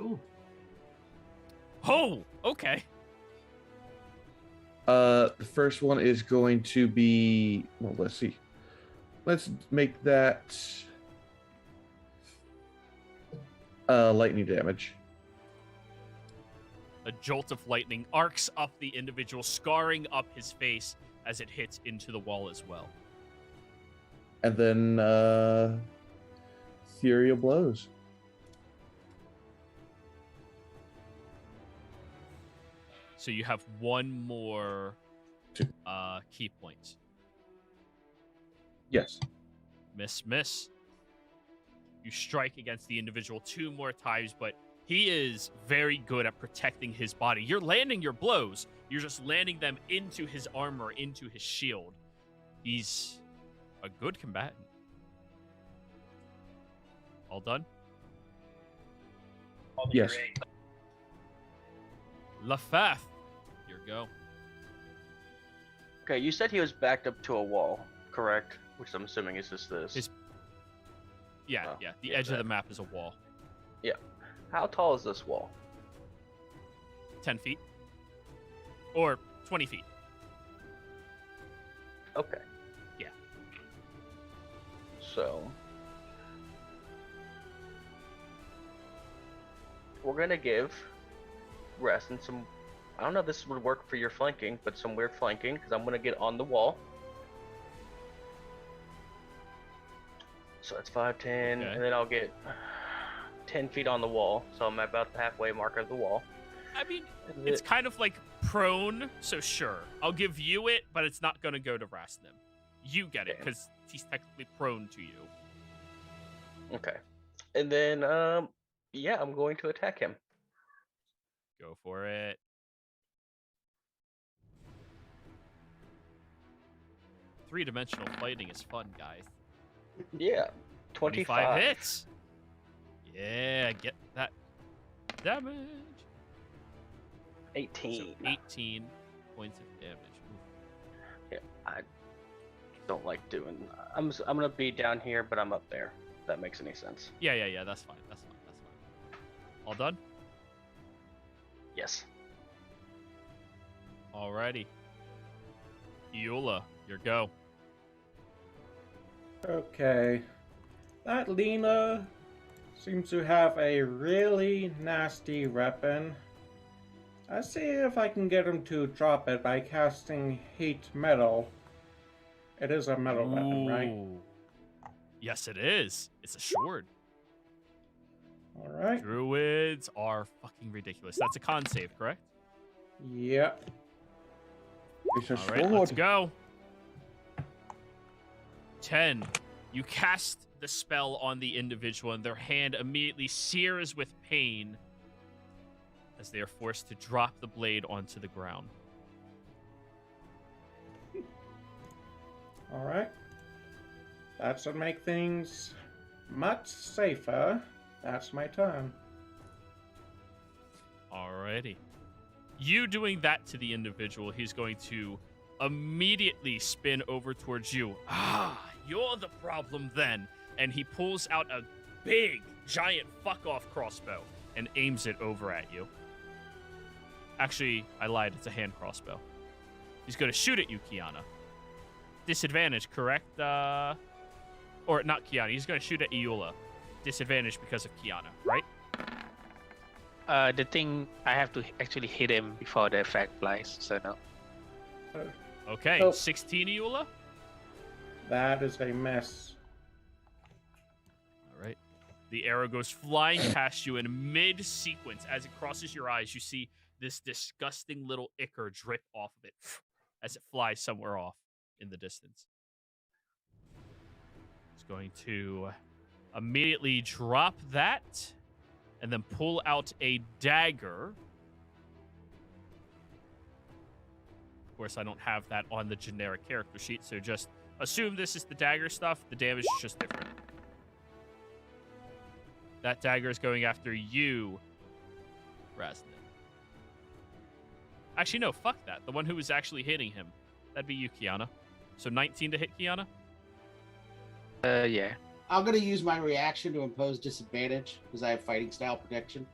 Ooh. Oh, okay. The first one is going to be... Well, let's see. Let's make that... lightning damage. A jolt of lightning arcs up the individual, scarring up his face as it hits into the wall as well. And then, Fury of Blows. So you have one more key point. Yes. Miss. You strike against the individual 2 more times, but he is very good at protecting his body. You're landing your blows. You're just landing them into his armor, into his shield. He's a good combatant. All done? Yes. Lafaf, your go. Okay, you said he was backed up to a wall, correct? Which I'm assuming is just this. Yeah. The edge of the map is a wall. Yeah. How tall is this wall? 10 feet. Or 20 feet. Okay. Yeah. So we're gonna give Reston some. I don't know if this would work for your flanking, but some weird flanking because I'm gonna get on the wall. So that's 5, 10, Okay. and then I'll get 10 feet on the wall. So I'm about the halfway mark of the wall. I mean, it's kind of like prone, so sure. I'll give you it, but it's not going to go to Rasnim. You get it, Okay. because he's technically prone to you. Okay. And then, yeah, I'm going to attack him. Go for it. Three-dimensional fighting is fun, guys. Yeah. 25 hits. Yeah, get that damage. 18. So 18 points of damage. Oof. Yeah, I don't like doing. I'm gonna be down here, but I'm up there. If that makes any sense. Yeah, that's fine. That's fine. All done? Yes. Alrighty. Eula, your go. Okay. That Lena seems to have a really nasty weapon. Let's see if I can get him to drop it by casting Heat Metal. It is a metal weapon, right? Ooh. Yes, it is. It's a sword. Alright. Druids are fucking ridiculous. That's a con save, correct? Yep. It's a Alright, let's sword. go. 10. You cast the spell on the individual, and their hand immediately sears with pain as they are forced to drop the blade onto the ground. Alright. That should make things much safer. That's my turn. Alrighty. You doing that to the individual, he's going to immediately spin over towards you. Ah, you're the problem then. And he pulls out a big, giant fuck-off crossbow and aims it over at you. Actually, I lied. It's a hand crossbow. He's going to shoot at you, Kiana. Disadvantage, correct? Or not Kiana. He's going to shoot at Eula. Disadvantage because of Kiana, right? The thing, I have to actually hit him before the effect flies, so no. Okay, Oh. 16 Eula. That is a mess. All right. The arrow goes flying past you in mid-sequence. As it crosses your eyes, you see this disgusting little ichor drip off of it as it flies somewhere off in the distance. It's going to immediately drop that and then pull out a dagger. Of course, I don't have that on the generic character sheet, so just assume this is the dagger stuff. The damage is just different. That dagger is going after you, Rasnin. Actually, no, fuck that. The one who was actually hitting him. That'd be you, Kiana. So 19 to hit Kiana? Yeah. I'm gonna use my reaction to impose disadvantage because I have fighting style protection.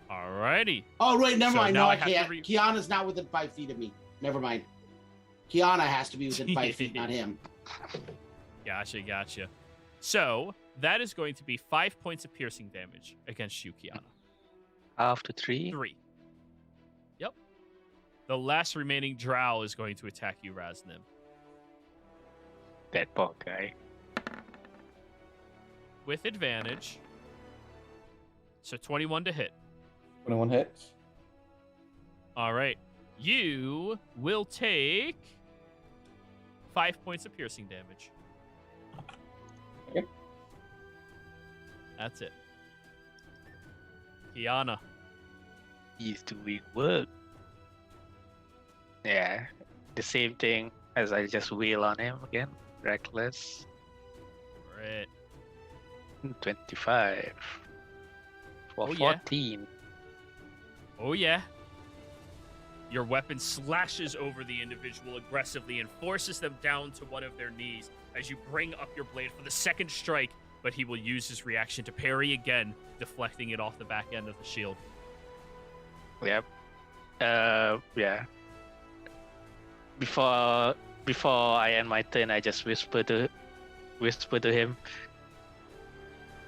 Alrighty. Oh wait, never So mind. now No, I I have to can't. re- Kiana's not within 5 feet of me. Never mind. Kiana has to be within 5 feet, not him. Gotcha. So that is going to be 5 points of piercing damage against you, Kiana. After 3. 3. Yep. The last remaining drow is going to attack you, Rasnim. That poor guy. With advantage. So 21 to hit. 21 hits. All right. You will take 5 points of piercing damage. Okay. That's it. Kiana. He's doing work. Yeah. The same thing as I just wheel on him again. Reckless. Right. 25. For Oh, yeah. 14. Oh, yeah. Your weapon slashes over the individual aggressively and forces them down to one of their knees as you bring up your blade for the second strike, but he will use his reaction to parry again, deflecting it off the back end of the shield. Yep. Yeah. Before before I end my turn, I just whisper to him,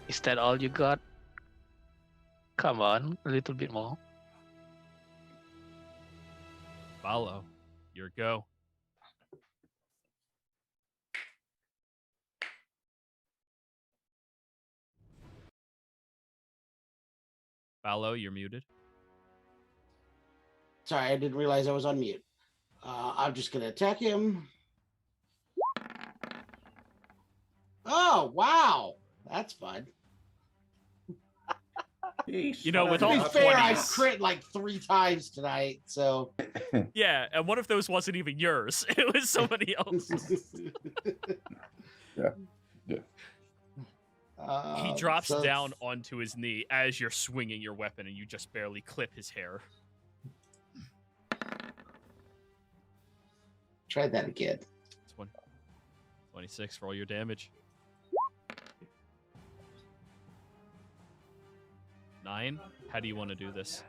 "Is that all you got? Come on, a little bit more." Follow. Your go. Follow, you're muted. Sorry, I didn't realize I was on mute. I'm just gonna attack him. Oh wow, that's fun. Yeesh, You know, with whatever all To the be fair, I 20s. crit like 3 times tonight, so Yeah, and one of those wasn't even yours. It was somebody else. He drops so down onto his knee as you're swinging your weapon, and you just barely clip his hair. Try that again. 26 for all your damage. 9. How do you want to do this?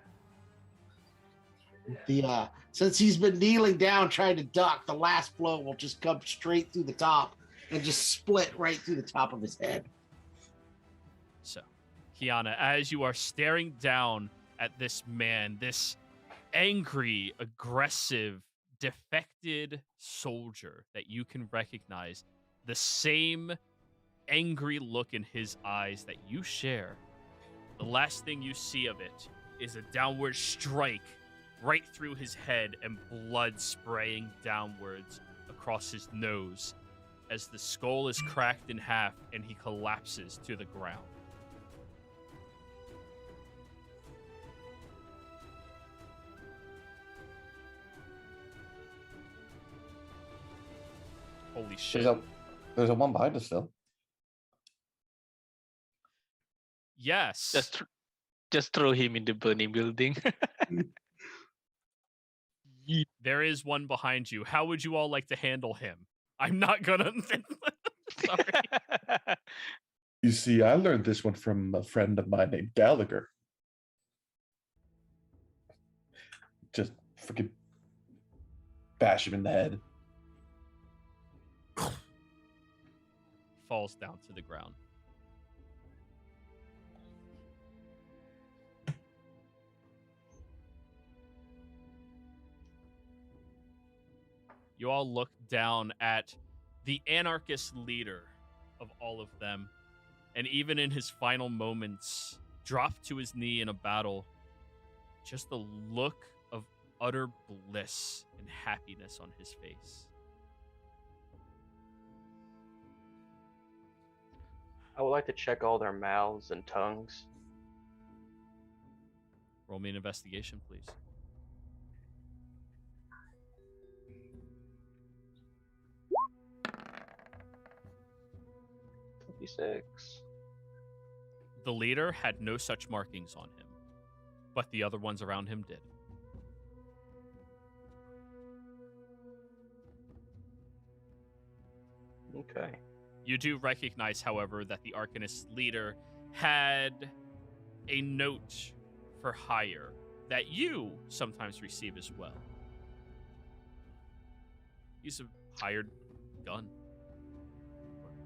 The since he's been kneeling down trying to duck, the last blow will just come straight through the top and just split right through the top of his head. So, Kiana, as you are staring down at this man, this angry, aggressive, defected soldier that you can recognize, the same angry look in his eyes that you share, the last thing you see of it is a downward strike right through his head and blood spraying downwards across his nose as the skull is cracked in half and he collapses to the ground. Holy shit. There's a one behind us still. Yes. Just throw him in the burning building. There is one behind you. How would you all like to handle him? I'm not gonna. Sorry. You see, I learned this one from a friend of mine named Gallagher. Just freaking bash him in the head. Falls down to the ground. You all look down at the anarchist leader of all of them, and even in his final moments, dropped to his knee in a battle, just the look of utter bliss and happiness on his face. I would like to check all their mouths and tongues. Roll me an investigation, please. 56. The leader had no such markings on him, but the other ones around him did. Okay. You do recognize, however, that the Arcanist leader had a note for hire that you sometimes receive as well. He's a hired gun.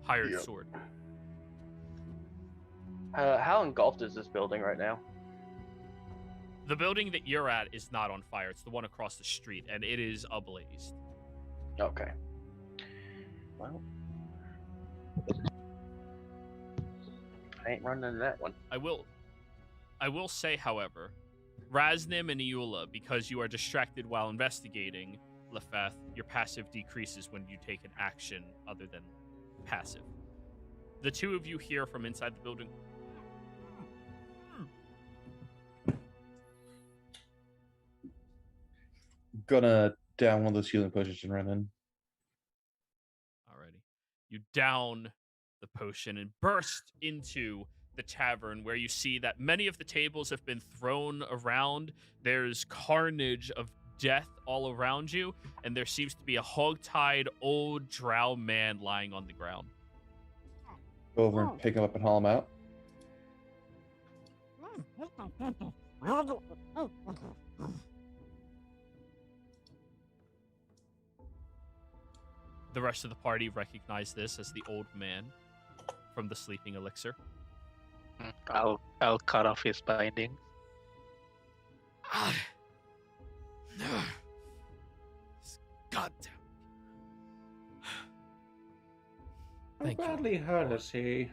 Hired Yep. sword. How engulfed is this building right now? The building that you're at is not on fire. It's the one across the street, and it is ablaze. Okay. Well, I ain't running into that one. I will say, however, Raznim and Eula, because you are distracted while investigating Lefeth, your passive decreases when you take an action other than passive. The two of you hear from inside the building. Gonna down one of those healing potions and run in. Alrighty. You down the potion and burst into the tavern where you see that many of the tables have been thrown around. There's carnage of death all around you, and there seems to be a hog-tied old drow man lying on the ground. Go over and pick him up and haul him out. The rest of the party recognize this as the old man from the sleeping elixir. I'll cut off his binding. Goddamn. How Thank you. badly hurt is he?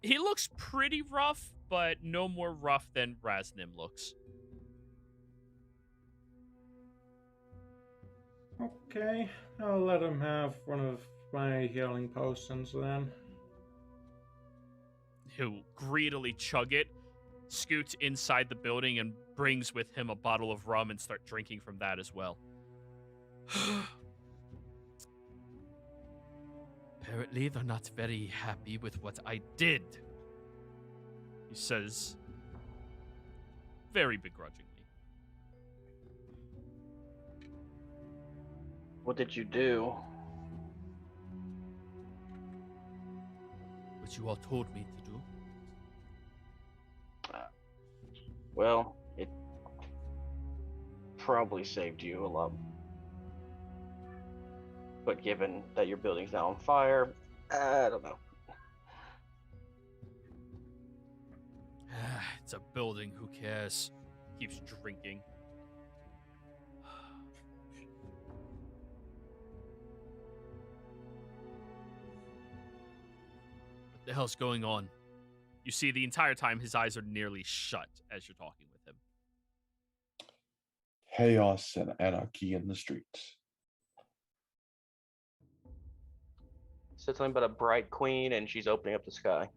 He looks pretty rough, but no more rough than Raznim looks. Okay, I'll let him have one of my healing potions then. He'll greedily chug it, scoots inside the building, and brings with him a bottle of rum and start drinking from that as well. Apparently, they're not very happy with what I did, he says, very begrudgingly. What did you do? What you all told me to do. Well, it probably saved you a lot. But given that your building's now on fire, I don't know. It's a building, who cares? Keeps drinking. What the hell's going on? You see, the entire time his eyes are nearly shut as you're talking with him. Chaos and anarchy in the streets. Said something about a bright queen and she's opening up the sky.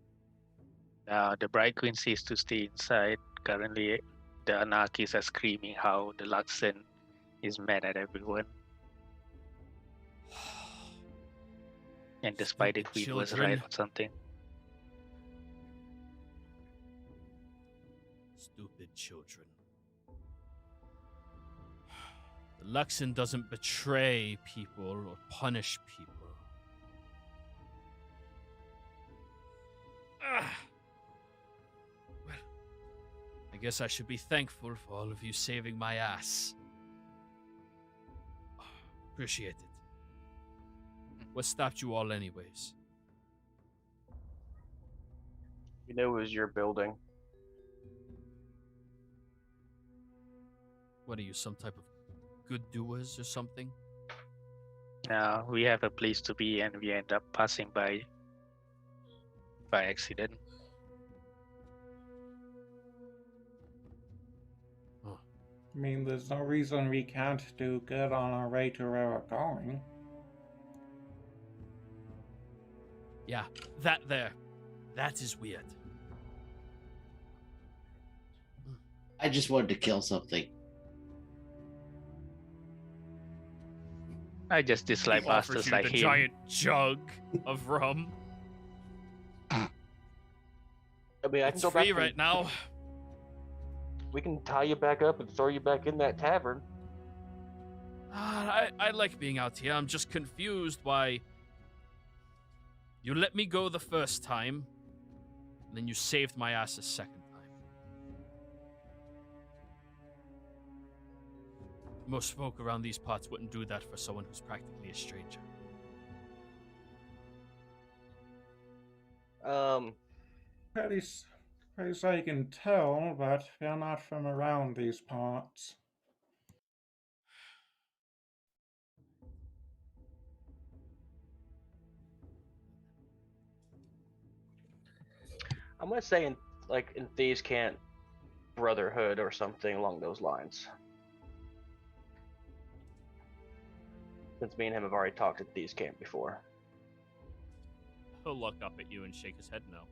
The Bright Queen seems to stay inside. Currently, the anarchists are screaming how the Luxon is mad at everyone. And the Spider Stupid Queen was children. right or something. Stupid children. The Luxon doesn't betray people or punish people. Well, I guess I should be thankful for all of you saving my ass. Appreciate it. What stopped you all anyways? You knew it was your building. What are you, some type of good doers or something? Now we have a place to be and we end up passing by accident. I mean, there's no reason we can't do good on our way to where we're going. Yeah, that there. That is weird. I just wanted to kill something. I just dislike He offers bastards you like the him. giant jug of rum. I mean, I can It's go back free and- right now. We can tie you back up and throw you back in that tavern. I like being out here. I'm just confused why you let me go the first time, and then you saved my ass a second time. Most folk around these parts wouldn't do that for someone who's practically a stranger. Pretty sure you can tell, but we're not from around these parts. I'm gonna say in Thieves' Camp Brotherhood or something along those lines. Since me and him have already talked at Thieves' Camp before. He'll look up at you and shake his head no.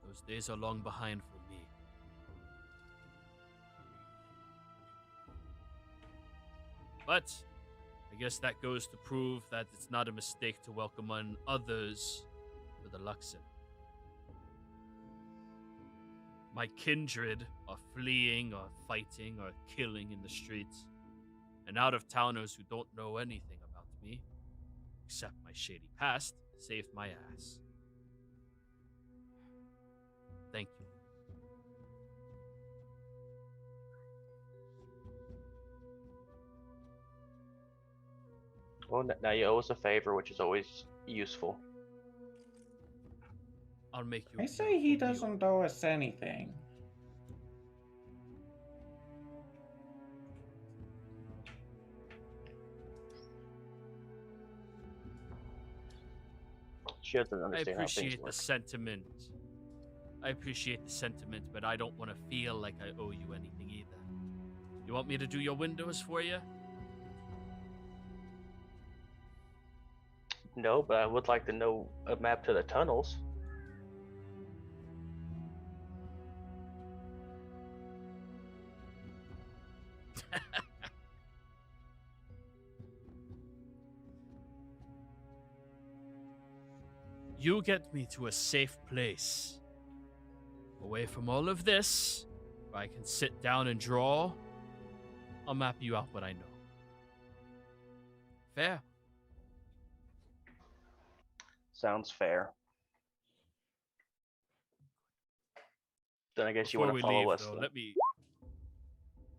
Those days are long behind for me. But I guess that goes to prove that it's not a mistake to welcome on others for the Luxon. My kindred are fleeing or fighting or killing in the streets, and out-of-towners who don't know anything about me, except my shady past, saved my ass. Thank you. Well, now you owe us a favor, which is always useful. I'll make you. I say he doesn't owe us anything. She doesn't I understand how things appreciate the work. sentiment. I appreciate the sentiment, but I don't want to feel like I owe you anything either. You want me to do your windows for you? No, but I would like to know a map to the tunnels. You get me to a safe place. Away from all of this, where I can sit down and draw. I'll map you out what I know. Fair. Sounds fair. Then I guess you Before want we to follow leave, us. though, then. let me.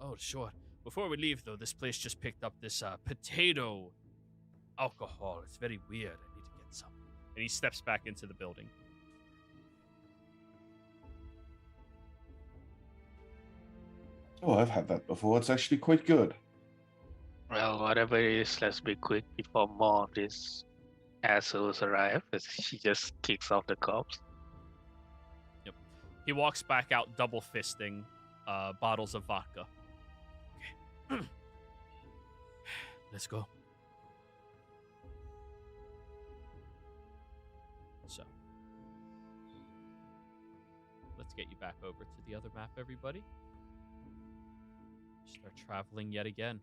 Oh, sure. Before we leave, though, this place just picked up this potato alcohol. It's very weird. I need to get some. And he steps back into the building. Oh, I've had that before. It's actually quite good. Well, whatever it is, let's be quick before more of these assholes arrive. As she just kicks off the cops. He walks back out, double fisting bottles of vodka. Okay. Let's go. So, let's get you back over to the other map, everybody. Start traveling yet again.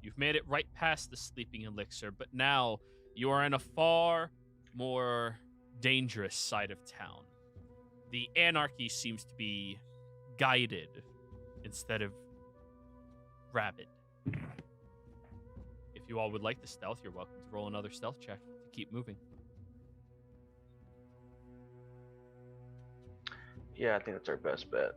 You've made it right past the sleeping elixir, but now you are in a far more dangerous side of town. The anarchy seems to be guided instead of rabid. If you all would like the stealth, you're welcome to roll another stealth check to keep moving. Yeah, I think that's our best bet.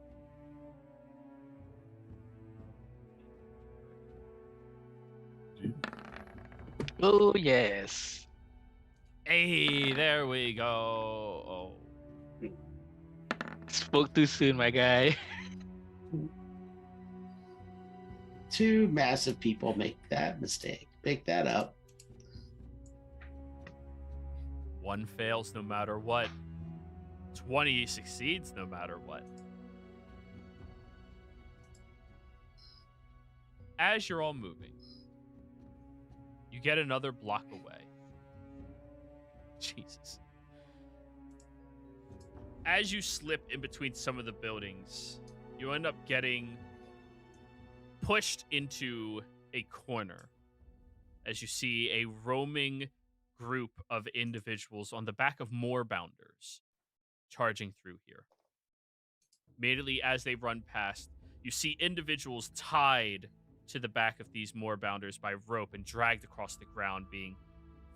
Oh yes. Hey, there we go. Oh. Spoke too soon, my guy. Two massive people make that mistake. Pick that up. One fails no matter what. 20 succeeds no matter what. As you're all moving, you get another block away. Jesus. As you slip in between some of the buildings, you end up getting pushed into a corner as you see a roaming group of individuals on the back of moorbounders charging through here. Immediately as they run past, you see individuals tied to the back of these moorbounders by rope and dragged across the ground, being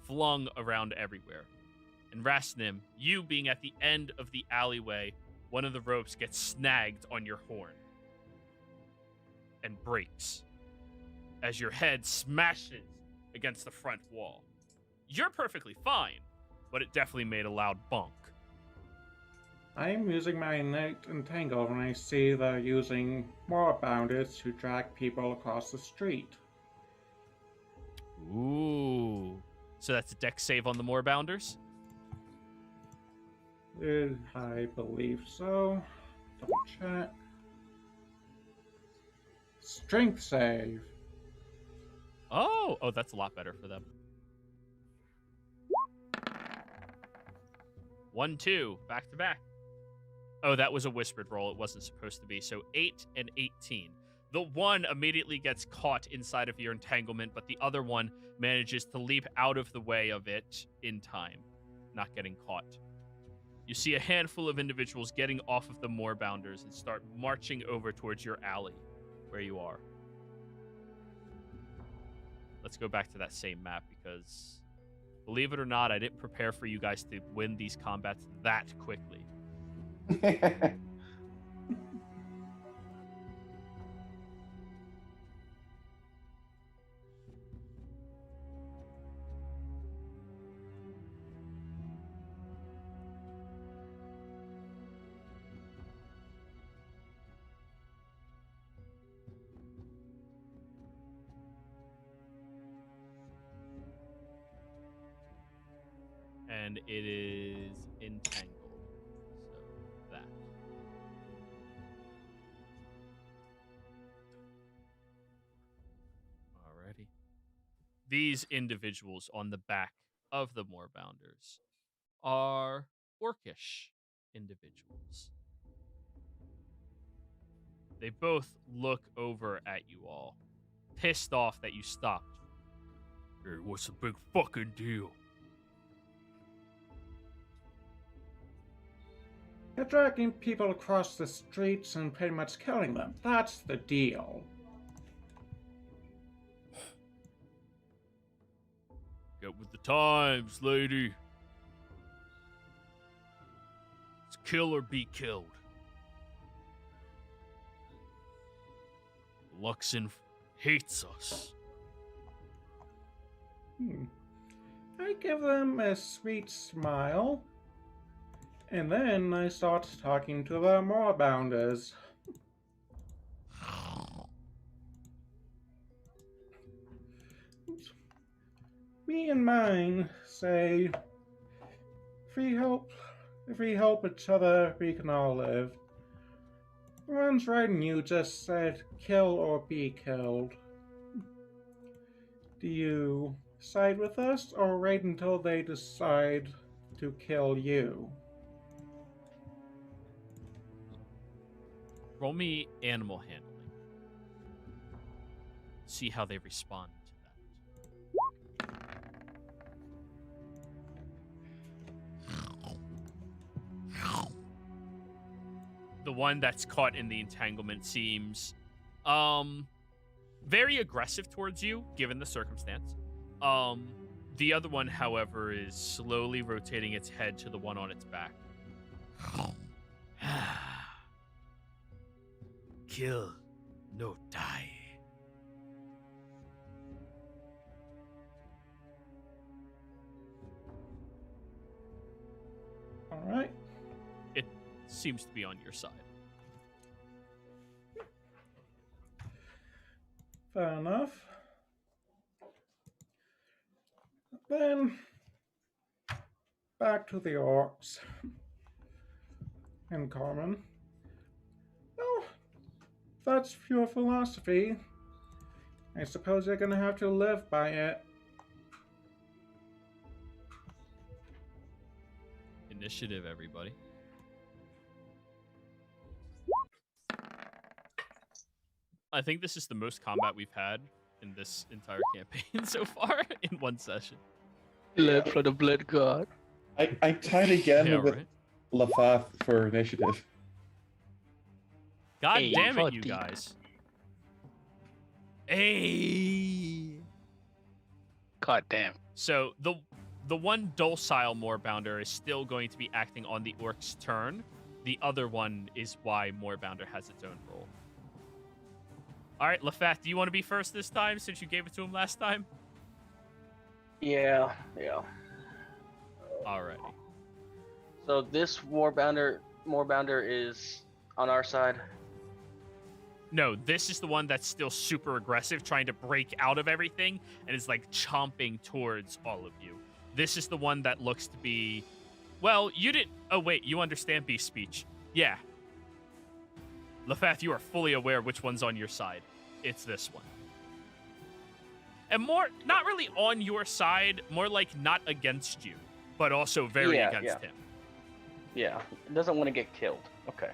flung around everywhere. And Rasnim, you being at the end of the alleyway, one of the ropes gets snagged on your horn and breaks as your head smashes against the front wall. You're perfectly fine, but it definitely made a loud bonk. I am using my innate entangle when I see they're using moorbounders to drag people across the street. Ooh. So that's a dex save on the moorbounders? I believe so. Double check. Strength save. Oh, that's a lot better for them. 1, 2, back to back. Oh, that was a whispered roll. It wasn't supposed to be. So 8 and 18. The one immediately gets caught inside of your entanglement, but the other one manages to leap out of the way of it in time, not getting caught. You see a handful of individuals getting off of the moorbounders and start marching over towards your alley where you are. Let's go back to that same map because, believe it or not, I didn't prepare for you guys to win these combats that quickly. and it is entangled. So that. Alrighty. These individuals on the back of the Moorbounders are orcish individuals. They both look over at you all, pissed off that you stopped. Hey, what's the big fucking deal? You're dragging people across the streets and pretty much killing them. That's the deal. Get with the times, lady. It's kill or be killed. Luxon hates us. I give them a sweet smile, and then I start talking to the Moorbounders. Me and mine say, if we help each other, we can all live. The ones writing you just said, kill or be killed. Do you side with us, or wait until they decide to kill you? Roll me animal handling. See how they respond to that. The one that's caught in the entanglement seems very aggressive towards you, given the circumstance. The other one, however, is slowly rotating its head to the one on its back. Kill, no die. All right. It seems to be on your side. Fair enough. Then, back to the orcs. In common. Well, if that's your philosophy, I suppose you're gonna have to live by it. Initiative, everybody. I think this is the most combat we've had in this entire campaign so far in one session. Blood for the blood god. I tied again Yeah, with right? Lafath for initiative. God Hey, damn it, you 40. guys. Hey. God damn. So the one docile Moorbounder is still going to be acting on the orc's turn. The other one is why Moorbounder has its own role. All right, Lafat, do you want to be first this time since you gave it to him last time? Yeah. Alrighty. So this Moorbounder is on our side. No, this is the one that's still super aggressive, trying to break out of everything, and is like chomping towards all of you. This is the one that looks to be... Well, you didn't... Oh, wait, you understand beast speech. Yeah. Lafath, you are fully aware which one's on your side. It's this one. And more, not really on your side, more like not against you, but also very against him. Yeah, it doesn't want to get killed. Okay.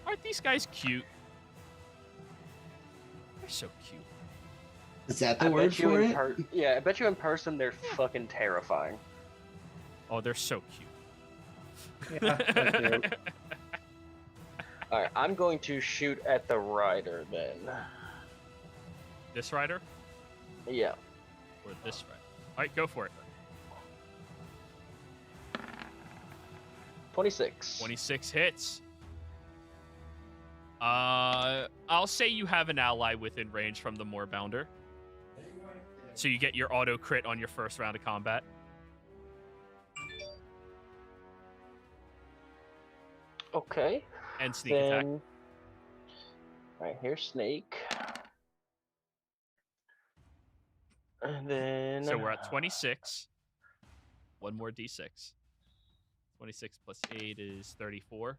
Aren't these guys cute? They're so cute. Is that the word for it? Yeah, I bet you in person they're fucking terrifying. Oh, they're so cute. Yeah, they're cute. Alright, I'm going to shoot at the rider then. This rider? Yeah. Or this rider? Alright, go for it. 26. 26 hits. I'll say you have an ally within range from the Moorbounder. So you get your auto crit on your first round of combat. Okay. And sneak attack. Alright, here's Snake. And then... So we're at 26. one more d6. 26 plus 8 is 34.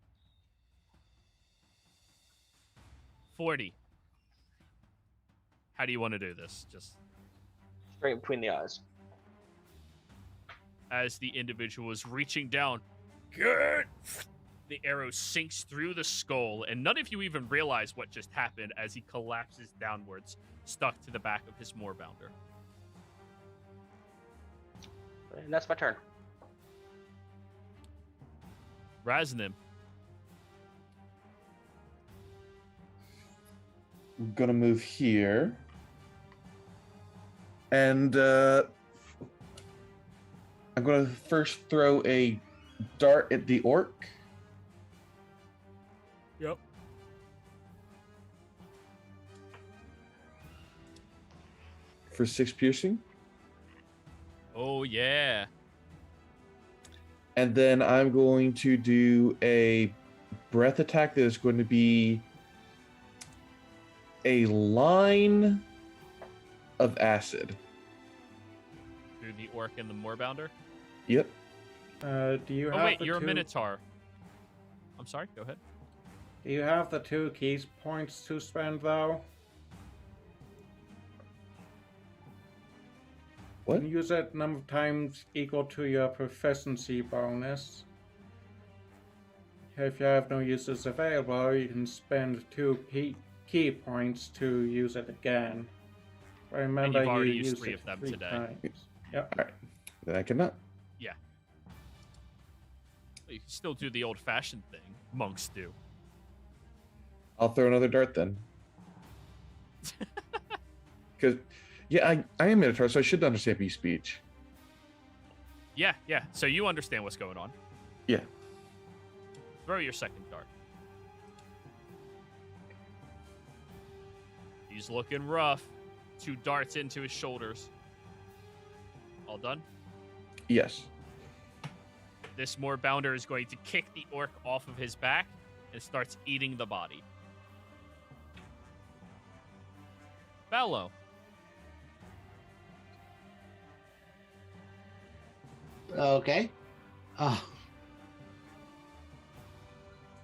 40. How do you want to do this? Just Straight between the eyes. as the individual is reaching down, good. The arrow sinks through the skull, and none of you even realize what just happened as he collapses downwards, stuck to the back of his moorbounder. And that's my turn. Raznim. I'm gonna move here. And I'm gonna first throw a dart at the orc. Yep. For 6 piercing. Oh, yeah. And then I'm going to do a breath attack that is going to be a line of acid. Through the orc and the moorbounder? Yep. Do you have Oh, wait, the you're a two- minotaur. I'm sorry, go ahead. Do you have the 2 key points to spend, though? What? You can use it number of times equal to your proficiency bonus. If you have no uses available, you can spend 2 key points to use it again. Remember, you've already you used used 3 it of them 3 today. times. Yep. Alright. Then I cannot. Yeah. Well, you can still do the old-fashioned thing monks do. I'll throw another dart then. Because, yeah, I am Minotaur, so I should understand beast speech. Yeah. So you understand what's going on. Yeah. Throw your second dart. He's looking rough. 2 darts into his shoulders. All done? Yes. This moorbounder is going to kick the orc off of his back and starts eating the body. Bello. Okay. I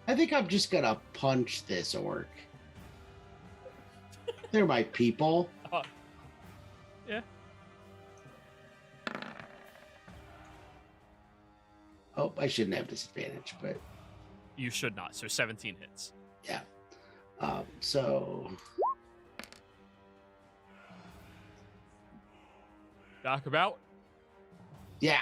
think I'm just gonna punch this orc. They're my people. Yeah. Oh, I shouldn't have disadvantage, but You should not. So 17 hits. yeah. So Knockabout. yeah.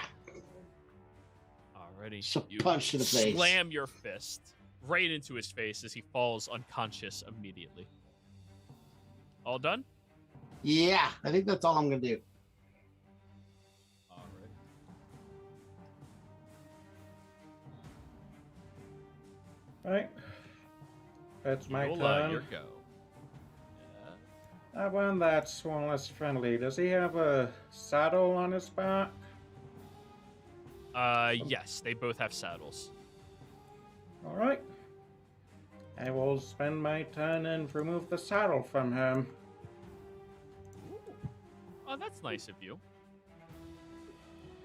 Alrighty. So You punch to the face. Slam your fist right into his face as he falls unconscious immediately. All done? Yeah, I think that's all I'm gonna do. Alright. Right. That's my Yola, turn. your go. Yeah. That one that's one less friendly. Does he have a saddle on his back? Yes, they both have saddles. Alright. I will spend my turn and remove the saddle from him. Oh, that's nice of you.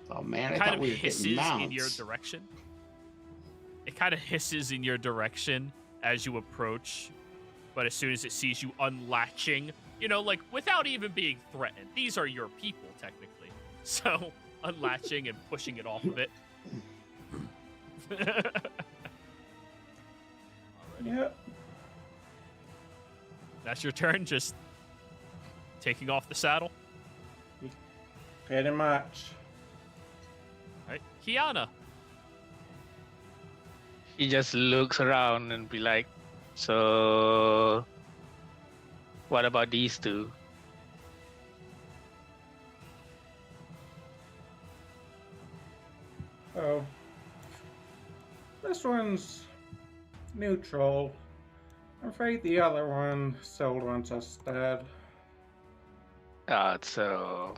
Oh man, I It kind thought of we were hisses getting mounts. in your direction. It kind of hisses in your direction as you approach, but as soon as it sees you unlatching, you know, like without even being threatened, these are your people technically. So unlatching and pushing it off of it. Alrighty. Yep. That's your turn, just taking off the saddle. Pretty much. Alright, Kiana. He just looks around and be like, so what about these two? Oh. This one's neutral. I'm afraid the other one sold once instead. So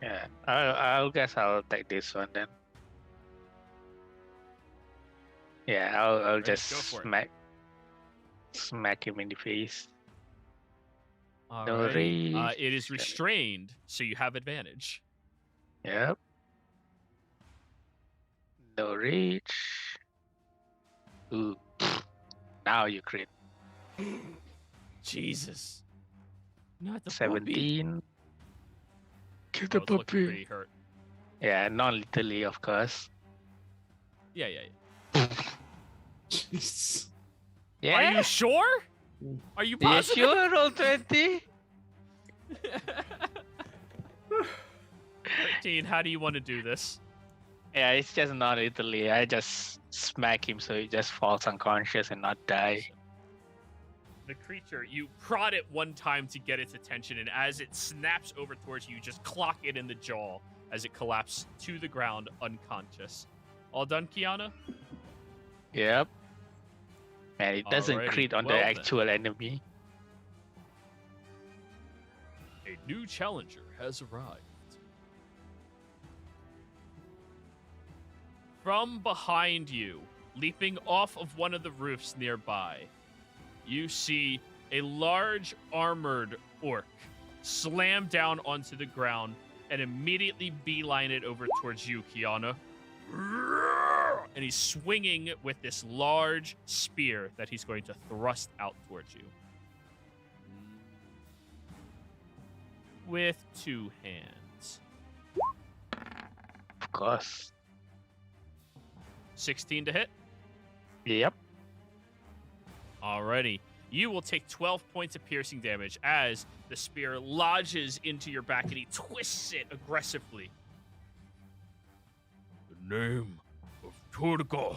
yeah, I'll guess I'll take this one then. Yeah, I'll Alright, just go for it. smack him in the face. Alrighty. rage. It is restrained, so you have advantage. Yep. No reach. Ooh. Now you crit. Jesus. Not the puppy. 17. Kill Oh, the it's looking puppy. pretty hurt. Yeah, non-lethally, of course. Yeah. Jeez. Yeah? Are you sure? Are you Yeah, positive? sure, roll 20. 13, how do you want to do this? Yeah, it's just non-lethally. I just smack him so he just falls unconscious and not die. The creature, you prod it one time to get its attention, and as it snaps over towards you, you just clock it in the jaw as it collapses to the ground unconscious. All done, Kiana? Yep. Man, it doesn't Alrighty, crit on well the then. actual enemy. A new challenger has arrived. From behind you, leaping off of one of the roofs nearby, you see a large armored orc slam down onto the ground and immediately beeline it over towards you, Kiana. And he's swinging with this large spear that he's going to thrust out towards you. With two hands. Of course. 16 to hit. Yep. Alrighty. You will take 12 points of piercing damage as the spear lodges into your back and he twists it aggressively. The name of Turgo.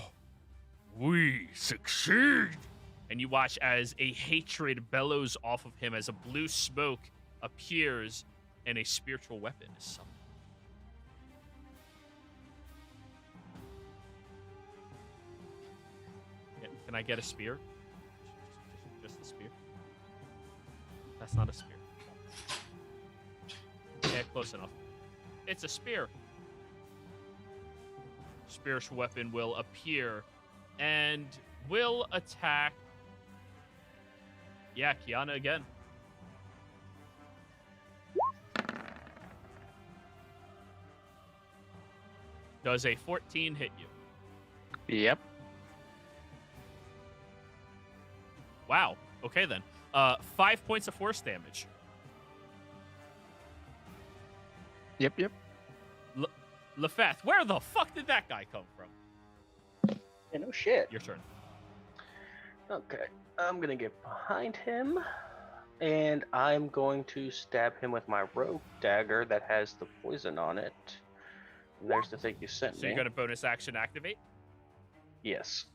We succeed. And you watch as a hatred bellows off of him as a blue smoke appears and a spiritual weapon is summoned. Can I get a spear? Just a spear? That's not a spear. Yeah, close enough. It's a spear. Spiritual weapon will appear and will attack. Yeah, Kiana again. Does a 14 hit you? Yep. Wow. Okay then. 5 points of force damage. Yep. Lefeth, where the fuck did that guy come from? Yeah, no shit. Your turn. Okay, I'm gonna get behind him, and I'm going to stab him with my rogue dagger that has the poison on it. And there's the thing you sent So me. you're going to bonus action activate? Yes.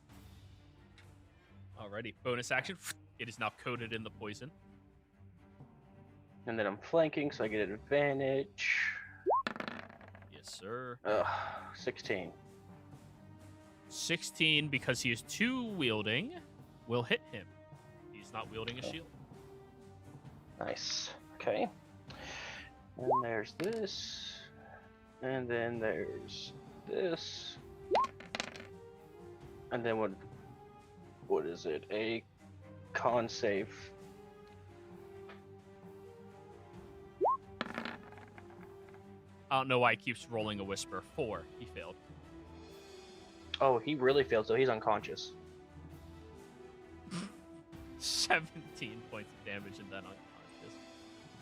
Alrighty. Bonus action. It is now coated in the poison. And then I'm flanking, so I get an advantage. Yes, sir. 16. 16, because he is two wielding, will hit him. He's not wielding a shield. Nice. Okay. And there's this. And then there's this. And then what is it? A con save. I don't know why he keeps rolling a whisper. 4. He failed. Oh, he really failed, so he's unconscious. 17 points of damage and then unconscious.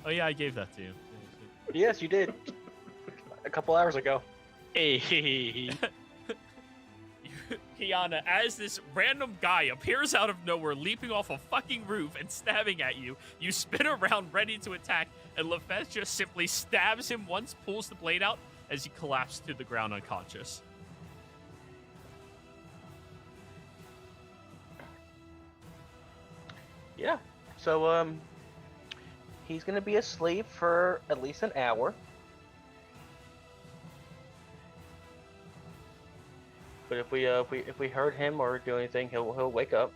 Oh yeah, I gave that to you. Yes, you did. A couple hours ago. Hey. Kiana, as this random guy appears out of nowhere, leaping off a fucking roof and stabbing at you, you spin around ready to attack, and Lefeth just simply stabs him once, pulls the blade out as he collapses to the ground unconscious. Yeah. So, he's gonna be asleep for at least an hour. But if we hurt him or do anything, he'll wake up.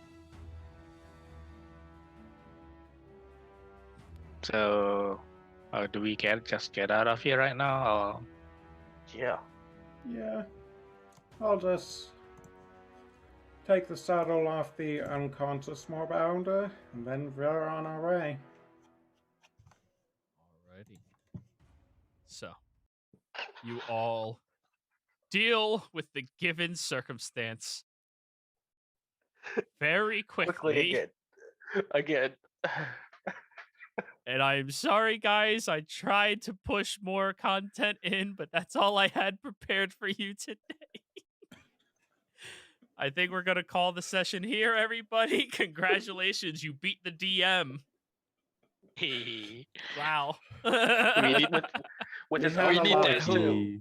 So, do we just get out of here right now? Or... Yeah. Yeah. I'll just take the saddle off the unconscious morbounder, and then we're on our way. Alrighty. So, you all deal with the given circumstance very quickly. Again. And I'm sorry, guys. I tried to push more content in, but that's all I had prepared for you today. I think we're going to call the session here, everybody. Congratulations. You beat the DM. Hey. Wow. We did not. With We his had own a did lot bonus that. too.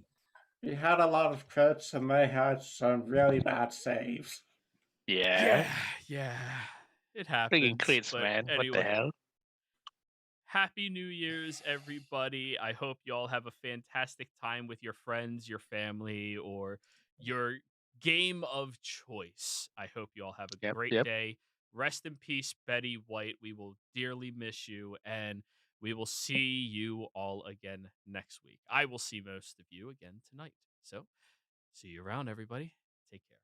We had a lot of crits, and they had some really bad saves. Yeah. Yeah. It happens. Freaking crits, but man. Anyway, What the hell? Happy New Year's, everybody. I hope you all have a fantastic time with your friends, your family, or your game of choice. I hope you all have a great Yep. day. Rest in peace, Betty White. We will dearly miss you, and we will see you all again next week. I will see most of you again tonight. So, see you around, everybody. Take care.